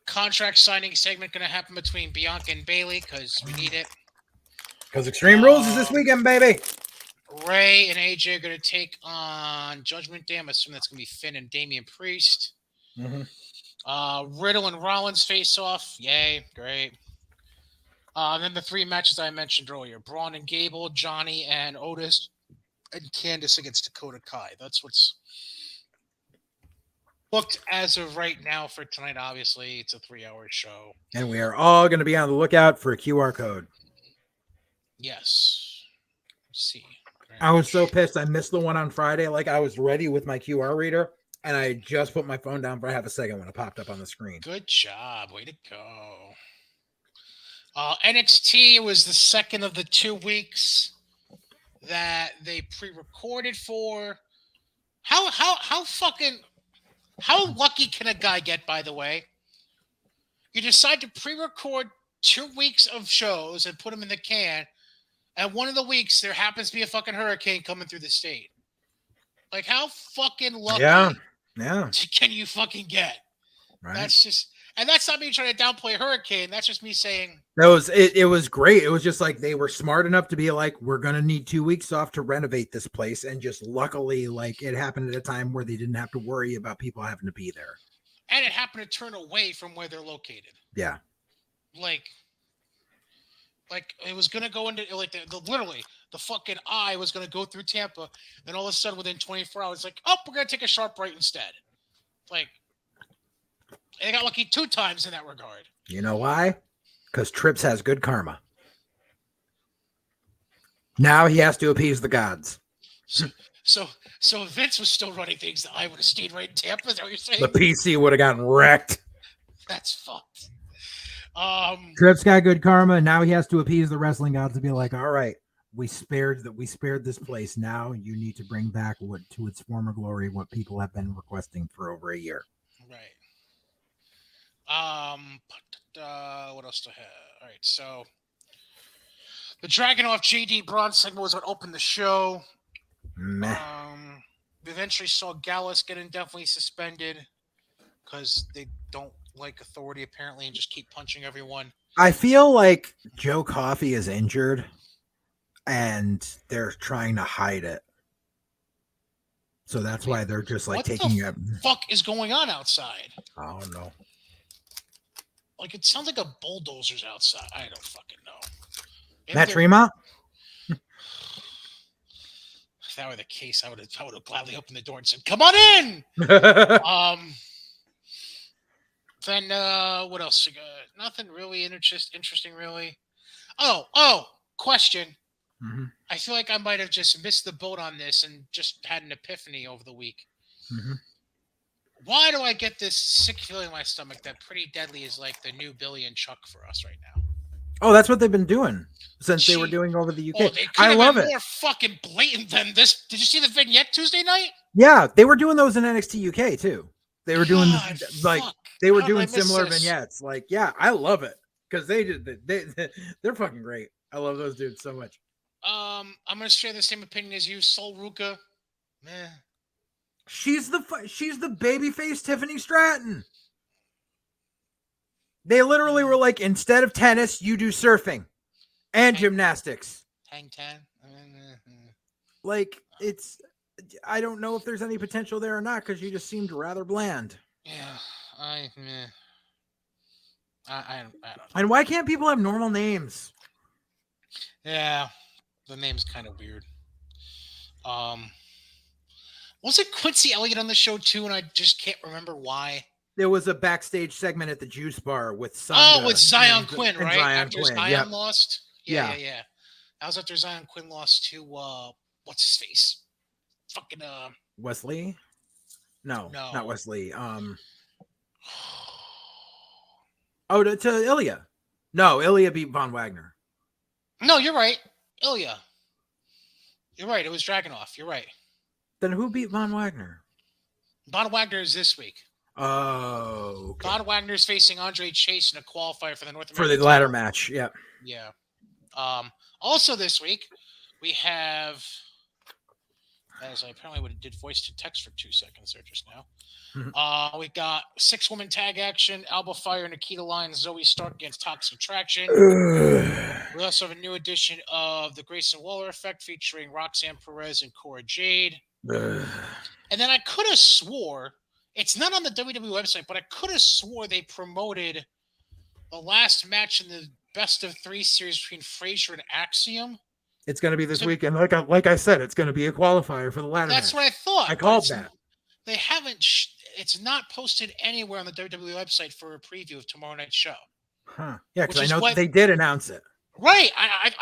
contract signing segment going to happen between Bianca and Bailey because we need it. Because Extreme Rules is this weekend, baby. Ray and AJ are going to take on Judgment Day. I'm assuming that's going to be Finn and Damian Priest. Riddle and Rollins face off. Yay, great. And then the three matches I mentioned earlier: Braun and Gable, Johnny and Otis, and Candice against Dakota Kai. That's what's booked as of right now for tonight. Obviously, it's a 3-hour show. And we are all going to be on the lookout for a QR code. Yes. Let's see. I was so pissed. I missed the one on Friday. Like I was ready with my QR reader, and I just put my phone down for half a second when it popped up on the screen. Good job. Way to go. NXT was the second of the 2 weeks that they pre-recorded for. How lucky can a guy get, by the way? You decide to pre-record 2 weeks of shows and put them in the can, and one of the weeks there happens to be a fucking hurricane coming through the state. Like, how fucking lucky can you fucking get? Right. That's just, and that's not me trying to downplay a hurricane. That's just me saying it was great. It was just like they were smart enough to be like, we're gonna need 2 weeks off to renovate this place, and just luckily, like it happened at a time where they didn't have to worry about people having to be there. And it happened to turn away from where they're located. Yeah. Like it was gonna go into like literally the fucking eye was gonna go through Tampa, then all of a sudden within 24 hours, like, oh, we're gonna take a sharp right instead. Like, they got lucky 2 times in that regard. You know why? Because Trips has good karma. Now he has to appease the gods. So if Vince was still running things, I would have stayed right in Tampa. Is that what you're saying? The PC would have gotten wrecked. That's fucked. Trips got good karma, and now he has to appease the wrestling gods to be like, all right, we spared this place. Now you need to bring back to its former glory what people have been requesting for over a year. Right. What else do I have? All right, so the Dragunov JD Braun segment was what opened the show. Meh. We eventually saw Gallus get indefinitely suspended because they don't like authority apparently and just keep punching everyone. I feel like Joe Coffey is injured and they're trying to hide it. So that's why they're just like taking it. What the fuck is going on outside? I don't know. Like, it sounds like a bulldozer's outside. I don't fucking know. Matt Tremont? If that were the case, I would have gladly opened the door and said, "Come on in." Then what else? Nothing really interesting, really. Oh, question. Mm-hmm. I feel like I might have just missed the boat on this and just had an epiphany over the week. Mm-hmm. Why do I get this sick feeling in my stomach that Pretty Deadly is like the new Billy and Chuck for us right now? Oh, that's what they've been doing since they were doing over the UK. Oh, they I love it. More fucking blatant than this. Did you see the vignette Tuesday night? Yeah, they were doing those in NXT UK too. They were doing doing similar vignettes. Like, yeah, I love it because they're fucking great. I love those dudes so much. I'm gonna share the same opinion as you, Sol Ruka. Meh. She's the babyface Tiffany Stratton. They literally were Mm, like, instead of tennis, you do surfing and hang gymnastics. hang ten. Like it's, I don't know if there's any potential there or not because you just seemed rather bland. Yeah, I, meh. I don't know. And why can't people have normal names? Yeah, the name's kind of weird. Um, was it Quincy Elliott on the show too? And I just can't remember why. There was a backstage segment at the Juice Bar with Oh, with Songa Zion Quinn, and right Zion after Quinn. Zion Yep. lost. Yeah, Yeah. yeah, yeah. That was after Zion Quinn lost to what's his face? Fucking Wesley? No, not no. Wesley. Oh, to Ilya. No, Ilya beat Von Wagner. No, you're right. Ilya. You're right. It was Dragunov. You're right. Then who beat Von Wagner? Von Wagner is this week. Oh, okay. Von Wagner's facing Andre Chase in a qualifier for the North For the American ladder title. match. Yep. Yeah. Also this week we have, as I apparently did voice to text for 2 seconds there just now. We got 6-woman tag action: Alba Fire, Nikita Lyons, Zoe Stark against Toxic Attraction. We also have a new edition of the Grayson Waller Effect featuring Roxanne Perez and Cora Jade. And then I could have swore, it's not on the WWE website, but I could have swore they promoted the last match in the best of 3 series between Frazier and Axiom. It's going to be this weekend. Like I said, it's going to be a qualifier for the ladder That's match. what I thought. I called that. They haven't. It's not posted anywhere on the WWE website for a preview of tomorrow night's show. Huh? Yeah, because I know they did announce it. Right. I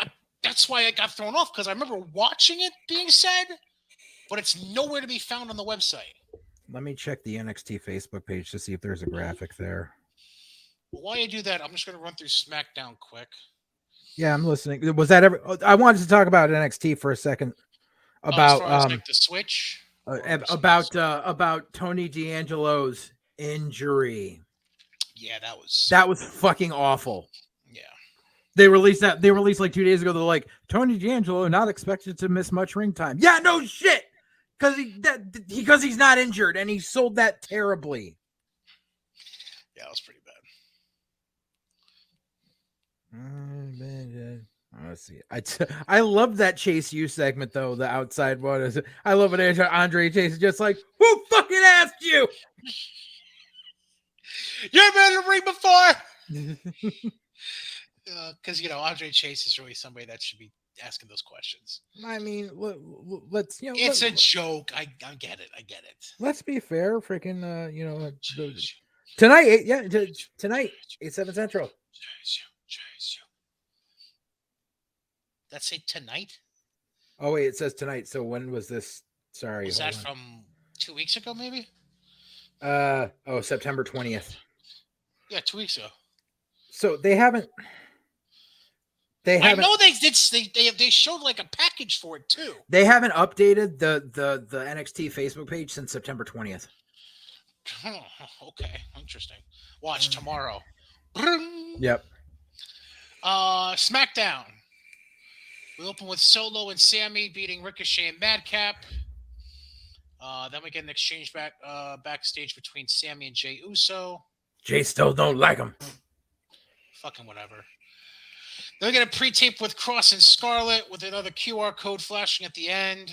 that's why I got thrown off because I remember watching it being said, but it's nowhere to be found on the website. Let me check the NXT Facebook page to see if there's a graphic there. Well, while you do that, I'm just going to run through SmackDown quick. Yeah, I'm listening. Was that ever? I wanted to talk about NXT for a second. About as far as like the switch. About Tony D'Angelo's injury. Yeah, that was fucking awful. Yeah. They released like 2 days ago. They're like, Tony D'Angelo not expected to miss much ring time. Yeah, no shit. Because he's not injured and he sold that terribly. Yeah, that was pretty bad. Let's see. I love that Chase U segment though. The outside one is. I love it. Andre Chase is just like, who fucking asked you? You've been in the ring before. Because Andre Chase is really somebody that should be asking those questions. I mean, let's it's a joke. I get it. I get it. Let's be fair. Freaking tonight. Tonight 8/7 Central. Let's say tonight. Oh wait, it says tonight. So when was this? Sorry, was that from 2 weeks ago? Maybe. September 20th. Yeah, 2 weeks ago. So they haven't. I know they did. They showed like a package for it too. They haven't updated the NXT Facebook page since September 20th. Okay, interesting. Watch tomorrow. Yep. SmackDown. We open with Solo and Sammy beating Ricochet and Madcap. Then we get an exchange backstage between Sammy and Jey Uso. Jey still don't like him. Fucking whatever. Then we get a pre-tape with Cross and Scarlett with another QR code flashing at the end.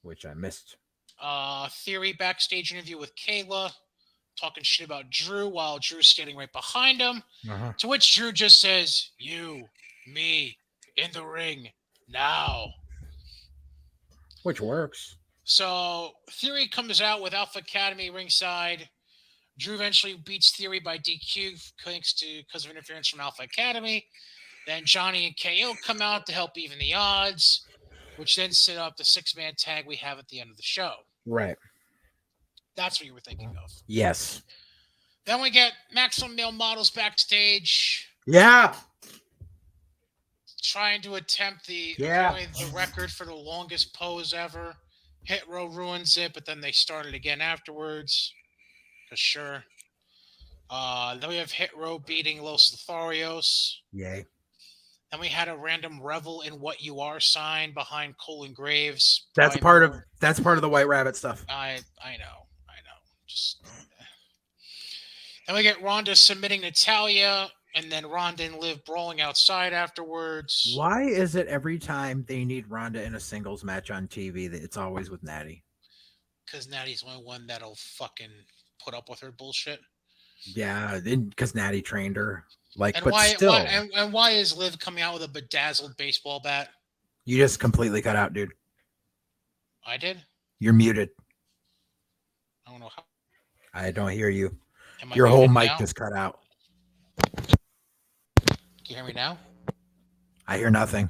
Which I missed. Theory backstage interview with Kayla. Talking shit about Drew while Drew's standing right behind him. Uh-huh. To which Drew just says, you, me, in the ring, now. Which works. So Theory comes out with Alpha Academy ringside. Drew eventually beats Theory by DQ because of interference from Alpha Academy. Then Johnny and KO come out to help even the odds, which then set up the 6-man tag we have at the end of the show. Right. That's what you were thinking of. Yes. Then we get Maximum Male Models backstage. Yeah. Trying to attempt the record for the longest pose ever. Hit Row ruins it, but then they started again afterwards. For sure. Then we have Hit Row beating Los Lotharios. Yay. Then we had a random revel in what you are sign behind Colin Graves. That's part of the White Rabbit stuff. I know. Just Then we get Ronda submitting Natalia, and then Ronda and Liv brawling outside afterwards. Why is it every time they need Ronda in a singles match on TV that it's always with Natty? Because Natty's the only one that'll fucking put up with her bullshit. Yeah, because Natty trained her. Like, And but why still, and why is Liv coming out with a bedazzled baseball bat? you just completely cut out, dude. I did. You're muted. I don't know how. I don't hear you. Am I Your whole muted mic now? just cut out. Can you hear me now? I hear nothing.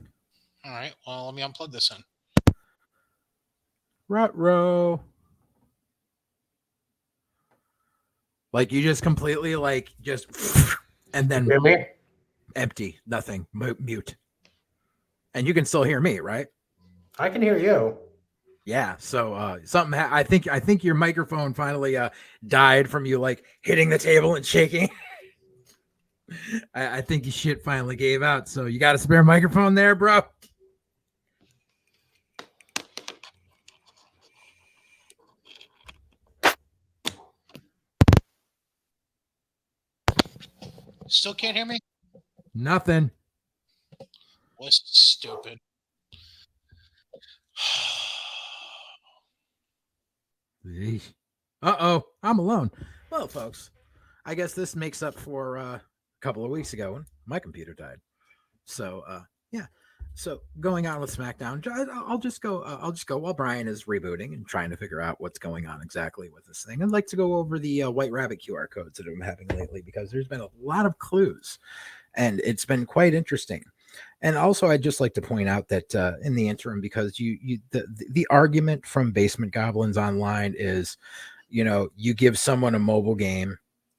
All right. Well, let me unplug this in. Rut-row. Like you just completely like just and then Hear me? empty, nothing, mute. And you can still hear me, right? I can hear you. Yeah. So something I think your microphone finally died from you like hitting the table and shaking. I think your shit finally gave out. So you got a spare microphone there, bro? Still can't hear me? Nothing. What's stupid? Uh-oh, I'm alone. Well, folks, I guess this makes up for a couple of weeks ago when my computer died. So, yeah. So going on with SmackDown, I'll just go. I'll just go while Brian is rebooting and trying to figure out what's going on exactly with this thing. I'd like to go over the White Rabbit QR codes that I'm having lately because there's been a lot of clues, and it's been quite interesting. And also, I'd just like to point out that in the interim, because the argument from Basement Goblins Online is, you give someone a mobile game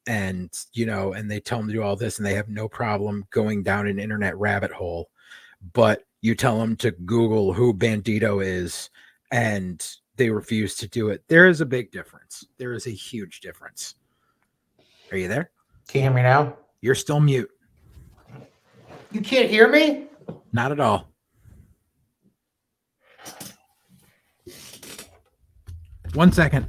and and they tell them to do all this and they have no problem going down an internet rabbit hole, but you tell them to Google who Bandito is and they refuse to do it. There is a big difference. There is a huge difference. Are you there? Can you hear me now? You're still mute. You can't hear me? Not at all. One second.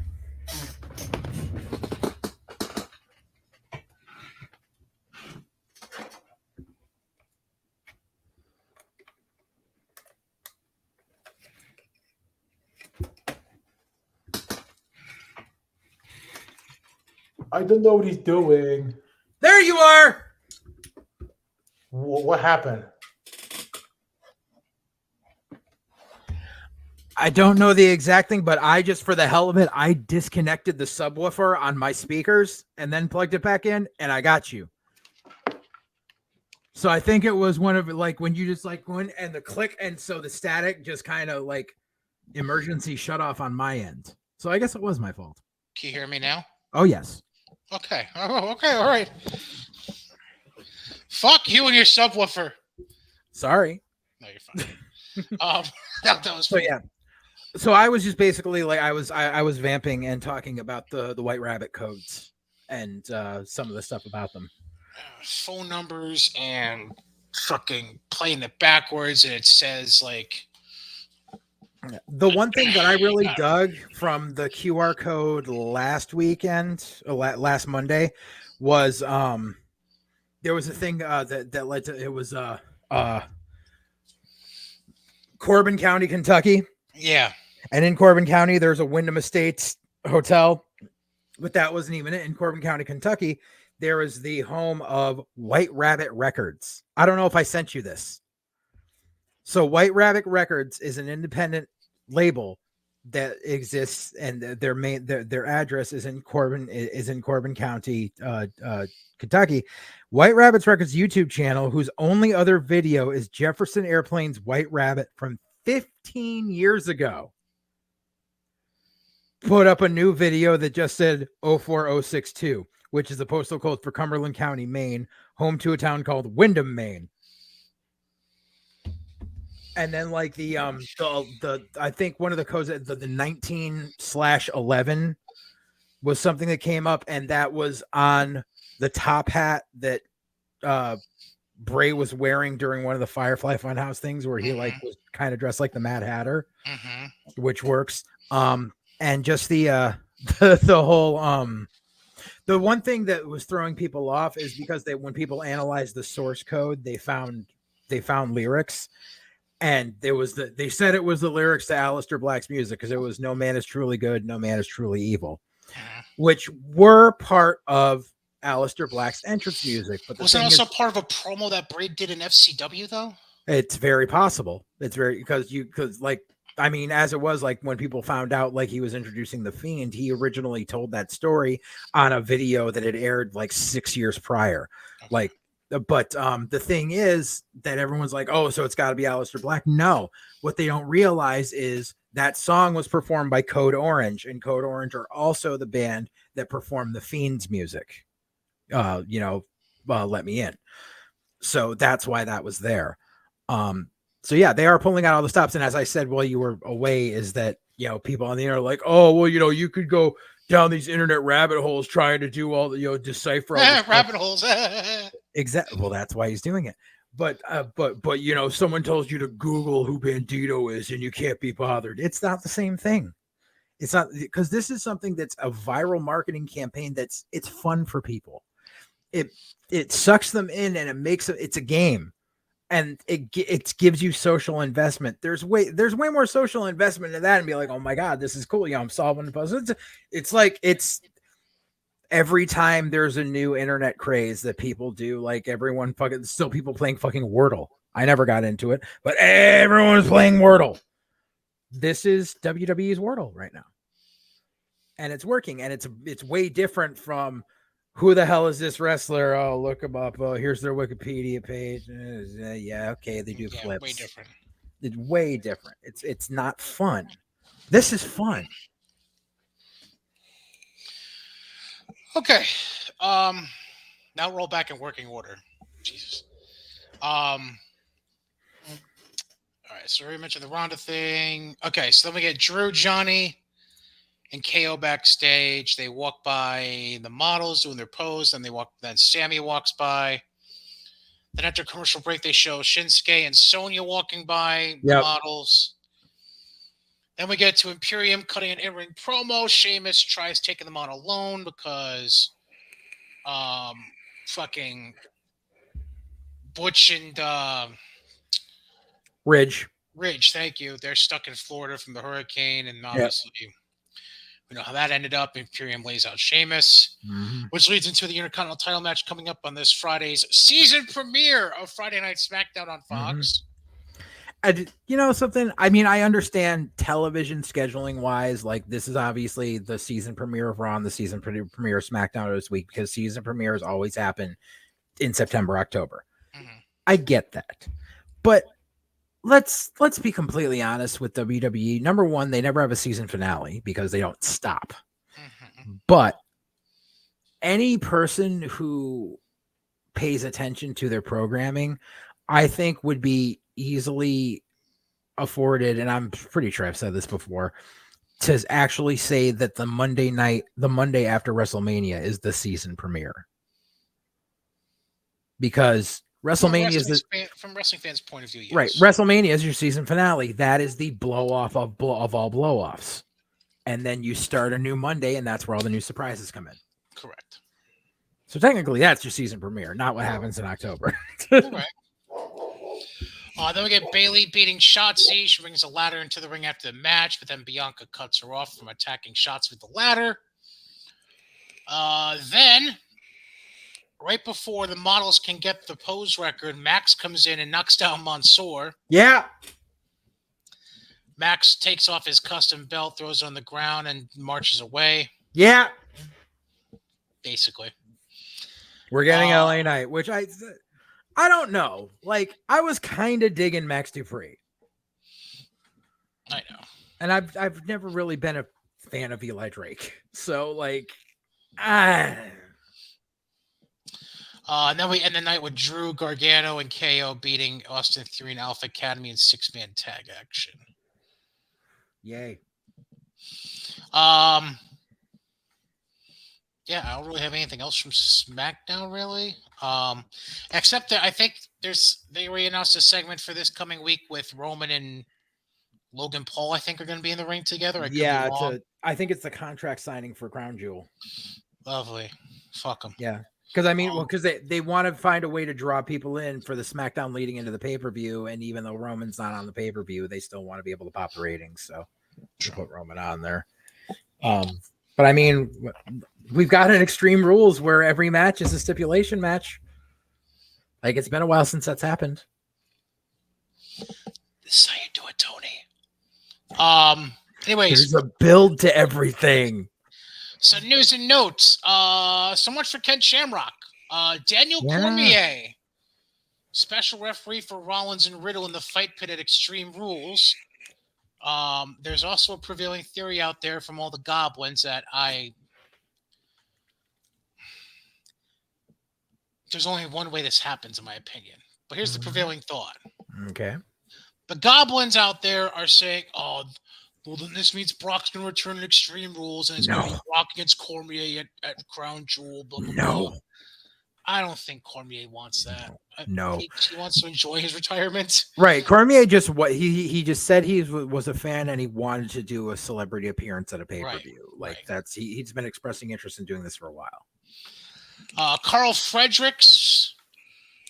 I don't know what he's doing. There you are. What happened? I don't know the exact thing, but I just, for the hell of it, I disconnected the subwoofer on my speakers and then plugged it back in, and I got you. So I think it was one of like when you just like went and the click, and so the static just kind of like emergency shut off on my end. So I guess it was my fault. Can you hear me now? Oh yes. Okay. Oh, okay. All right. Fuck you and your subwoofer. Sorry. No, you're fine. That was so yeah. So I was just basically like I was vamping and talking about the White Rabbit codes and some of the stuff about them. Phone numbers and fucking playing it backwards, and it says like the one thing that I really dug from the QR code last weekend, last Monday, was there was a thing that led to it was Corbin County, Kentucky. Yeah. And in Corbin County, there's a Wyndham Estates hotel, but that wasn't even it. In Corbin County, Kentucky, there is the home of White Rabbit Records. I don't know if I sent you this. So White Rabbit Records is an independent label that exists, and their address is in Corbin County, Kentucky. White Rabbit's Records YouTube channel, whose only other video is Jefferson Airplane's White Rabbit from 15 years ago, put up a new video that just said 04062, which is the postal code for Cumberland County, Maine, home to a town called Wyndham, Maine. And then like the I think one of the codes, the 19/11 was something that came up, and that was on the top hat that Bray was wearing during one of the Firefly Funhouse things where he like was kind of dressed like the Mad Hatter, which works. And just the whole The one thing that was throwing people off is because when people analyzed the source code, they found lyrics, and they said it was the lyrics to Aleister Black's music, because it was "No man is truly good, no man is truly evil," which were part of Aleister Black's entrance music. But was it also part of a promo that Braid did in FCW though? It's very possible. It's very because like, I mean, as it was, like when people found out like he was introducing the Fiend, he originally told that story on a video that had aired like 6 years prior. Okay. Like, but the thing is that everyone's like, oh, so it's got to be Aleister Black. No, what they don't realize is that song was performed by Code Orange, and Code Orange are also the band that performed the Fiend's music. Let Me In. So that's why that was there. So yeah, they are pulling out all the stops. And as I said, while you were away, is that, people on the internet are like, oh, well, you could go down these internet rabbit holes trying to do all the, decipher all the rabbit holes. Exactly. Well, that's why he's doing it. But someone tells you to Google who Bandito is and you can't be bothered. It's not the same thing. It's not, because this is something that's a viral marketing campaign. It's fun for people. It sucks them in, and it's a game. And it gives you social investment. There's way more social investment in that, and be like, oh my God, this is cool. I'm solving the puzzle. It's every time there's a new internet craze that people do, like everyone still people playing fucking Wordle. I never got into it, but everyone's playing Wordle. This is WWE's Wordle right now. And it's working, and it's way different from, who the hell is this wrestler? Oh, look him up. Oh, here's their Wikipedia page. Yeah, okay, they do flips. Way different. It's way different. It's not fun. This is fun. Okay. Now roll back in working order. Jesus. All right, so we mentioned the Ronda thing. Okay, so then we get Drew, Johnny, and KO backstage. They walk by the models doing their pose. Then Sammy walks by. Then after commercial break, they show Shinsuke and Sonya walking by the models. Then we get to Imperium cutting an in-ring promo. Sheamus tries taking them on alone because fucking Butch and Ridge, thank you. They're stuck in Florida from the hurricane, and obviously we know how that ended up. Imperium lays out Sheamus, which leads into the Intercontinental title match coming up on this Friday's season premiere of Friday Night SmackDown on Fox. Something, I mean, I understand television scheduling wise, like this is obviously the season premiere of Raw and the season premiere of SmackDown this week, because season premieres always happen in September, October. I get that. But let's be completely honest with WWE. Number one, they never have a season finale because they don't stop. But any person who pays attention to their programming, I think would be easily afforded, and I'm pretty sure I've said this before, to actually say that the Monday after WrestleMania is the season premiere. Because WrestleMania is from wrestling fans' point of view, yes. Right. WrestleMania is your season finale. That is the blow off of all blow offs. And then you start a new Monday, and that's where all the new surprises come in. Correct. So technically, that's your season premiere, not what happens in October. Right. Then we get Bayley beating Shotzi. She brings a ladder into the ring after the match, but then Bianca cuts her off from attacking Shotzi with the ladder. Then, right before the models can get the pose record, Max comes in and knocks down Mansoor. Yeah. Max takes off his custom belt, throws it on the ground, and marches away. Yeah. Basically. We're getting LA Knight, which I don't know. Like, I was kind of digging Max Dupree. I know. And I've never really been a fan of Eli Drake. So, like, And then we end the night with Drew, Gargano, and KO beating Austin Theory and Alpha Academy in 6-man tag action. Yay. Yeah, I don't really have anything else from SmackDown, really. Except that I think they re-announced a segment for this coming week with Roman and Logan Paul, I think, are going to be in the ring together. I think it's the contract signing for Crown Jewel. Lovely. Fuck them. Yeah. Because I mean, well, because they want to find a way to draw people in for the SmackDown leading into the pay-per-view, and even though Roman's not on the pay-per-view, they still want to be able to pop the ratings, so they put Roman on there. But I mean, we've got an Extreme Rules where every match is a stipulation match. Like, it's been a while since that's happened. This is how you do it, Tony. Anyways, There's a build to everything. So news and notes. So much for Ken Shamrock. Daniel Cormier, special referee for Rollins and Riddle in the fight pit at Extreme Rules. There's also a prevailing theory out there from all the goblins that there's only one way this happens, in my opinion. But here's the prevailing thought. Okay. The goblins out there are saying, oh, well, then this means Brock's going to return to Extreme Rules, and it's going to be Brock against Cormier at Crown Jewel, blah, blah, blah. I don't think Cormier wants that. No. He wants to enjoy his retirement. Right. Cormier just he just said he was a fan and he wanted to do a celebrity appearance at a pay-per-view. He's been expressing interest in doing this for a while. Carl Fredericks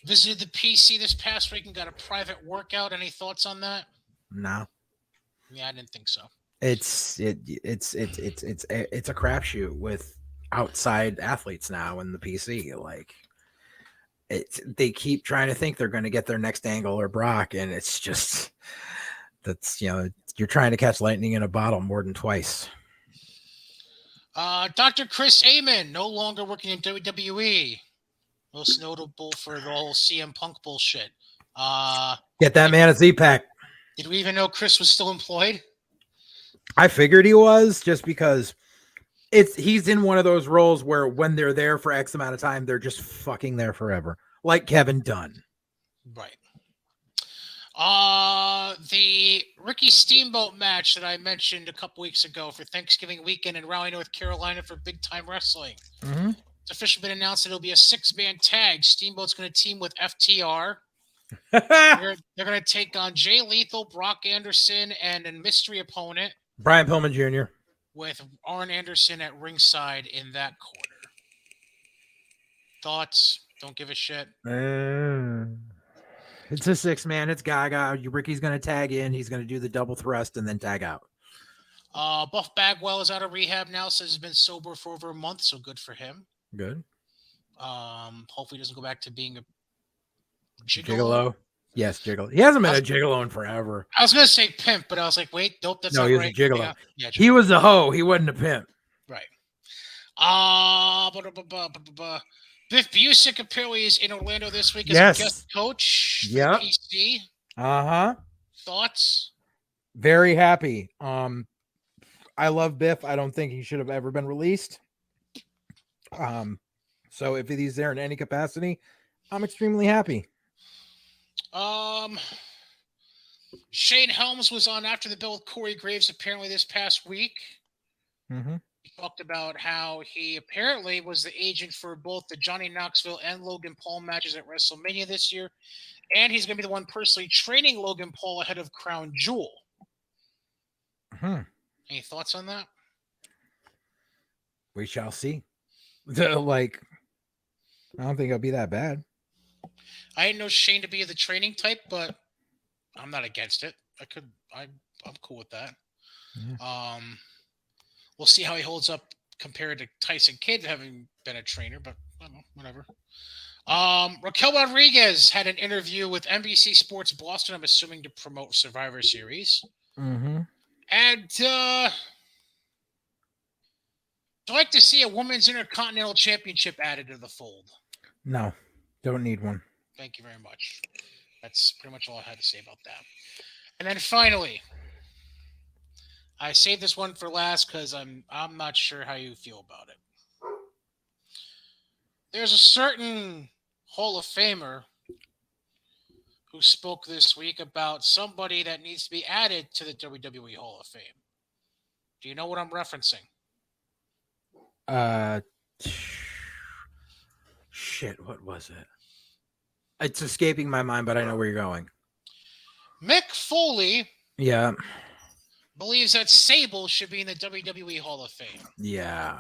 visited the PC this past week and got a private workout. Any thoughts on that? No. Yeah, I didn't think so. It's a crapshoot with outside athletes now in the PC. Like, they keep trying to think they're going to get their next Angle or Brock, and it's just you're trying to catch lightning in a bottle more than twice. Dr. Chris Amon no longer working in WWE. Most notable for the whole CM Punk bullshit. Get that man a Z-Pack. Did we even know Chris was still employed? I figured he was, just because he's in one of those roles where when they're there for X amount of time, they're just fucking there forever. Like Kevin Dunn. Right. The Ricky Steamboat match that I mentioned a couple weeks ago for Thanksgiving weekend in Raleigh, North Carolina for Big Time Wrestling. Mm-hmm. It's officially been announced that it'll be a 6-man tag. Steamboat's going to team with FTR. They're going to take on Jay Lethal, Brock Anderson, and a mystery opponent. Brian Pillman Jr. With Arn Anderson at ringside in that corner. Thoughts? Don't give a shit. It's a 6-man. It's Gaga. Ricky's going to tag in. He's going to do the double thrust and then tag out. Buff Bagwell is out of rehab now. Says he's been sober for over a month, so good for him. Good. Hopefully he doesn't go back to being a gigolo. Yes, gigolo. He hasn't been a gigolo in forever. I was going to say pimp, but I was like, wait, nope, that's not right. No, he was a gigolo. Yeah, gigolo. He was a hoe. He wasn't a pimp. Right. Biff Busick apparently is in Orlando this week as a guest coach for PC. Uh-huh. Thoughts? Very happy. I love Biff. I don't think he should have ever been released. So if he's there in any capacity, I'm extremely happy. Shane Helms was on After the Bell with Corey Graves apparently this past week. Mm-hmm. He talked about how he apparently was the agent for both the Johnny Knoxville and Logan Paul matches at WrestleMania this year. And he's going to be the one personally training Logan Paul ahead of Crown Jewel. Mm-hmm. Any thoughts on that? We shall see. I don't think it'll be that bad. I didn't know Shane to be the training type, but I'm not against it. I'm cool with that. Yeah. We'll see how he holds up compared to Tyson Kidd having been a trainer, but I don't know, whatever. Raquel Rodriguez had an interview with NBC Sports Boston, I'm assuming to promote Survivor Series. Mm-hmm. And I'd like to see a Women's Intercontinental Championship added to the fold. No, don't need one. Thank you very much. That's pretty much all I had to say about that. And then finally, I saved this one for last because I'm not sure how you feel about it. There's a certain Hall of Famer who spoke this week about somebody that needs to be added to the WWE Hall of Fame. Do you know what I'm referencing? Shit, what was it? It's escaping my mind, but I know where you're going. Mick Foley. Yeah. Believes that Sable should be in the WWE Hall of Fame. Yeah.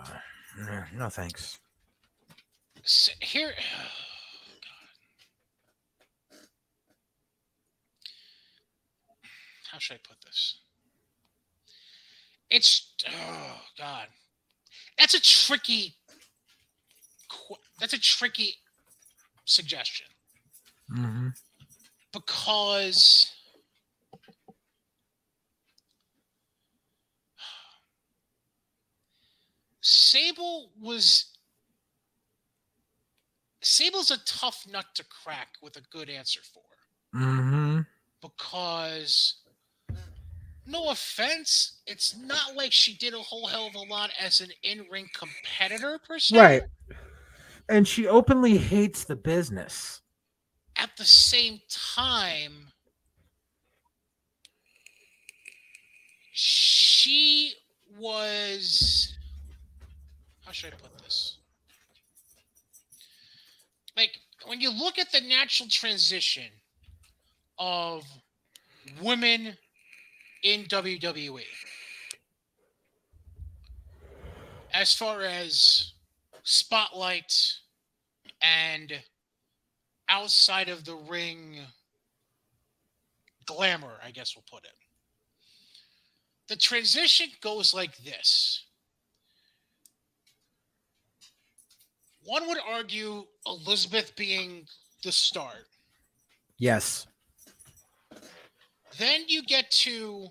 No thanks. Here, how should I put this? It's oh god, that's a tricky. That's a tricky suggestion Mm-hmm. because Sable was Sable's a tough nut to crack with a good answer for Mm-hmm. because no offense, it's not like she did a whole hell of a lot as an in-ring competitor per se. Right. And she openly hates the business. At the same time, she was how should I put this? Like when you look at the natural transition of women in WWE, as far as spotlight and outside of the ring glamour, I guess we'll put it. The transition goes like this. One would argue Elizabeth being the start. Yes. Then you get to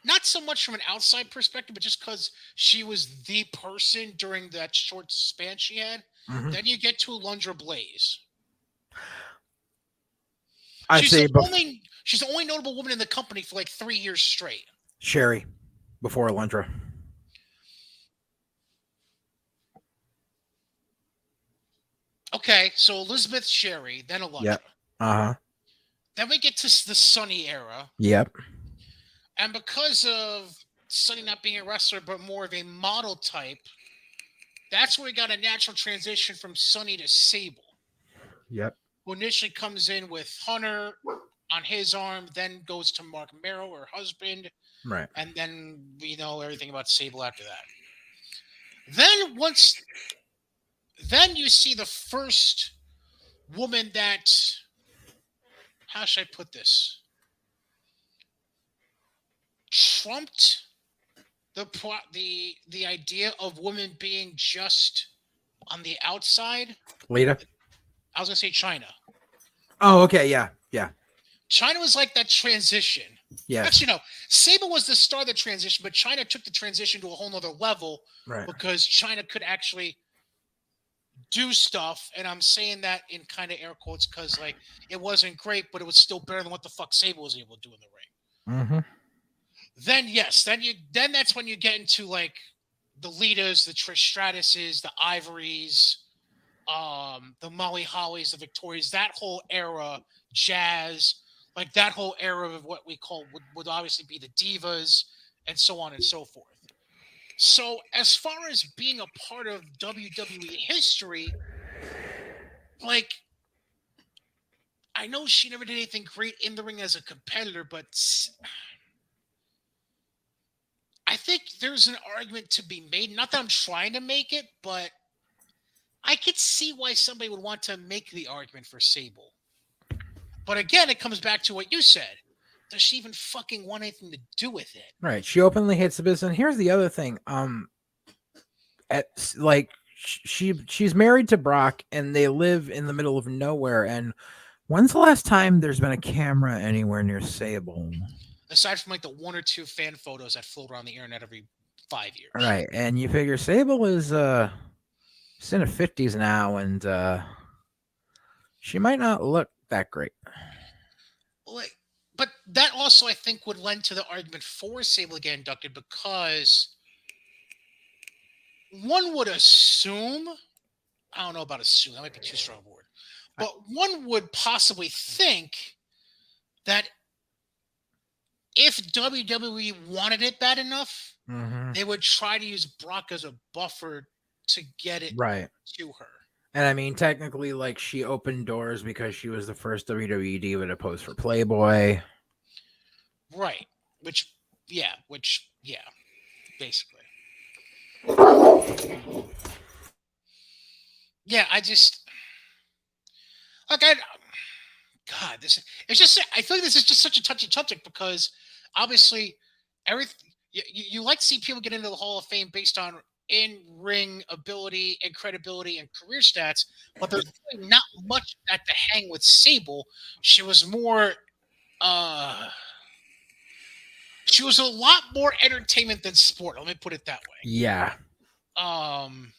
not so much from an outside perspective, but just because she was the person during that short span she had. Mm-hmm. Then you get to Alundra Blaze. I She's say she's the only notable woman in the company for like 3 years straight. Sherry before Alundra. Okay, so Elizabeth, Sherry, then Alundra. Yep. Uh-huh. Then we get to the Sunny era. Yep. And because of Sunny not being a wrestler, but more of a model type, that's where we got a natural transition from Sunny to Sable. Yep. Who initially comes in with Hunter on his arm, then goes to Mark Merrill, her husband. Right. And then we know everything about Sable after that. Then you see the first woman that, how should I put this? Trumped the idea of women being just on the outside. Lita? I was gonna say China. Oh, okay, yeah. Yeah. China was like that transition. Yes. Actually, no. Sable was the start of the transition, but China took the transition to a whole nother level because China could actually do stuff. And I'm saying that in kind of air quotes because like it wasn't great, but it was still better than what the fuck Sable was able to do in the ring. Mm-hmm. Then that's when you get into like the Litas, the Trish Stratuses, the Ivories, the Molly Hollies, the Victorias, that whole era, Jazz, like that whole era of what we call would obviously be the Divas and so on and so forth. So as far as being a part of WWE history, like I know she never did anything great in the ring as a competitor, but I think there's an argument to be made. Not that I'm trying to make it, but I could see why somebody would want to make the argument for Sable. But again, it comes back to what you said. Does she even fucking want anything to do with it? Right. She openly hates the business. And here's the other thing. She's married to Brock and they live in the middle of nowhere. And when's the last time there's been a camera anywhere near Sable? Aside from like the one or two fan photos that float around the internet every 5 years. Right. And you figure Sable is she's in her 50s now and she might not look that great. Like, but that also I think would lend to the argument for Sable getting inducted because one would assume, I don't know about assume, that might be too strong a word, but one would possibly think that if WWE wanted it bad enough, they would try to use Brock as a buffer to get it to her. And I mean, technically, like, she opened doors because she was the first WWE diva to pose for Playboy. Right. Which, yeah. basically. Yeah, I just like I God, this it's just I feel like this is just such a touchy subject because obviously everything you like to see people get into the Hall of Fame based on in ring ability and credibility and career stats, but there's really not much of that to hang with Sable. She was more uh she was a lot more entertainment than sport. Let me put it that way. Yeah. Um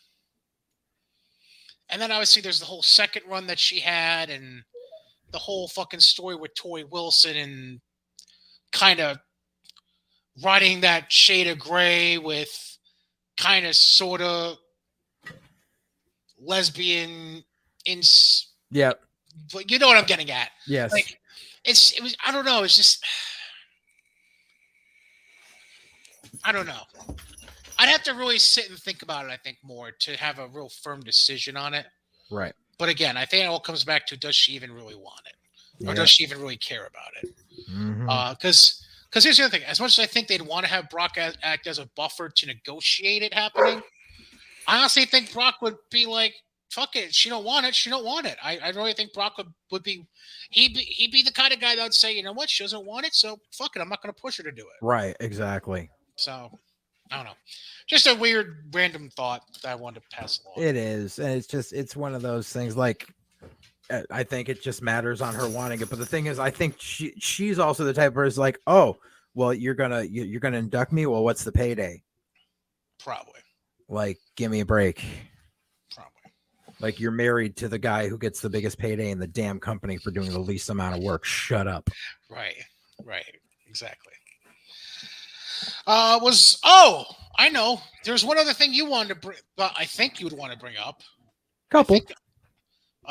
and then obviously there's the whole second run that she had and the whole fucking story with Tori Wilson and kind of riding that shade of gray with kind of sort of lesbian in Yep. but you know what I'm getting at. Yes. Like it was I don't know, it's just I don't know. I'd have to really sit and think about it, I think, more to have a real firm decision on it. Right. But again, I think it all comes back to does she even really want it? Or Yeah. does she even really care about it? Because here's the other thing. As much as I think they'd want to have Brock act as a buffer to negotiate it happening, I honestly think Brock would be like, "Fuck it, she don't want it. She don't want it." I really think Brock would be he'd be the kind of guy that would say, "You know what? She doesn't want it, so fuck it. I'm not going to push her to do it." Right. Exactly. So I don't know. Just a weird random thought that I wanted to pass along. It is, and it's one of those things. Like, I think it just matters on her wanting it. But the thing is, I think she's also the type of person like, oh, well, you're gonna induct me. Well, what's the payday? Probably. Like, give me a break. Probably. Like, you're married to the guy who gets the biggest payday in the damn company for doing the least amount of work. Shut up. Right. Exactly. I know. There's one other thing you wanted to bring, but I think you would want to bring up. Couple.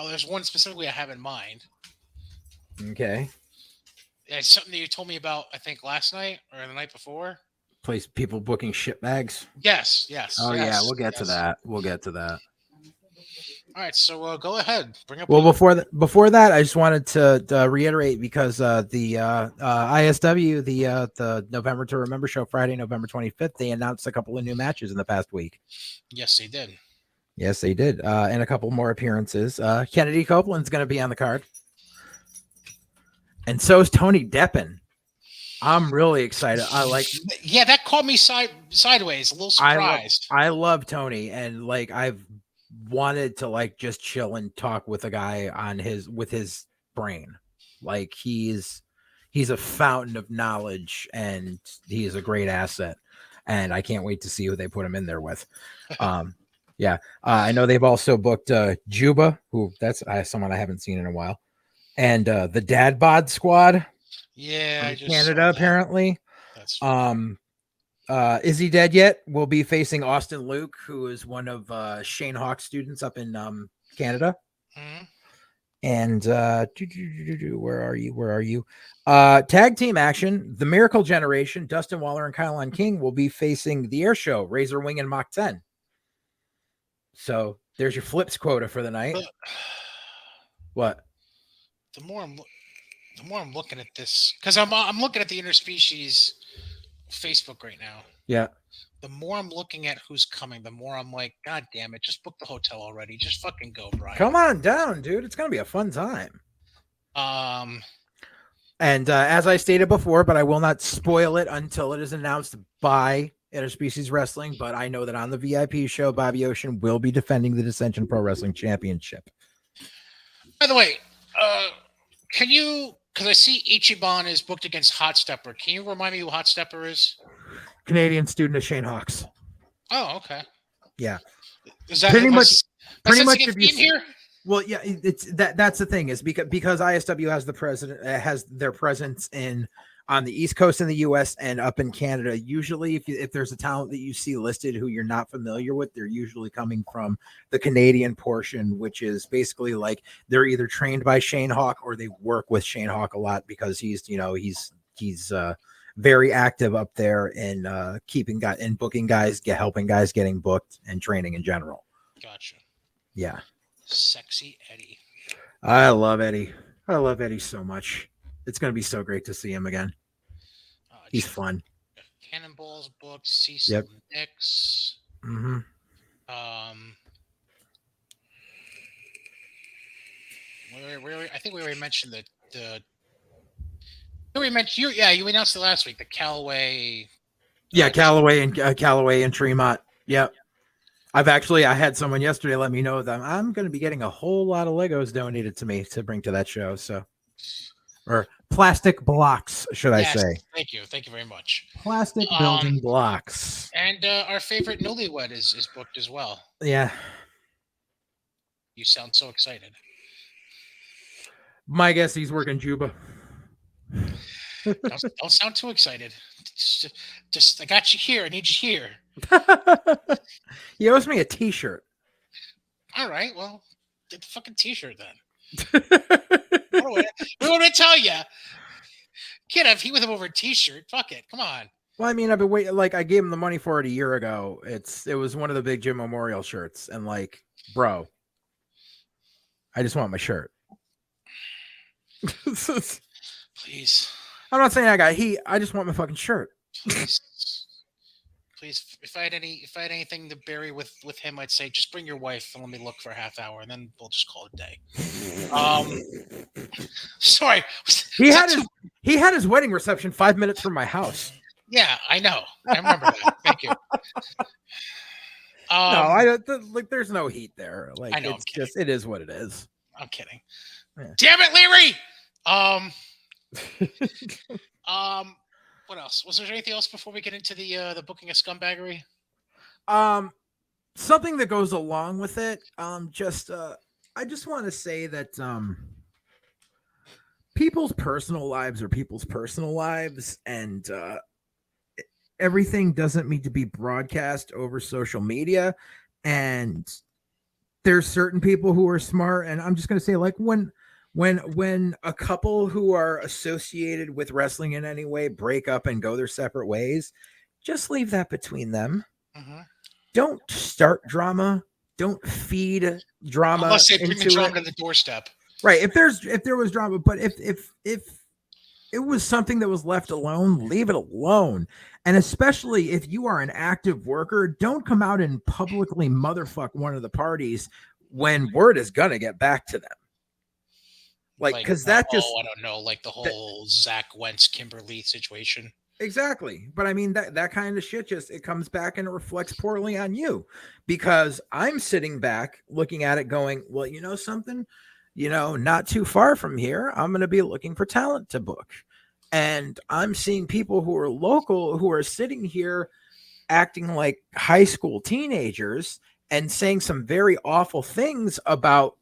There's one specifically I have in mind. Okay. It's something that you told me about, I think, last night or the night before. Place people booking shit bags. Yes. Oh yeah, we'll get to that. All right, so go ahead. Bring up. Well, before that, I just wanted to reiterate because the ISW, the November to Remember show, Friday, November 25th, they announced a couple of new matches in the past week. Yes, they did. And a couple more appearances. Kennedy Copeland's going to be on the card, and so is Tony Deppen. I'm really excited. Yeah, that caught me sideways. A little surprised. I love Tony, and like I've wanted to like just chill and talk with a guy on his brain. Like he's a fountain of knowledge, and he is a great asset. And I can't wait to see who they put him in there with. I know they've also booked Juba, who that's someone I haven't seen in a while, and the Dad Bod Squad. Yeah, Canada apparently. That's Is He Dead Yet? Will be facing Austin Luke, who is one of Shane Hawk's students up in Canada. Mm-hmm. And where are you? Tag team action. The Miracle Generation, Dustin Waller and Kylan King will be facing the Air Show, Razor Wing and Mach 10. So there's your flips quota for the night. What? The more I'm looking at this, because I'm looking at the interspecies Facebook right now. Yeah. The more I'm looking at who's coming, the more I'm like, God damn it, just book the hotel already. Just fucking go, Brian. Come on down, dude. It's gonna be a fun time. And as I stated before, but I will not spoil it until it is announced by Interspecies Wrestling. But I know that on the VIP show, Bobby Ocean will be defending the Dissension Pro Wrestling Championship. By the way, can you? Because I see Ichiban is booked against Hot Stepper. Can you remind me who Hot Stepper is? Canadian student of Shane Hawks. Oh, okay. Yeah. Is that pretty much if you here? Well, yeah, it's that's the thing is because ISW has their presence on the East Coast in the US and up in Canada. Usually if there's a talent that you see listed who you're not familiar with, they're usually coming from the Canadian portion, which is basically like they're either trained by Shane Hawk or they work with Shane Hawk a lot because he's very active up there in keeping guys and booking guys, helping guys getting booked and training in general. Gotcha. Yeah. Sexy Eddie. I love Eddie. I love Eddie so much. It's going to be so great to see him again. He's fun. Cannonball's book, Cecil Yep. Nix. Mm-hmm. Um, I think we already mentioned the. We mentioned you. Yeah, you announced it last week. The Callaway. Yeah, Callaway and Tremont. Yep. I had someone yesterday let me know that I'm going to be getting a whole lot of Legos donated to me to bring to that show. So, or plastic blocks, should I Yes, say? thank you very much. Plastic Um, building blocks. and our favorite newlywed is booked as well. Yeah. You sound so excited. My guess he's working Juba. Don't sound too excited. Just I got you here. I need you here. He owes me a T-shirt. All right. Well, get the fucking T-shirt then. What do I tell you? Can't have heat with him over a T-shirt. Fuck it. Come on. Well, I mean, I've been waiting. Like, I gave him the money for it a year ago. It was one of the big Jim Memorial shirts, and like, bro, I just want my shirt. Please. I'm not saying I got heat. I just want my fucking shirt. Please. Please. If I had anything to bury with him, I'd say just bring your wife and let me look for a half hour, and then we'll just call it a day. Sorry. He had his wedding reception 5 minutes from my house. Yeah, I know. I remember that. Thank you. No, I don't like. There's no heat there. Like, I know, it's just it is what it is. I'm kidding. Yeah. Damn it, Leary. What else? Was there anything else before we get into the booking of scumbaggery? Something that goes along with it. I just want to say that people's personal lives are people's personal lives, and everything doesn't need to be broadcast over social media. And there's certain people who are smart, and I'm just going to say, like, when a couple who are associated with wrestling in any way break up and go their separate ways, just leave that between them. Mm-hmm. Don't start drama. Don't feed drama. Unless they bring the drama to the doorstep. Right. If there was drama, but if it was something that was left alone, leave it alone. And especially if you are an active worker, don't come out and publicly motherfuck one of the parties when word is gonna get back to them. Like, because that just I don't know, like the whole Zach Wentz Kimberly situation. Exactly. But I mean, that kind of shit it comes back and it reflects poorly on you, because I'm sitting back looking at it going, well, you know something, not too far from here, I'm going to be looking for talent to book. And I'm seeing people who are local who are sitting here acting like high school teenagers and saying some very awful things about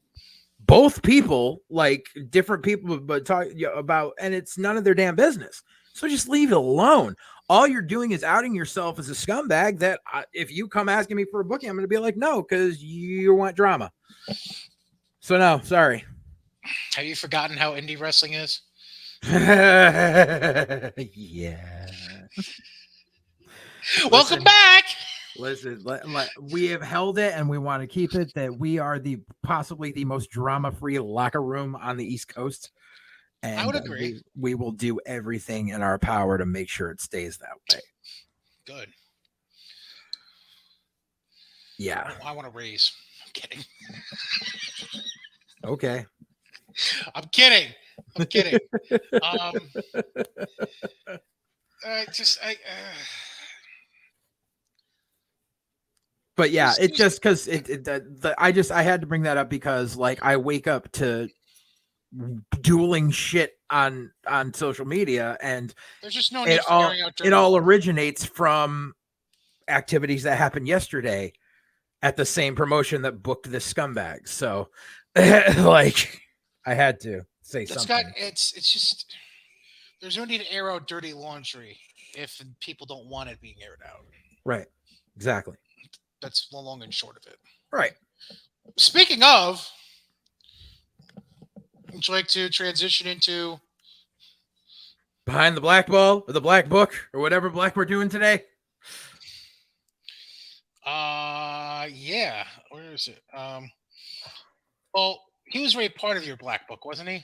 both people, like different people, but talk about, and it's none of their damn business. So just leave it alone. All you're doing is outing yourself as a scumbag that if you come asking me for a booking, I'm going to be like, no, because you want drama. So no, sorry. Have you forgotten how indie wrestling is? Yeah. Welcome back. Listen, we have held it and we want to keep it that we are possibly the most drama-free locker room on the East Coast. And I would agree. We will do everything in our power to make sure it stays that way. Good. Yeah. I want to raise. I'm kidding. Okay. I'm kidding. But yeah, it just because I had to bring that up because like I wake up to dueling shit on social media, and there's just no need for airing out it all originates from activities that happened yesterday at the same promotion that booked this scumbag. So like I had to say something. It's just there's no need to air out dirty laundry if people don't want it being aired out. Right. Exactly. That's the long and short of it. Right. Speaking of, would you like to transition into Behind the Black Ball or the Black Book or whatever black we're doing today? Yeah. Where is it? Well, he was already part of your Black Book, wasn't he?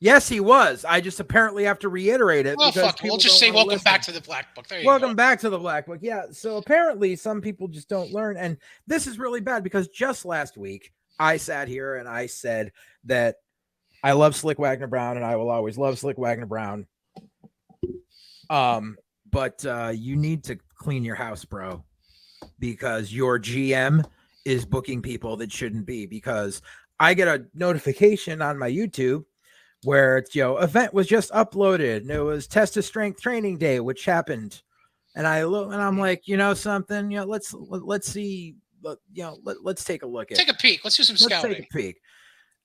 Yes, he was. I just apparently have to reiterate it Oh, because fuck. We'll people just don't say wanna welcome back listen. to the Black Book. There you Welcome go. back to the Black Book. Yeah. So apparently some people just don't learn. And this is really bad because just last week I sat here and I said that I love Slick Wagner Brown and I will always love Slick Wagner Brown. But you need to clean your house, bro, because your GM is booking people that shouldn't be. Because I get a notification on my YouTube where it's, event was just uploaded and it was test of strength training day, which happened. And I look and I'm like, something, let's see, let's take a look at Take a peek. Let's do some let's scouting. take a peek.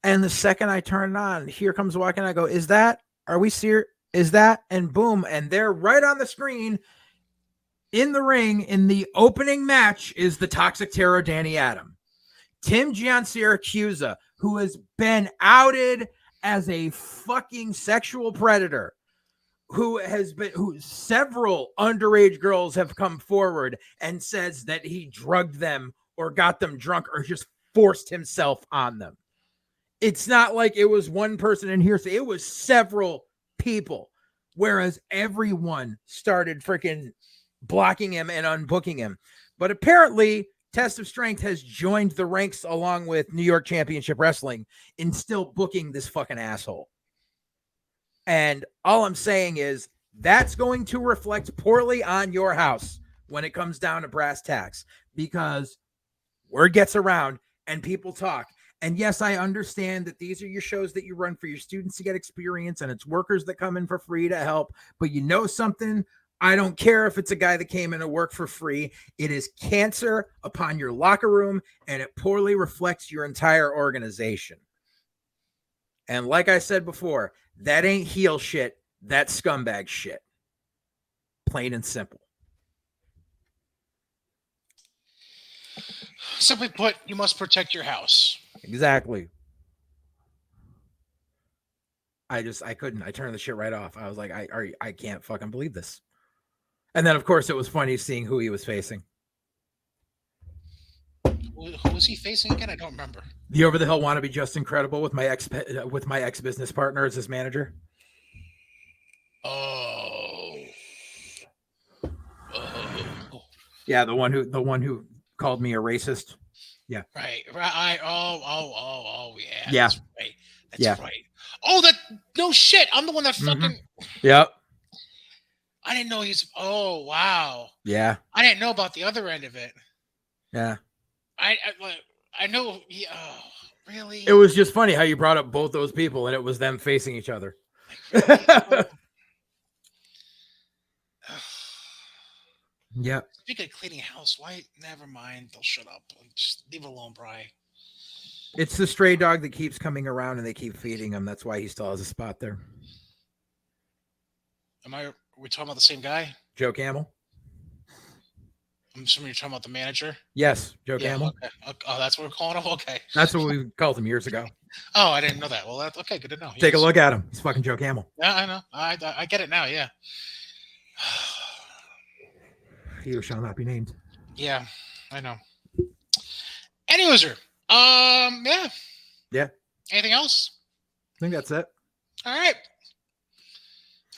And the second I turn it on, here comes walking. I go, are we serious? Is that? And boom. And they're right on the screen in the ring in the opening match is the Toxic Terror, Danny Adam. Tim Giansiracusa, who has been outed as a fucking sexual predator, who several underage girls have come forward and says that he drugged them or got them drunk or just forced himself on them. It's not like it was one person in here. It was several people, whereas everyone started freaking blocking him and unbooking him. But apparently Test of Strength has joined the ranks along with New York Championship Wrestling in still booking this fucking asshole. And all I'm saying is that's going to reflect poorly on your house when it comes down to brass tacks, because word gets around and people talk. And yes, I understand that these are your shows that you run for your students to get experience, and it's workers that come in for free to help. But you know something? I don't care if it's a guy that came in to work for free. It is cancer upon your locker room, and it poorly reflects your entire organization. And like I said before, that ain't heel shit. That's scumbag shit. Plain and simple. Simply put, you must protect your house. Exactly. I couldn't. I turned the shit right off. I was like, I can't fucking believe this. And then, of course, it was funny seeing who he was facing. Who was he facing again? I don't remember. The over the hill wannabe Just Incredible with my ex business partner as his manager. Oh. Yeah, the one who called me a racist. Yeah. Right. Oh, yeah. Yeah. That's right. That's right. Oh, no shit. I'm the one that fucking. Yep. I didn't know he's. Oh, wow. Yeah. I didn't know about the other end of it. Yeah. I know. Oh, really? It was just funny how you brought up both those people and it was them facing each other. Yep. Speaking of cleaning house, why? Never mind. They'll shut up. Just leave it alone, Bri. It's the stray dog that keeps coming around and they keep feeding him. That's why he still has a spot there. Are we talking about the same guy? Joe Camel? I'm assuming you're talking about the manager? Yes, Joe Camel. Okay. Oh, that's what we're calling him? Okay. That's what we called him years ago. Oh, I didn't know that. Well, that's okay. Good to know. Take a look at him. He's fucking Joe Camel. Yeah, I know. I get it now, yeah. He who shall not be named. Yeah, I know. Anyways, yeah. Yeah. Anything else? I think that's it. All right.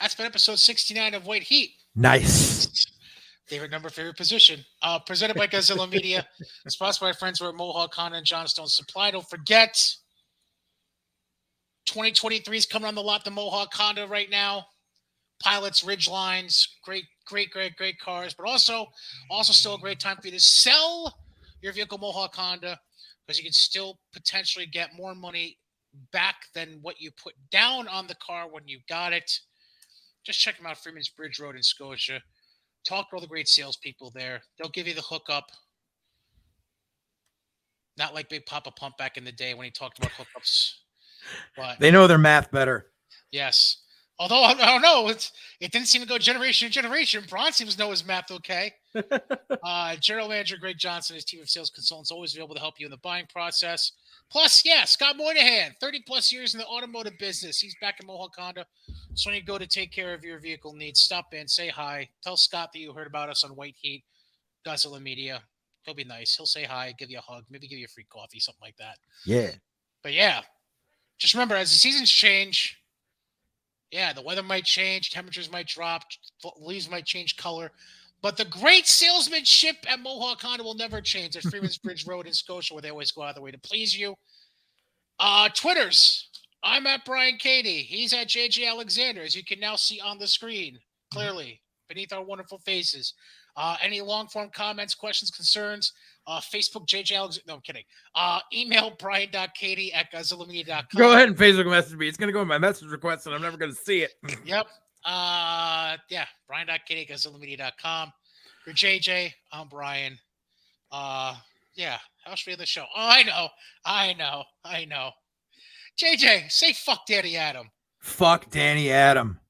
That's been episode 69 of White Heat. Nice. Favorite number, favorite position. Presented by Godzilla Media. Sponsored by our friends over at Mohawk Honda and Johnstone Supply. Don't forget, 2023 is coming on the lot, the Mohawk Honda right now. Pilots, Ridgelines, great cars, but also still a great time for you to sell your vehicle, Mohawk Honda, because you can still potentially get more money back than what you put down on the car when you got it. Just check them out, Freeman's Bridge Road in Scotia. Talk to all the great salespeople there. They'll give you the hookup. Not like Big Papa Pump back in the day when he talked about hookups. But they know their math better. Yes. Although, I don't know, it didn't seem to go generation to generation. Braun seems to know his math okay. General Manager Greg Johnson, his team of sales consultants, always available to help you in the buying process. Plus, yeah, Scott Moynihan, 30-plus years in the automotive business. He's back in Mohawk Honda. So when you go to take care of your vehicle needs, stop in, say hi. Tell Scott that you heard about us on White Heat, Godzilla Media. He'll be nice. He'll say hi, give you a hug, maybe give you a free coffee, something like that. Yeah. But yeah, just remember, as the seasons change, Yeah, the weather might change, temperatures might drop, leaves might change color, but the great salesmanship at Mohawk Honda will never change at Freeman's Bridge Road in Scotia, where they always go out of their way to please you. Twitters. I'm at Brian Cady. He's at JJ Alexander, as you can now see on the screen, clearly, beneath our wonderful faces. Any long-form comments, questions, concerns, Facebook, JJ Alexander. No, I'm kidding. Email brian.cady@godzillamedia.com. Go ahead and Facebook message me. It's going to go in my message request, and I'm never going to see it. Yep. Yeah, brian.cady@godzillamedia.com. For JJ, I'm Brian. Yeah, how should we end the show? Oh, I know. JJ, say fuck Danny Adam. Fuck Danny Adam.